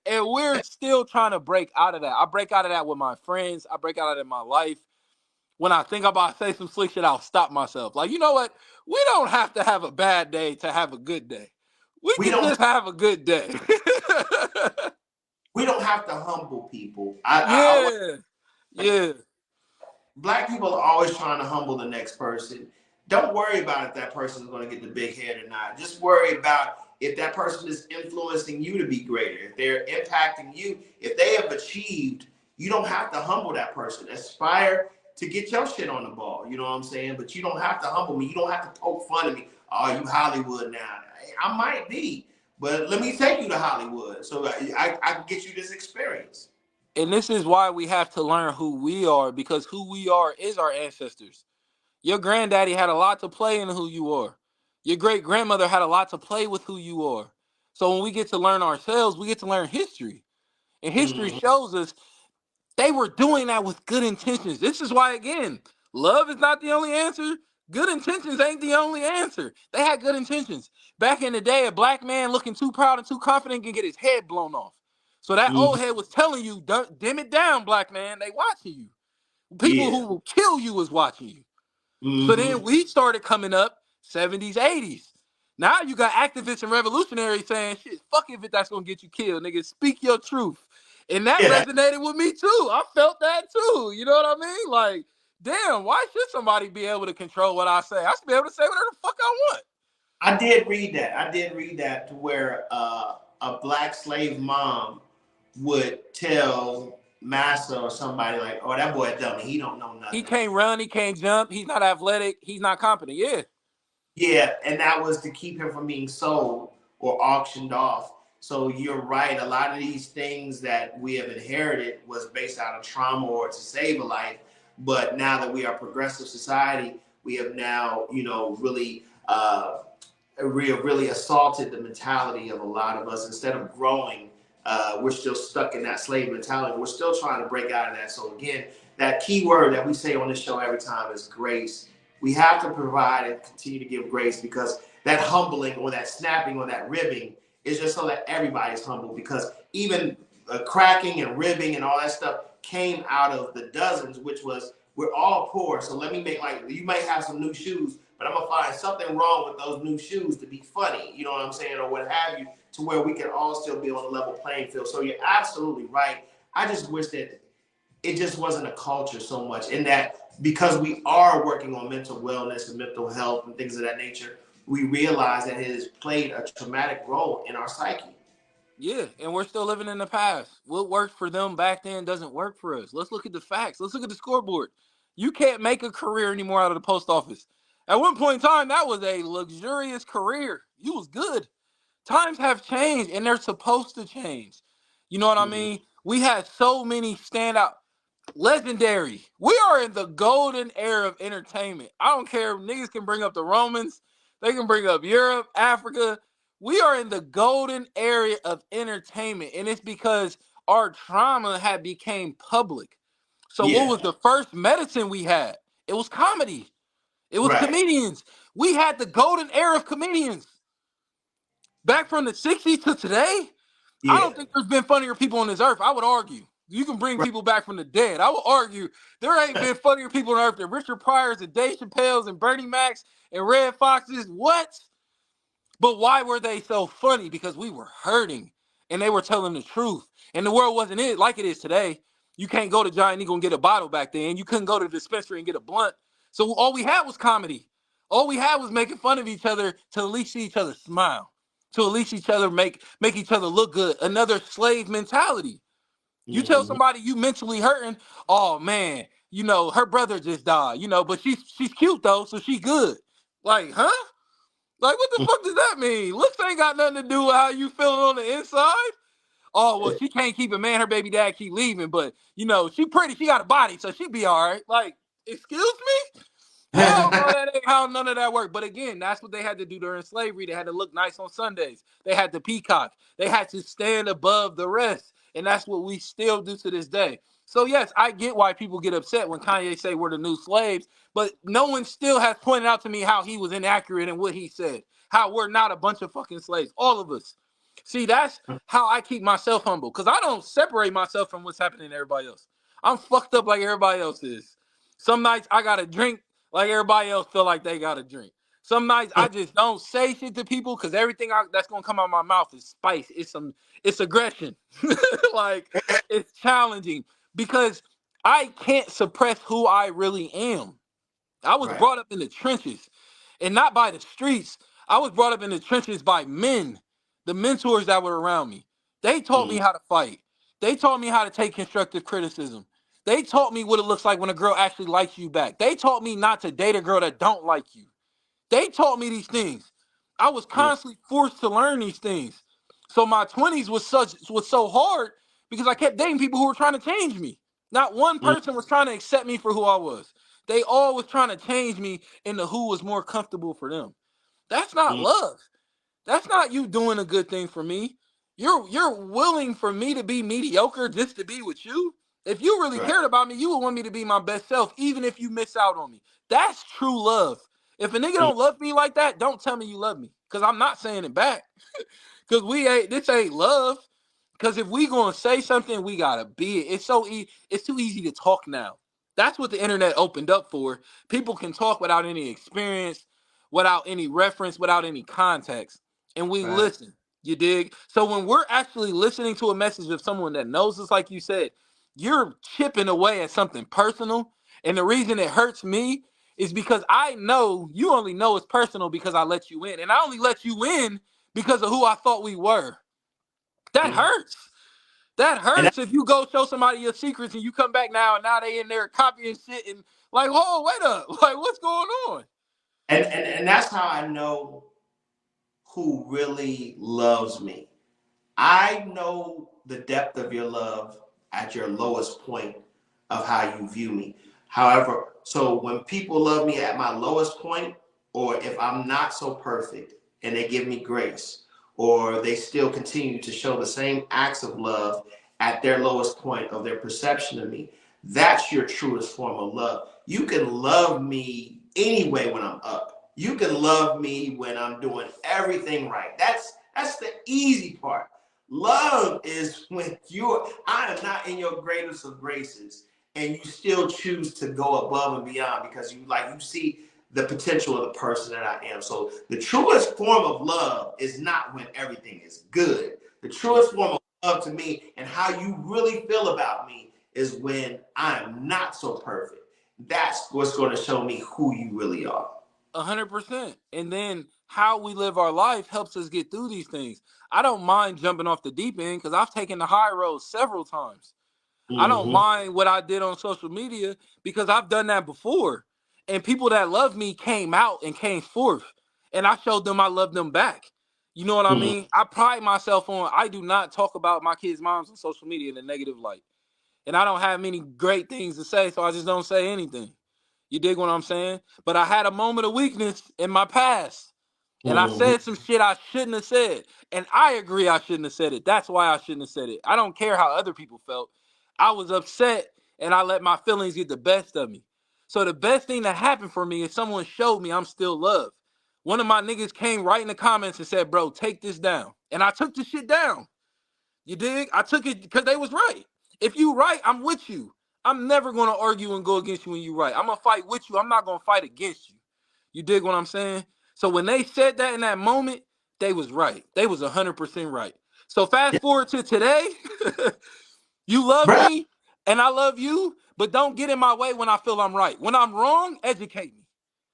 and we're still trying to break out of that. I break out of that with my friends. I break out of that in my life. When I think about say some slick shit, I'll stop myself. Like, you know what? We don't have to have a bad day to have a good day. We we can don't just have a good day. we don't have to humble people. I always Yeah. Yeah. black people are always trying to humble the next person. Don't worry about if that person is going to get the big head or not. Just worry about if that person is influencing you to be greater, if they're impacting you, if they have achieved. You don't have to humble that person. Aspire to get your shit on the ball. You know what I'm saying? But you don't have to humble me. You don't have to poke fun of me. Oh, you Hollywood now. I might be, but let me take you to Hollywood so I can get you this experience. And this is why we have to learn who we are, because who we are is our ancestors. Your granddaddy had a lot to play in who you are. Your great grandmother had a lot to play with who you are. So when we get to learn ourselves, we get to learn history. And history Mm-hmm. shows us they were doing that with good intentions. This is why, again, love is not the only answer. Good intentions ain't the only answer. They had good intentions. Back in the day, a black man looking too proud and too confident can get his head blown off. So that Mhm. old head was telling you, dim it down, black man. They watching you. People Yeah. who will kill you is watching you. So then Hmm. we started coming up 70s, 80s. Now you got activists and revolutionaries saying, shit, fuck if that's gonna get you killed, nigga. Speak your truth. And that Yeah. resonated with me too. I felt that too. You know what I mean? Like, damn, why should somebody be able to control what I say? I should be able to say whatever the fuck I want. I did read that. I did read that to where a black slave mom would tell Massa or somebody like, "Oh, that boy dummy. He don't know He nothing." can't run, he can't jump, he's not athletic, he's not competent. Yeah. Yeah, and that was to keep him from being sold or auctioned off. So you're right. A lot of these things that we have inherited was based out of trauma or to save a life. But now that we are a progressive society, we have now, really really assaulted the mentality of a lot of us. Instead of growing, we're still stuck in that slave mentality. We're still trying to break out of that. So again, that key word that we say on this show every time is grace. We have to provide and continue to give grace, because that humbling or that snapping or that ribbing is just so that everybody's humble. Because even cracking and ribbing and all that stuff came out of the dozens, which was, we're all poor. So let me make, like, you might have some new shoes, but I'm gonna find something wrong with those new shoes to be funny, you know what I'm saying, or what have you, to where we can all still be on a level playing field. So you're absolutely right. I just wish that it just wasn't a culture so much, in that because we are working on mental wellness and mental health and things of that nature, we realize that it has played a traumatic role in our psyche. Yeah, and we're still living in the past. What worked for them back then doesn't work for us. Let's look at the facts. Let's look at the scoreboard. You can't make a career anymore out of the post office. At one point in time, that was a luxurious career. You was good. Times have changed, and they're supposed to change. You know what I Mm-hmm. mean? We had so many standout, legendary. We are in the golden era of entertainment. I don't care if niggas can bring up the Romans, they can bring up Europe, Africa. We are in the golden area of entertainment, and it's because our trauma had became public. So what Yeah. was the first medicine we had? It was comedy. It was Right. comedians. We had the golden era of comedians. Back from the 60s to today, I Yeah. don't think there's been funnier people on this earth. I would argue. You can bring people back from the dead. I would argue there ain't been funnier people on earth than Richard Pryor's and Dave Chappelle's and Bernie Mac's and Red Fox's. What? But why were they so funny? Because we were hurting and they were telling the truth. And the world wasn't it like it is today. You can't go to Giant Eagle and get a bottle back then. You couldn't go to the dispensary and get a blunt. So all we had was comedy. All we had was making fun of each other to at least see each other smile. To at least each other make each other look good. Another slave mentality. You tell Mm-hmm. somebody you mentally hurting, oh man, her brother just died, but she's cute though, so she good. Like, huh? Like, what the fuck does that mean? Looks ain't got nothing to do with how you feeling on the inside. Oh, well, she can't keep it, man. Her baby dad keep leaving, but she pretty. She got a body, so she be all right. Like, excuse me? Hell no, that ain't how none of that worked. But again, that's what they had to do during slavery. They had to look nice on Sundays. They had to peacock. They had to stand above the rest. And that's what we still do to this day. So yes, I get why people get upset when Kanye say we're the new slaves, but no one still has pointed out to me how he was inaccurate in what he said. How we're not a bunch of fucking slaves. All of us. See, that's how I keep myself humble. Because I don't separate myself from what's happening to everybody else. I'm fucked up like everybody else is. Some nights I gotta drink like everybody else feel like they got to drink. Some nights I just don't say shit to people because everything that's gonna come out of my mouth is spice. It's aggression. Like, it's challenging because I can't suppress who I really am. I was Right. brought up in the trenches and not by the streets. I was brought up in the trenches by men, the mentors that were around me. They taught me Mm-hmm. how to fight. They taught me how to take constructive criticism. They taught me what it looks like when a girl actually likes you back. They taught me not to date a girl that don't like you. They taught me these things. I was constantly forced to learn these things. So my 20s was so hard because I kept dating people who were trying to change me. Not one person was trying to accept me for who I was. They all was trying to change me into who was more comfortable for them. That's not Mm-hmm. love. That's not you doing a good thing for me. You're willing for me to be mediocre just to be with you. If you really Right. cared about me, you would want me to be my best self, even if you miss out on me. That's true love. If a nigga don't love me like that, don't tell me you love me. Cause I'm not saying it back. Cause this ain't love. Cause if we gonna say something, we gotta be it. It's too easy to talk now. That's what the internet opened up for. People can talk without any experience, without any reference, without any context. And we Right. listen. You dig? So when we're actually listening to a message of someone that knows us, like you said, you're chipping away at something personal. And the reason it hurts me is because I know you only know it's personal because I let you in. And I only let you in because of who I thought we were. That Mhm. hurts. That And that, hurts if you go show somebody your secrets and you come back now and now they in there copying shit and like, oh, wait up. Like, what's going on? and that's how I know who really loves me. I know the depth of your love at your lowest point of how you view me. However, so when people love me at my lowest point, or if I'm not so perfect and they give me grace, or they still continue to show the same acts of love at their lowest point of their perception of me, that's your truest form of love. You can love me anyway when I'm up. You can love me when I'm doing everything right. That's the easy part. Love is when I am not in your greatest of graces and you still choose to go above and beyond because you see the potential of the person that I am. So the truest form of love is not when everything is good. The truest form of love to me and how you really feel about me is when I'm not so perfect. That's what's going to show me who you really are. 100%. And then how we live our life helps us get through these things. I don't mind jumping off the deep end because I've taken the high road several times. I don't Mm-hmm. mind what I did on social media because I've done that before. And people that love me came out and came forth. And I showed them I love them back. You know what I Mm-hmm. mean? I pride myself on I do not talk about my kids' moms on social media in a negative light. And I don't have many great things to say, so I just don't say anything. You dig what I'm saying? But I had a moment of weakness in my past. And I Mm-hmm. said some shit I shouldn't have said. And I agree I shouldn't have said it. That's why I shouldn't have said it. I don't care how other people felt. I was upset and I let my feelings get the best of me. So the best thing that happened for me is someone showed me I'm still loved. One of my niggas came right in the comments and said, bro, take this down. And I took the shit down. You dig? I took it because they was right. If you right, I'm with you. I'm never gonna argue and go against you when you right. I'm gonna fight with you. I'm not gonna fight against you. You dig what I'm saying? So when they said that in that moment, they was right. They was 100% right. So Yeah. fast forward to today, you love Bruh. me and I love you, but don't get in my way when I feel I'm right. When I'm wrong, educate me.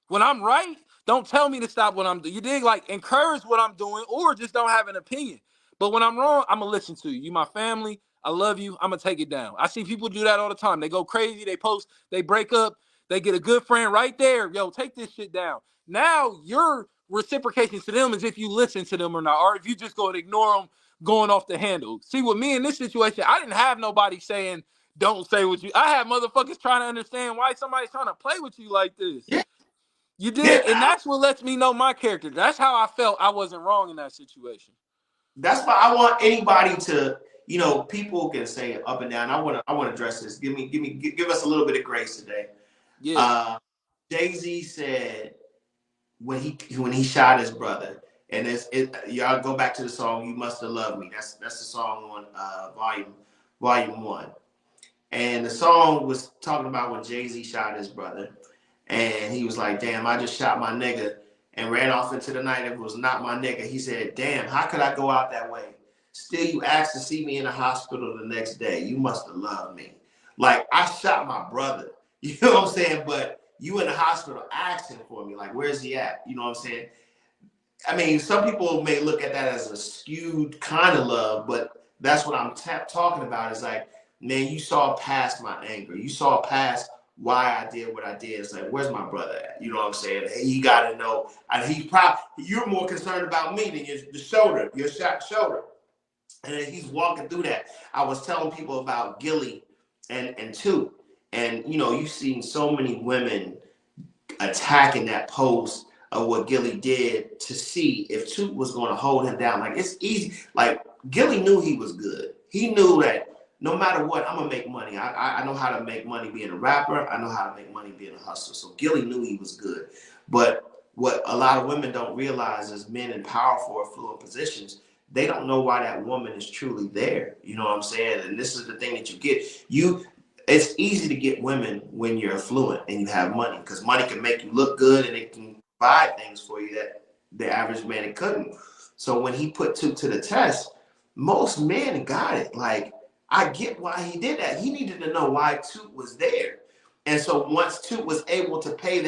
When I'm right, don't tell me to stop what I'm doing. You dig? Like encourage what I'm doing, or just don't have an opinion. But when I'm wrong, I'm gonna listen to you. You my family. I love you. I'm gonna take it down. I see people do that all the time. They go crazy. They post. They break up. They get a good friend right there. Yo, take this shit down. Now your reciprocation to them is if you listen to them or not, or if you just go and ignore them going off the handle. See, with me in this situation, I didn't have nobody saying don't say what you. I had motherfuckers trying to understand why somebody's trying to play with you like this. Yeah. You dig? And Yeah. that's what lets me know my character. That's how I felt I wasn't wrong in that situation. That's why I want anybody to, people can say up and down. I want to address this. Give us a little bit of grace today. Yeah. Uh, Jay-Z said when he shot his brother, and y'all go back to the song "You Must Have Loved Me." That's the song on volume 1, and the song was talking about when Jay-Z shot his brother. And he was like, damn, I just shot my nigga and ran off into the night. It was not my nigga. He said, damn, how could I go out that way? Still, you asked to see me in the hospital the next day. You must have loved me. Like, I shot my brother. You know what I'm saying? But you in the hospital asking for me. Like, where's he at? You know what I'm saying? I mean, some people may look at that as a skewed kind of love, but that's what I'm talking about. Is like, man, you saw past my anger. You saw past why I did what I did. It's like, where's my brother at? You know what I'm saying? He got to know. And you're more concerned about me than your shot shoulder. And then he's walking through that. I was telling people about Gilly and Two. And, you've seen so many women attacking that post of what Gilly did to see if Toot was going to hold him down. Like, it's easy. Like, Gilly knew he was good. He knew that no matter what, I'm going to make money. I know how to make money being a rapper. I know how to make money being a hustler. So Gilly knew he was good. But what a lot of women don't realize is men in powerful or fluent positions, they don't know why that woman is truly there. You know what I'm saying? And this is the thing that you get. It's easy to get women when you're affluent and you have money, because money can make you look good and it can provide things for you that the average man couldn't. So when he put two to the test, most men got it. Like, I get why he did that. He needed to know why Toot was there. And so once Toot was able to pay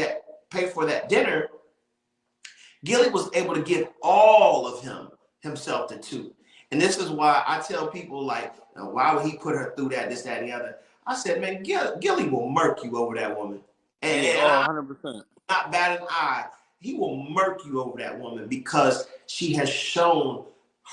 for that dinner, Gilly was able to give all of himself to Toot. And this is why I tell people, like, why would he put her through that, this, that, and the other? I said, man, Gilly will murk you over that woman. Yeah, And oh, I'm 100%. not bat an eye. He will murk you over that woman because she has shown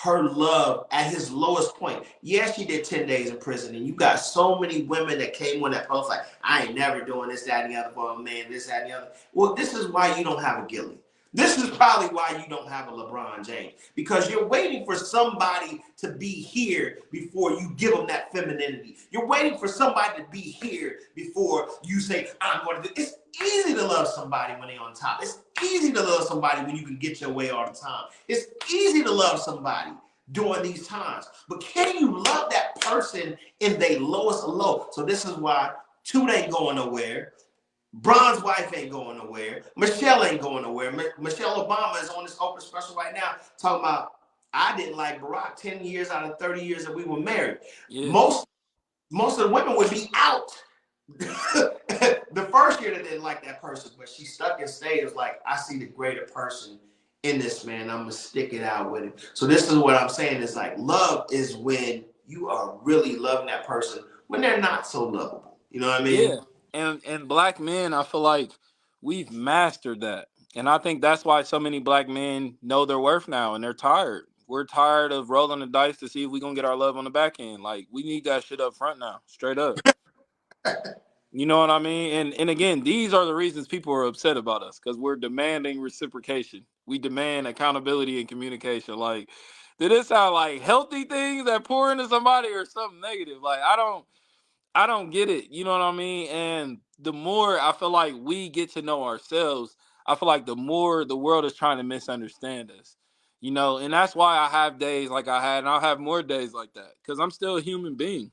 her love at his lowest point. Yeah, she did 10 days in prison, and you got so many women that came on that post like, I ain't never doing this, that, and the other for a man, this, that, and the other. Well, this is why you don't have a Gilly. This is probably why you don't have a LeBron James, because you're waiting for somebody to be here before you give them that femininity. You're waiting for somebody to be here before you say, I'm going to do. It's easy to love somebody when they're on top. It's easy to love somebody when you can get your way all the time. It's easy to love somebody during these times. But can you love that person in their lowest of low? So this is why Toot ain't going nowhere. Bron's wife ain't going nowhere. Michelle ain't going nowhere. Michelle Obama is on this Oprah special right now talking about, I didn't like Barack 10 years out of 30 years that we were married. Yeah. Most of the women would be out the first year that didn't like that person, but she stuck and stayed. It was like, I see the greater person in this man. I'm going to stick it out with him. So this is what I'm saying is, like, love is when you are really loving that person when they're not so lovable. You know what I mean? Yeah. And black men, I feel like we've mastered that. And I think that's why so many black men know their worth now and they're tired. We're tired of rolling the dice to see if we're gonna get our love on the back end. Like, we need that shit up front now, straight up. You know what I mean? And again, these are the reasons people are upset about us, because we're demanding reciprocation. We demand accountability and communication. Like, did this sound like healthy things that pour into somebody or something negative? Like, I don't get it. You know what I mean? And the more I feel like we get to know ourselves, I feel like the more the world is trying to misunderstand us. You know, and that's why I have days like I had, and I'll have more days like that, because I'm still a human being.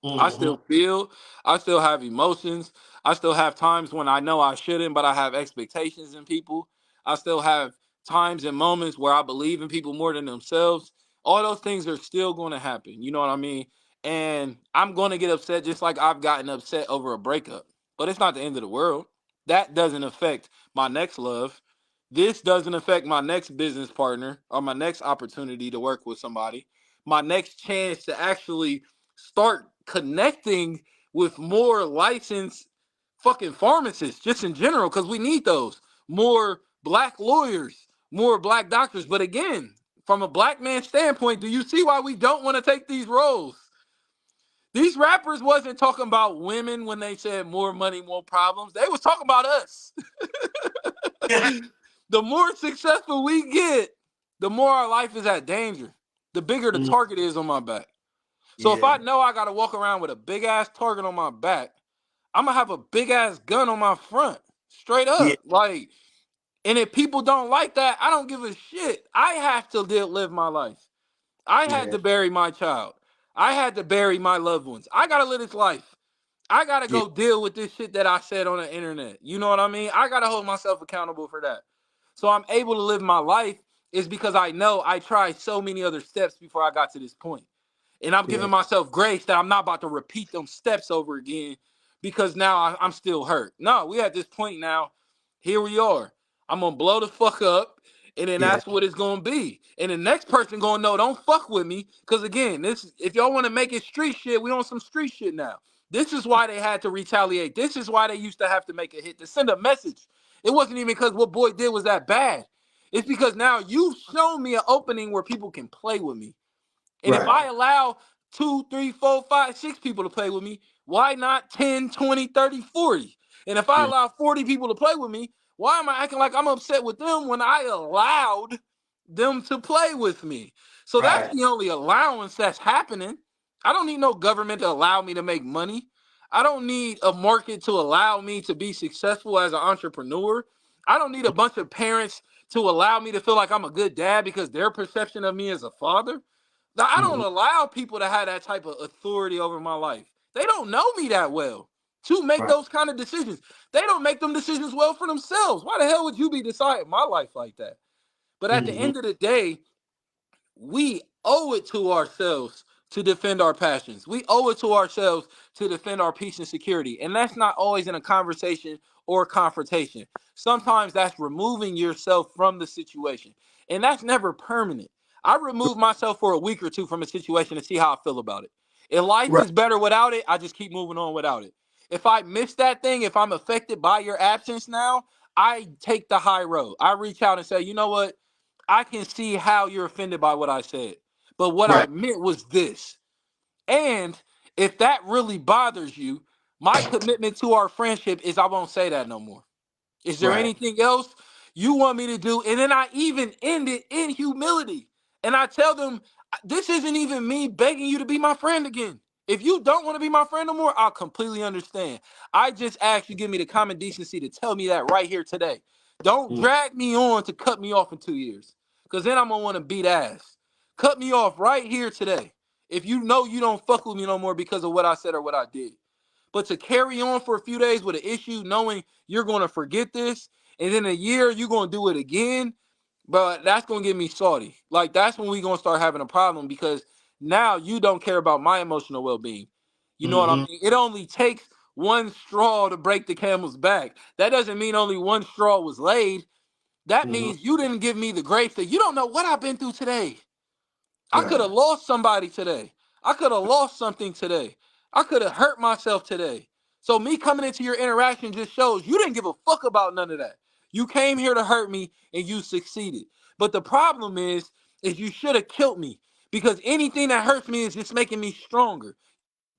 I Mm-hmm. still feel, I still have emotions. I still have times when I know I shouldn't, but I have expectations in people. I still have times and moments where I believe in people more than themselves. All those things are still going to happen. You know what I mean? And I'm going to get upset just like I've gotten upset over a breakup. But it's not the end of the world. That doesn't affect my next love. This doesn't affect my next business partner or my next opportunity to work with somebody. My next chance to actually start connecting with more licensed fucking pharmacists just in general, because we need those. More black lawyers, more black doctors. But again, from a black man standpoint, do you see why we don't want to take these roles? These rappers wasn't talking about women when they said more money, more problems. They was talking about us. The more successful we get, the more our life is at danger. The bigger the target is on my back. So if Yeah. I know I got to walk around with a big ass target on my back, I'm gonna have a big ass gun on my front, straight Yeah. up. Like, and if people don't like that, I don't give a shit. I have to live my life. I had Yeah. to bury my child. I had to bury my loved ones. I gotta live this life. I gotta Yeah. go deal with this shit that I said on the internet. You know what I mean? I gotta hold myself accountable for that. So I'm able to live my life is because I know I tried so many other steps before I got to this point. And I'm Yeah. giving myself grace that I'm not about to repeat them steps over again because now I'm still hurt. No, we at this point now. Here we are. I'm gonna blow the fuck up, and then Yeah. that's what it's gonna be. And the next person gonna know, don't fuck with me, because again, this if y'all want to make it street shit, we on some street shit now. This is why they had to retaliate. This is why they used to have to make a hit to send a message. It wasn't even because what boy did was that bad. It's because now you've shown me an opening where people can play with me. And if Right. I allow 2, 3, 4, 5, 6 people to play with me, why not 10, 20, 30, 40? And if I Mm. allow 40 people to play with me, why am I acting like I'm upset with them when I allowed them to play with me? So that's Right. the only allowance that's happening. I don't need no government to allow me to make money. I don't need a market to allow me to be successful as an entrepreneur. I don't need a bunch of parents to allow me to feel like I'm a good dad because their perception of me as a father. Now, I don't Mm-hmm. allow people to have that type of authority over my life. They don't know me that well to make Right. those kind of decisions. They don't make them decisions well for themselves. Why the hell would you be deciding my life like that? But at the Mm-hmm. end of the day, we owe it to ourselves to defend our passions. We owe it to ourselves to defend our peace and security. And that's not always in a conversation or confrontation. Sometimes that's removing yourself from the situation. And that's never permanent. I remove myself for a week or two from a situation to see how I feel about it. If life Right. is better without it, I just keep moving on without it. If I miss that thing, if I'm affected by your absence now, I take the high road. I reach out and say, you know what? I can see how you're offended by what I said. But what I Right. meant was this. And if that really bothers you, my commitment to our friendship is I won't say that no more. Is there Right. anything else you want me to do? And then I even end it in humility. And I tell them, this isn't even me begging you to be my friend again. If you don't want to be my friend no more, I'll completely understand. I just ask you give me the common decency to tell me that right here today. Don't Mm-hmm. drag me on to cut me off in 2 years. Because then I'm going to want to beat ass. Cut me off right here today. If you know you don't fuck with me no more because of what I said or what I did. But to carry on for a few days with an issue, knowing you're going to forget this, and then a year you're going to do it again, but that's going to get me salty. Like, that's when we going to start having a problem because now you don't care about my emotional well-being. You know what I Mm-hmm. mean? It only takes one straw to break the camel's back. That doesn't mean only one straw was laid. That Mm-hmm. means you didn't give me the grace that you don't know what I've been through today. I could Right. have lost somebody today. I could have lost something today. I could have hurt myself today. So me coming into your interaction just shows you didn't give a fuck about none of that. You came here to hurt me and you succeeded. But the problem is you should have killed me because anything that hurts me is just making me stronger.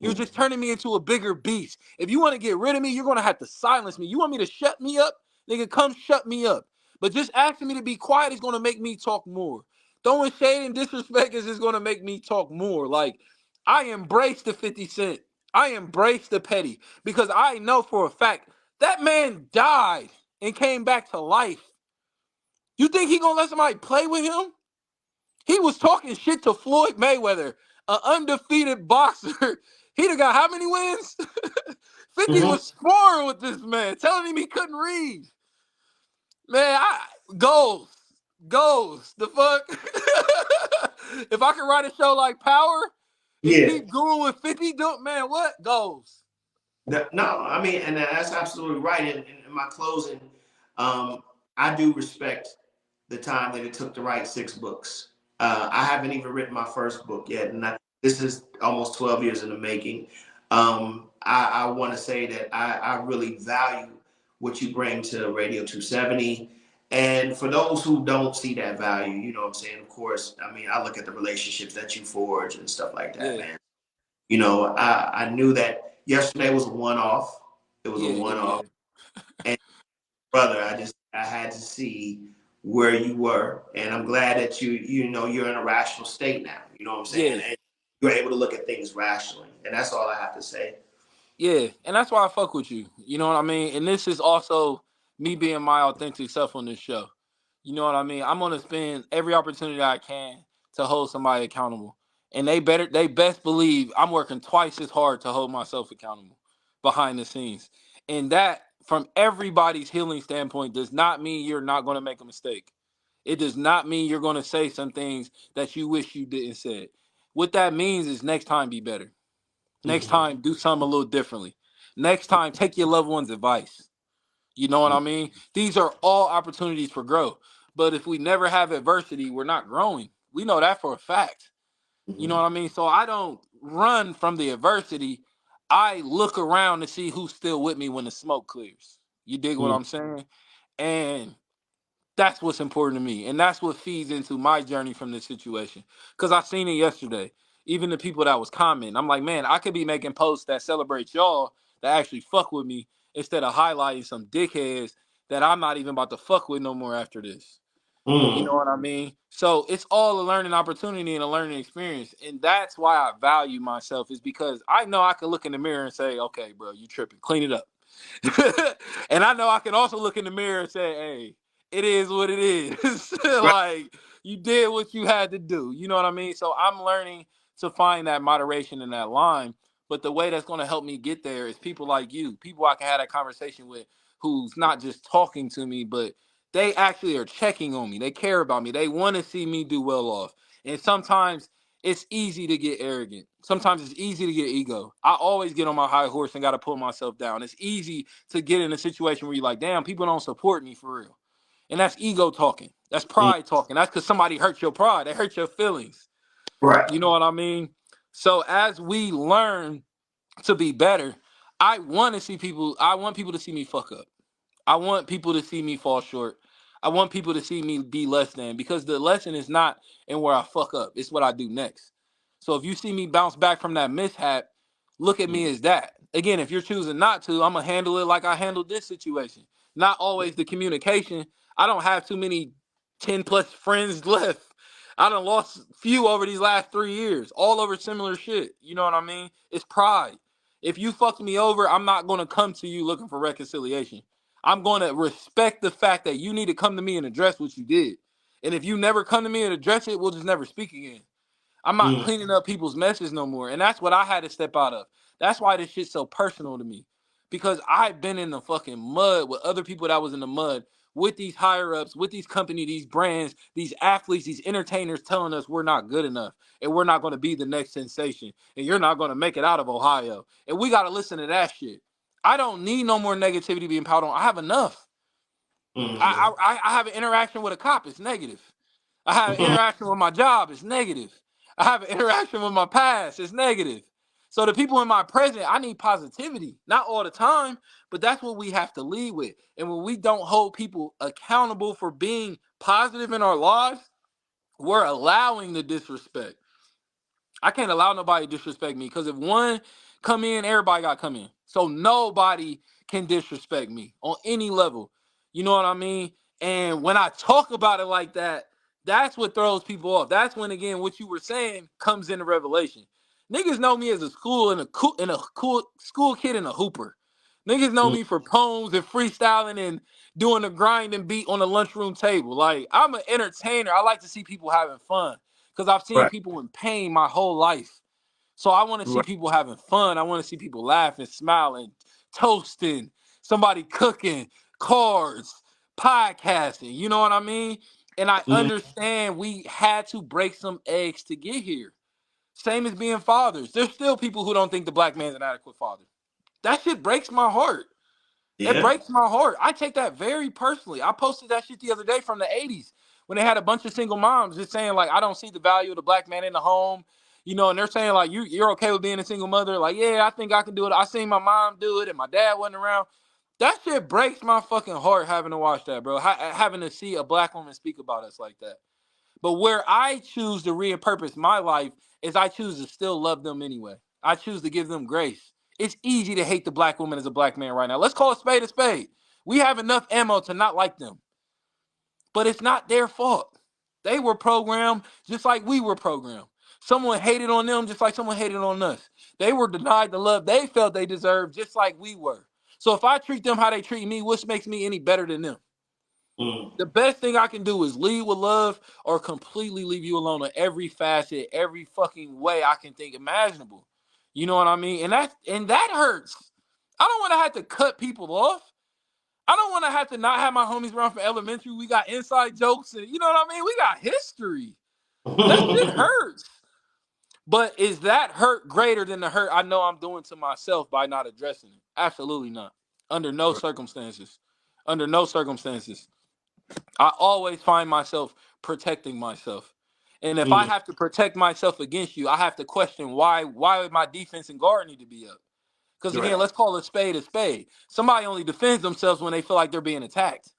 You're just Mm-hmm. turning me into a bigger beast. If you want to get rid of me, you're going to have to silence me. You want me to shut me up? Nigga, come shut me up. But just asking me to be quiet is going to make me talk more. Throwing shade and disrespect is just going to make me talk more. Like, I embrace the 50 Cent. I embrace the petty because I know for a fact that man died and came back to life. You think he going to let somebody play with him? He was talking shit to Floyd Mayweather, an undefeated boxer. He'd have got how many wins? 50 Mm-hmm. was sparring with this man, telling him he couldn't read. Man, goals. Goals. The fuck? If I could write a show like Power and Yeah. keep going with 50, man, what? Goals. No, I mean, and that's absolutely right. And in my closing, um, I do respect the time that it took to write 6 books. I haven't even written my first book yet, and this is almost 12 years in the making. I want to say that I really value what you bring to Radio 270. And for those who don't see that value, you know what I'm saying? Of course, I mean, I look at the relationships that you forge and stuff like that, Yeah. man. You know, I knew that yesterday was a one off. It was a Yeah, one yeah, off. yeah. And brother, I had to see where you were. And I'm glad that you know you're in a rational state now. You know what I'm Yeah. saying? And you're able to look at things rationally. And that's all I have to say. Yeah, and that's why I fuck with you. You know what I mean? And this is also me being my authentic self on this show. You know what I mean? I'm gonna spend every opportunity I can to hold somebody accountable. And they best believe I'm working twice as hard to hold myself accountable behind the scenes. And that from everybody's healing standpoint does not mean you're not gonna make a mistake. It does not mean you're gonna say some things that you wish you didn't say. What that means is next time be better. Next Mm-hmm. time, do something a little differently. Next time, take your loved one's advice. You know what I mean? These are all opportunities for growth. But if we never have adversity, we're not growing. We know that for a fact. You know Mm-hmm. what I mean? So I don't run from the adversity. I look around to see who's still with me when the smoke clears. You dig what I'm saying? And that's what's important to me. And that's what feeds into my journey from this situation. Because I seen it yesterday. Even the people that was commenting, I'm like, man, I could be making posts that celebrate y'all that actually fuck with me instead of highlighting some dickheads that I'm not even about to fuck with no more after this. You know Mm-hmm. what I mean? So it's all a learning opportunity and a learning experience. And that's why I value myself, is because I know I can look in the mirror and say, okay, bro, you tripping. Clean it up. And I know I can also look in the mirror and say, hey, it is what it is. Right. Like, you did what you had to do. You know what I mean? So I'm learning to find that moderation in that line. But the way that's going to help me get there is people like you, people I can have that conversation with who's not just talking to me, but they actually are checking on me. They care about me. They want to see me do well off. And sometimes it's easy to get arrogant. Sometimes it's easy to get ego. I always get on my high horse and got to pull myself down. It's easy to get in a situation where you're like, damn, people don't support me for real. And that's ego talking. That's Mm. pride talking. That's because somebody hurt your pride. They hurt your feelings. Right. You know what I mean? So as we learn to be better, I want people to see me fuck up. I want people to see me fall short. I want people to see me be less than, because the lesson is not in where I fuck up. It's what I do next. So if you see me bounce back from that mishap, look at me Mm. as that. Again, if you're choosing not to, I'm gonna handle it like I handled this situation. Not always the communication. I don't have too many 10 plus friends left. I done lost few over these last 3 years, all over similar shit. You know what I mean? It's pride. If you fucked me over, I'm not gonna come to you looking for reconciliation. I'm going to respect the fact that you need to come to me and address what you did. And if you never come to me and address it, we'll just never speak again. I'm not Mm. cleaning up people's messes no more. And that's what I had to step out of. That's why this shit's so personal to me. Because I've been in the fucking mud with other people that was in the mud, with these higher ups, with these companies, these brands, these athletes, these entertainers telling us we're not good enough and we're not going to be the next sensation and you're not going to make it out of Ohio. And we got to listen to that shit. I don't need no more negativity being piled on. I have enough. Mm. I have an interaction with a cop. It's negative. I have an interaction with my job. It's negative. I have an interaction with my past. It's negative. So the people in my present, I need positivity. Not all the time, but that's what we have to lead with. And when we don't hold people accountable for being positive in our lives, we're allowing the disrespect. I can't allow nobody to disrespect me, because if one come in, everybody got to come in. So nobody can disrespect me on any level. You know what I mean? And when I talk about it like that, that's what throws people off. That's when, again, what you were saying comes into revelation. Niggas know me as a cool school kid and a hooper. Niggas know Mm. me for poems and freestyling and doing the grind and beat on the lunchroom table. Like, I'm an entertainer. I like to see people having fun, because I've seen Right. people in pain my whole life. So I want to see Right. people having fun. I want to see people laughing, smiling, toasting, somebody cooking, cards, podcasting. You know what I mean? And I Mm. understand we had to break some eggs to get here. Same as being fathers. There's still people who don't think the black man's an adequate father. That shit breaks my heart. It Yeah. breaks my heart. I take that very personally. I posted that shit the other day from the 80s when they had a bunch of single moms just saying, like, I don't see the value of the black man in the home. You know, and they're saying, like, you're okay with being a single mother. Like, yeah, I think I can do it. I seen my mom do it and my dad wasn't around. That shit breaks my fucking heart having to watch that, bro. Having to see a black woman speak about us like that. But where I choose to repurpose my life is I choose to still love them anyway. I choose to give them grace. It's easy to hate the black woman as a black man right now. Let's call a spade a spade. We have enough ammo to not like them, but it's not their fault. They were programmed just like we were programmed. Someone hated on them just like someone hated on us. They were denied the love they felt they deserved just like we were. So if I treat them how they treat me, what makes me any better than them? Mm. The best thing I can do is lead with love or completely leave you alone in every facet, every fucking way I can think imaginable. You know what I mean? And that hurts. I don't want to have to cut people off. I don't want to have to not have my homies around from elementary. We got inside jokes and you know what I mean? We got history. That shit hurts. But is that hurt greater than the hurt I know I'm doing to myself by not addressing it? Absolutely not. Under no Right. circumstances. Under no circumstances. I always find myself protecting myself. And if I Mm. have to protect myself against you, I have to question why my defense and guard need to be up. Because again, Right. let's call a spade a spade. Somebody only defends themselves when they feel like they're being attacked.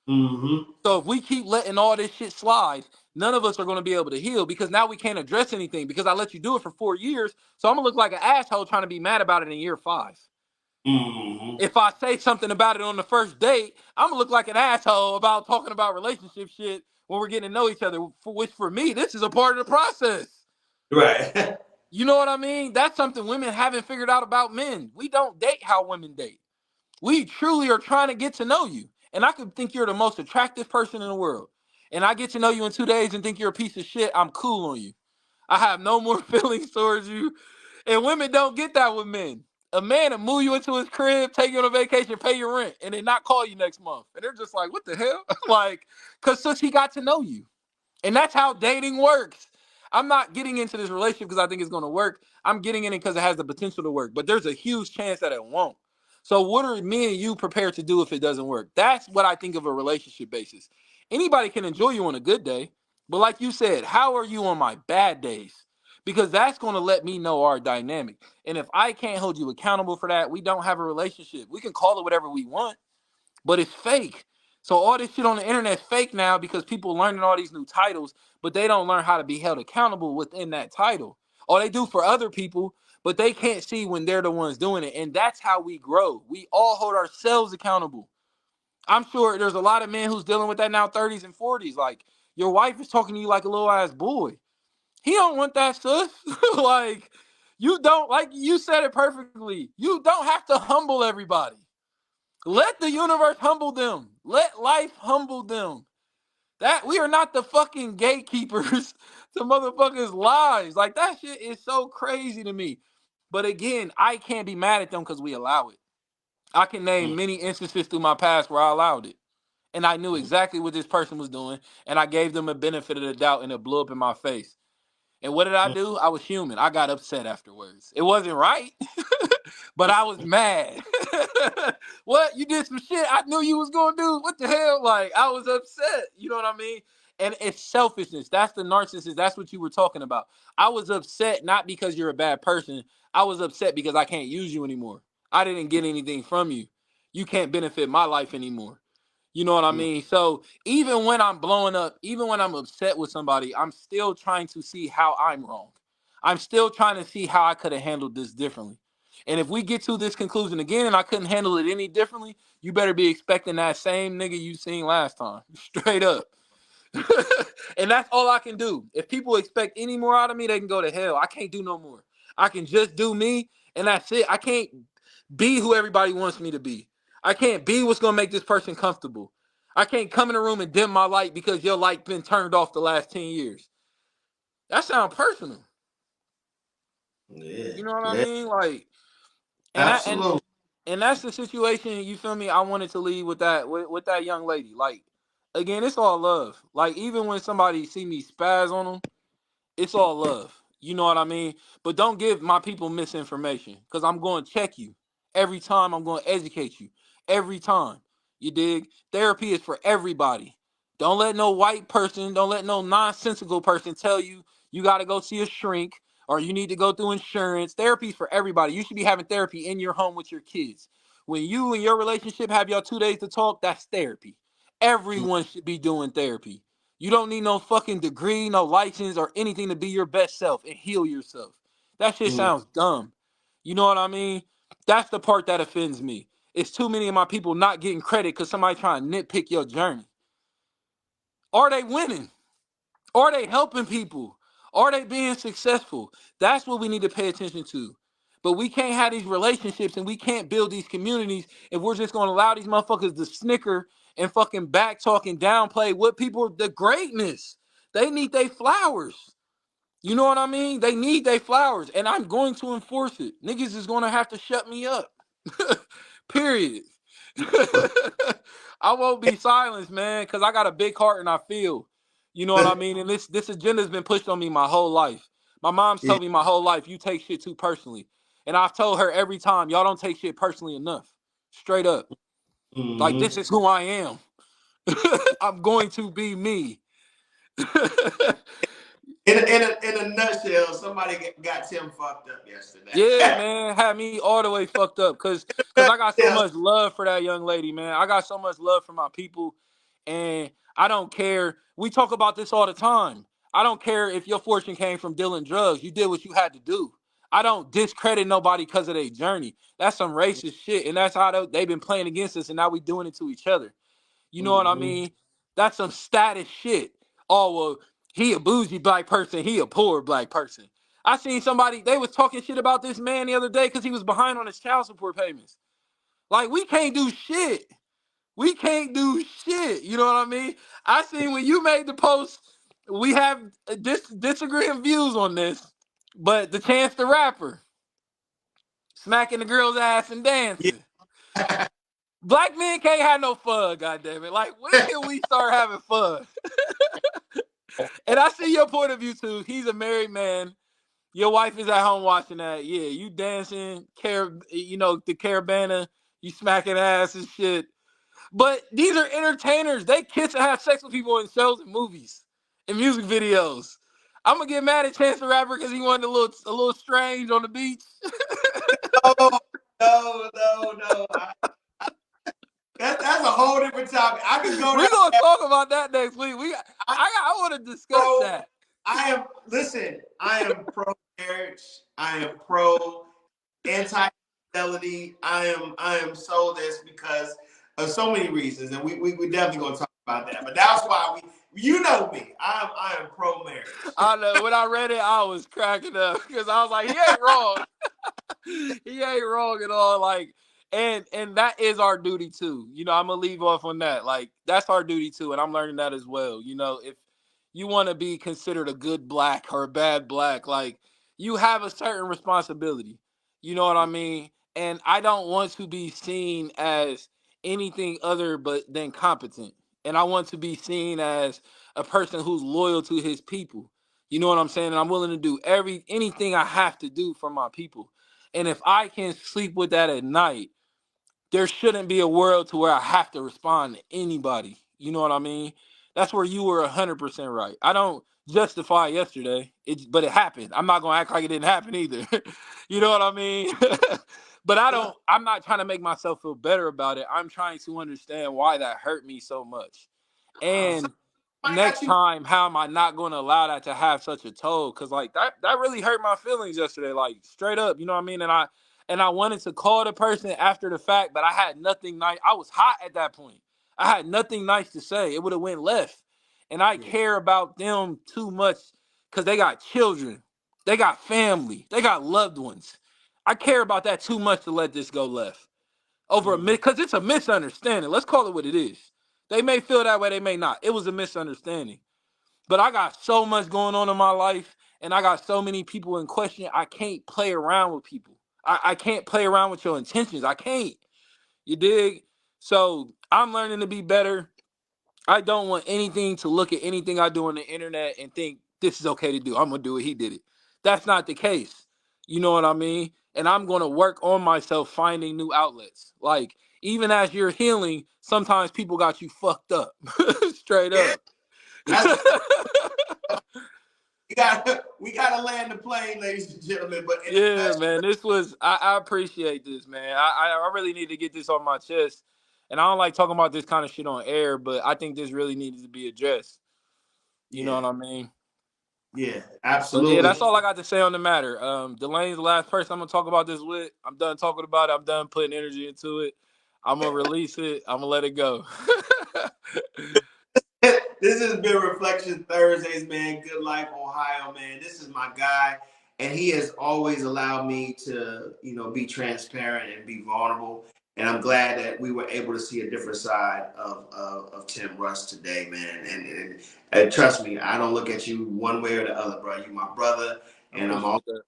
Mm-hmm. So if we keep letting all this shit slide, none of us are going to be able to heal, because now we can't address anything because I let you do it for 4 years. So I'm going to look like an asshole trying to be mad about it in year 5. Mm-hmm. If I say something about it on the first date, I'm gonna look like an asshole about talking about relationship shit when we're getting to know each other. For which, for me, this is a part of the process. Right. You know what I mean? That's something women haven't figured out about men. We don't date how women date. We truly are trying to get to know you. And I could think you're the most attractive person in the world. And I get to know you in 2 days and think you're a piece of shit. I'm cool on you. I have no more feelings towards you. And women don't get that with men. A man will move you into his crib, take you on a vacation, pay your rent, and then not call you next month. And they're just like, what the hell? Like, because since he got to know you. And that's how dating works. I'm not getting into this relationship because I think it's going to work. I'm getting in it because it has the potential to work. But there's a huge chance that it won't. So what are me and you prepared to do if it doesn't work? That's what I think of a relationship basis. Anybody can enjoy you on a good day. But like you said, how are you on my bad days? Because that's going to let me know our dynamic. And if I can't hold you accountable for that, we don't have a relationship. We can call it whatever we want, but it's fake. So all this shit on the internet is fake now because people learning all these new titles, but they don't learn how to be held accountable within that title. Or they do for other people, but they can't see when they're the ones doing it. And that's how we grow. We all hold ourselves accountable. I'm sure there's a lot of men who's dealing with that now, 30s and 40s. Like, your wife is talking to you like a little ass boy. He don't want that, sis. Like, you don't, like you said it perfectly. You don't have to humble everybody. Let the universe humble them. Let life humble them. That we are not the fucking gatekeepers to motherfuckers' lives. Like, that shit is so crazy to me. But again, I can't be mad at them because we allow it. I can name many instances through my past where I allowed it. And I knew exactly what this person was doing, and I gave them a benefit of the doubt, and it blew up in my face. And what did I do? I was human. I got upset afterwards. It wasn't right, but I was mad. What? You did some shit I knew you was gonna do. What the hell? Like, I was upset. You know what I mean? And it's selfishness. That's the narcissist. That's what you were talking about. I was upset not because you're a bad person. I was upset because I can't use you anymore. I didn't get anything from you. You can't benefit my life anymore. You know what I mean? So even when I'm blowing up, even when I'm upset with somebody, I'm still trying to see how I'm wrong. I'm still trying to see how I could have handled this differently. And if we get to this conclusion again and I couldn't handle it any differently, you better be expecting that same nigga you seen last time. Straight up. And that's all I can do. If people expect any more out of me, they can go to hell. I can't do no more. I can just do me, and that's it. I can't be who everybody wants me to be. I can't be what's gonna make this person comfortable. I can't come in a room and dim my light because your light been turned off the last 10 years. That sounds personal. Yeah, You know what I yeah, mean? Like, and I absolutely. and that's the situation, you feel me? I wanted to leave with that with that young lady. Like, again, it's all love. Like, even when somebody see me spaz on them, it's all love. You know what I mean? But don't give my people misinformation because I'm going to check you every time. I'm going to educate you every time. You dig? Therapy is for everybody. Don't let no white person, don't let no nonsensical person tell you you got to go see a shrink or you need to go through insurance. Therapy is for everybody. You should be having therapy in your home with your kids. When you and your relationship have your 2 days to talk, that's therapy. Everyone should be doing therapy. You don't need no fucking degree, no license, or anything to be your best self and heal yourself. That shit Mm, sounds dumb. You know what I mean? That's the part that offends me. It's too many of my people not getting credit because somebody trying to nitpick your journey. Are they winning? Are they helping people? Are they being successful? That's what we need to pay attention to. But we can't have these relationships and we can't build these communities if we're just going to allow these motherfuckers to snicker and fucking back talk and downplay what people, the greatness. They need their flowers. You know what I mean? They need their flowers. And I'm going to enforce it. Niggas is going to have to shut me up. Period. I won't be silenced, man, because I got a big heart and I feel. You know what I mean? And this agenda's been pushed on me my whole life. My mom's yeah. told me my whole life, you take shit too personally. And I've told her every time, y'all don't take shit personally enough. Straight up. Like, Hmm. this is who I am. I'm going to be me. In a nutshell, somebody got Tim fucked up yesterday. Yeah, man, had me all the way fucked up cause I got so Yes. much love for that young lady, man. I got so much love for my people, and I don't care. We talk about this all the time. I don't care if your fortune came from dealing drugs. You did what you had to do. I don't discredit nobody because of their journey. That's some racist shit, and that's how they've been playing against us, and now we doing it to each other. You know what I Hmm. mean? That's some status shit. Oh, well, he a bougie black person. He a poor black person. I seen somebody, they was talking shit about this man the other day because he was behind on his child support payments. Like we can't do shit. We can't do shit. You know what I mean? I seen when you made the post, we have disagreeing views on this, but the Chance the Rapper smacking the girl's ass and Yeah. dancing. Black men can't have no fun, goddammit. Like, when can we start having fun? And I see your point of view too. He's a married man. Your wife is at home watching that. Yeah, you dancing, the caravana, you smacking ass and shit. But these are entertainers. They kiss and have sex with people in shows and movies and music videos. I'm gonna get mad at Chance the Rapper because he wanted a little strange on the beach. No, no. That's a whole different topic. I could go down We're gonna that. talk about that next week. I, I want to discuss pro. that. I am pro marriage. I am pro anti-fidelity. I am so this because of so many reasons, and we definitely gonna talk about that. But that's why you know me. I am pro marriage. I know. When I read it, I was cracking up because I was like, he ain't wrong. He ain't wrong at all. Like, and that is our duty too. I'm gonna leave off on that. Like, that's our duty too, and I'm learning that as well. If you want to be considered a good black or a bad black, like you have a certain responsibility. You know what I mean? And I don't want to be seen as anything other but than competent. And I want to be seen as a person who's loyal to his people. You know what I'm saying? And I'm willing to do anything I have to do for my people. And if I can sleep with that at night, there shouldn't be a world to where I have to respond to anybody. You know what I mean? That's where you were 100% right. I don't justify yesterday, but it happened. I'm not gonna act like it didn't happen either. You know what I mean? But I'm not trying to make myself feel better about it. I'm trying to understand why that hurt me so much. So And I got next you. time, how am I not going to allow that to have such a toll? Because like that really hurt my feelings yesterday, like straight up. You know what I mean? And I wanted to call the person after the fact, but I had nothing nice. I was hot at that point. I had nothing nice to say. It would have went left. And I Yeah. care about them too much because they got children, they got family, they got loved ones. I care about that too much to let this go left over because it's a misunderstanding. Let's call it what it is. They may feel that way, they may not. It was a misunderstanding. But I got so much going on in my life, and I got so many people in question. I can't play around with people. I can't play around with your intentions. I can't. You dig? So I'm learning to be better. I don't want anything to look at anything I do on the internet and think this is okay to do. I'm gonna do it. He did it. That's not the case. You know what I mean? And I'm gonna work on myself finding new outlets. Like even as you're healing, sometimes people got you fucked up, straight Yeah. up. That's we gotta land the plane, ladies and gentlemen. But in a Yeah, nutshell, man. I appreciate this, man. I really need to get this on my chest. And I don't like talking about this kind of shit on air, but I think this really needs to be addressed. You know yeah, what I mean? yeah, But yeah, absolutely. that's all I got to say on the matter. Delayne's the last person I'm gonna talk about this with. I'm done talking about it. I'm done putting energy into it. I'm gonna release it. I'm gonna let it go. This has been Reflection Thursdays, man. Good Life, Ohio, man. This is my guy, and he has always allowed me to, be transparent and be vulnerable. And I'm glad that we were able to see a different side of Tim Russ today, man. And trust me, I don't look at you one way or the other, bro. You my brother, I and I'm all appreciate that.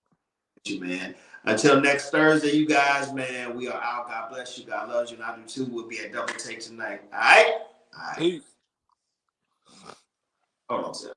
with you, man. Until next Thursday, you guys, man. We are out. God bless you. God loves you, and I do too. We'll be at Double Take tonight. All right. All right. Peace. Hold on, sir.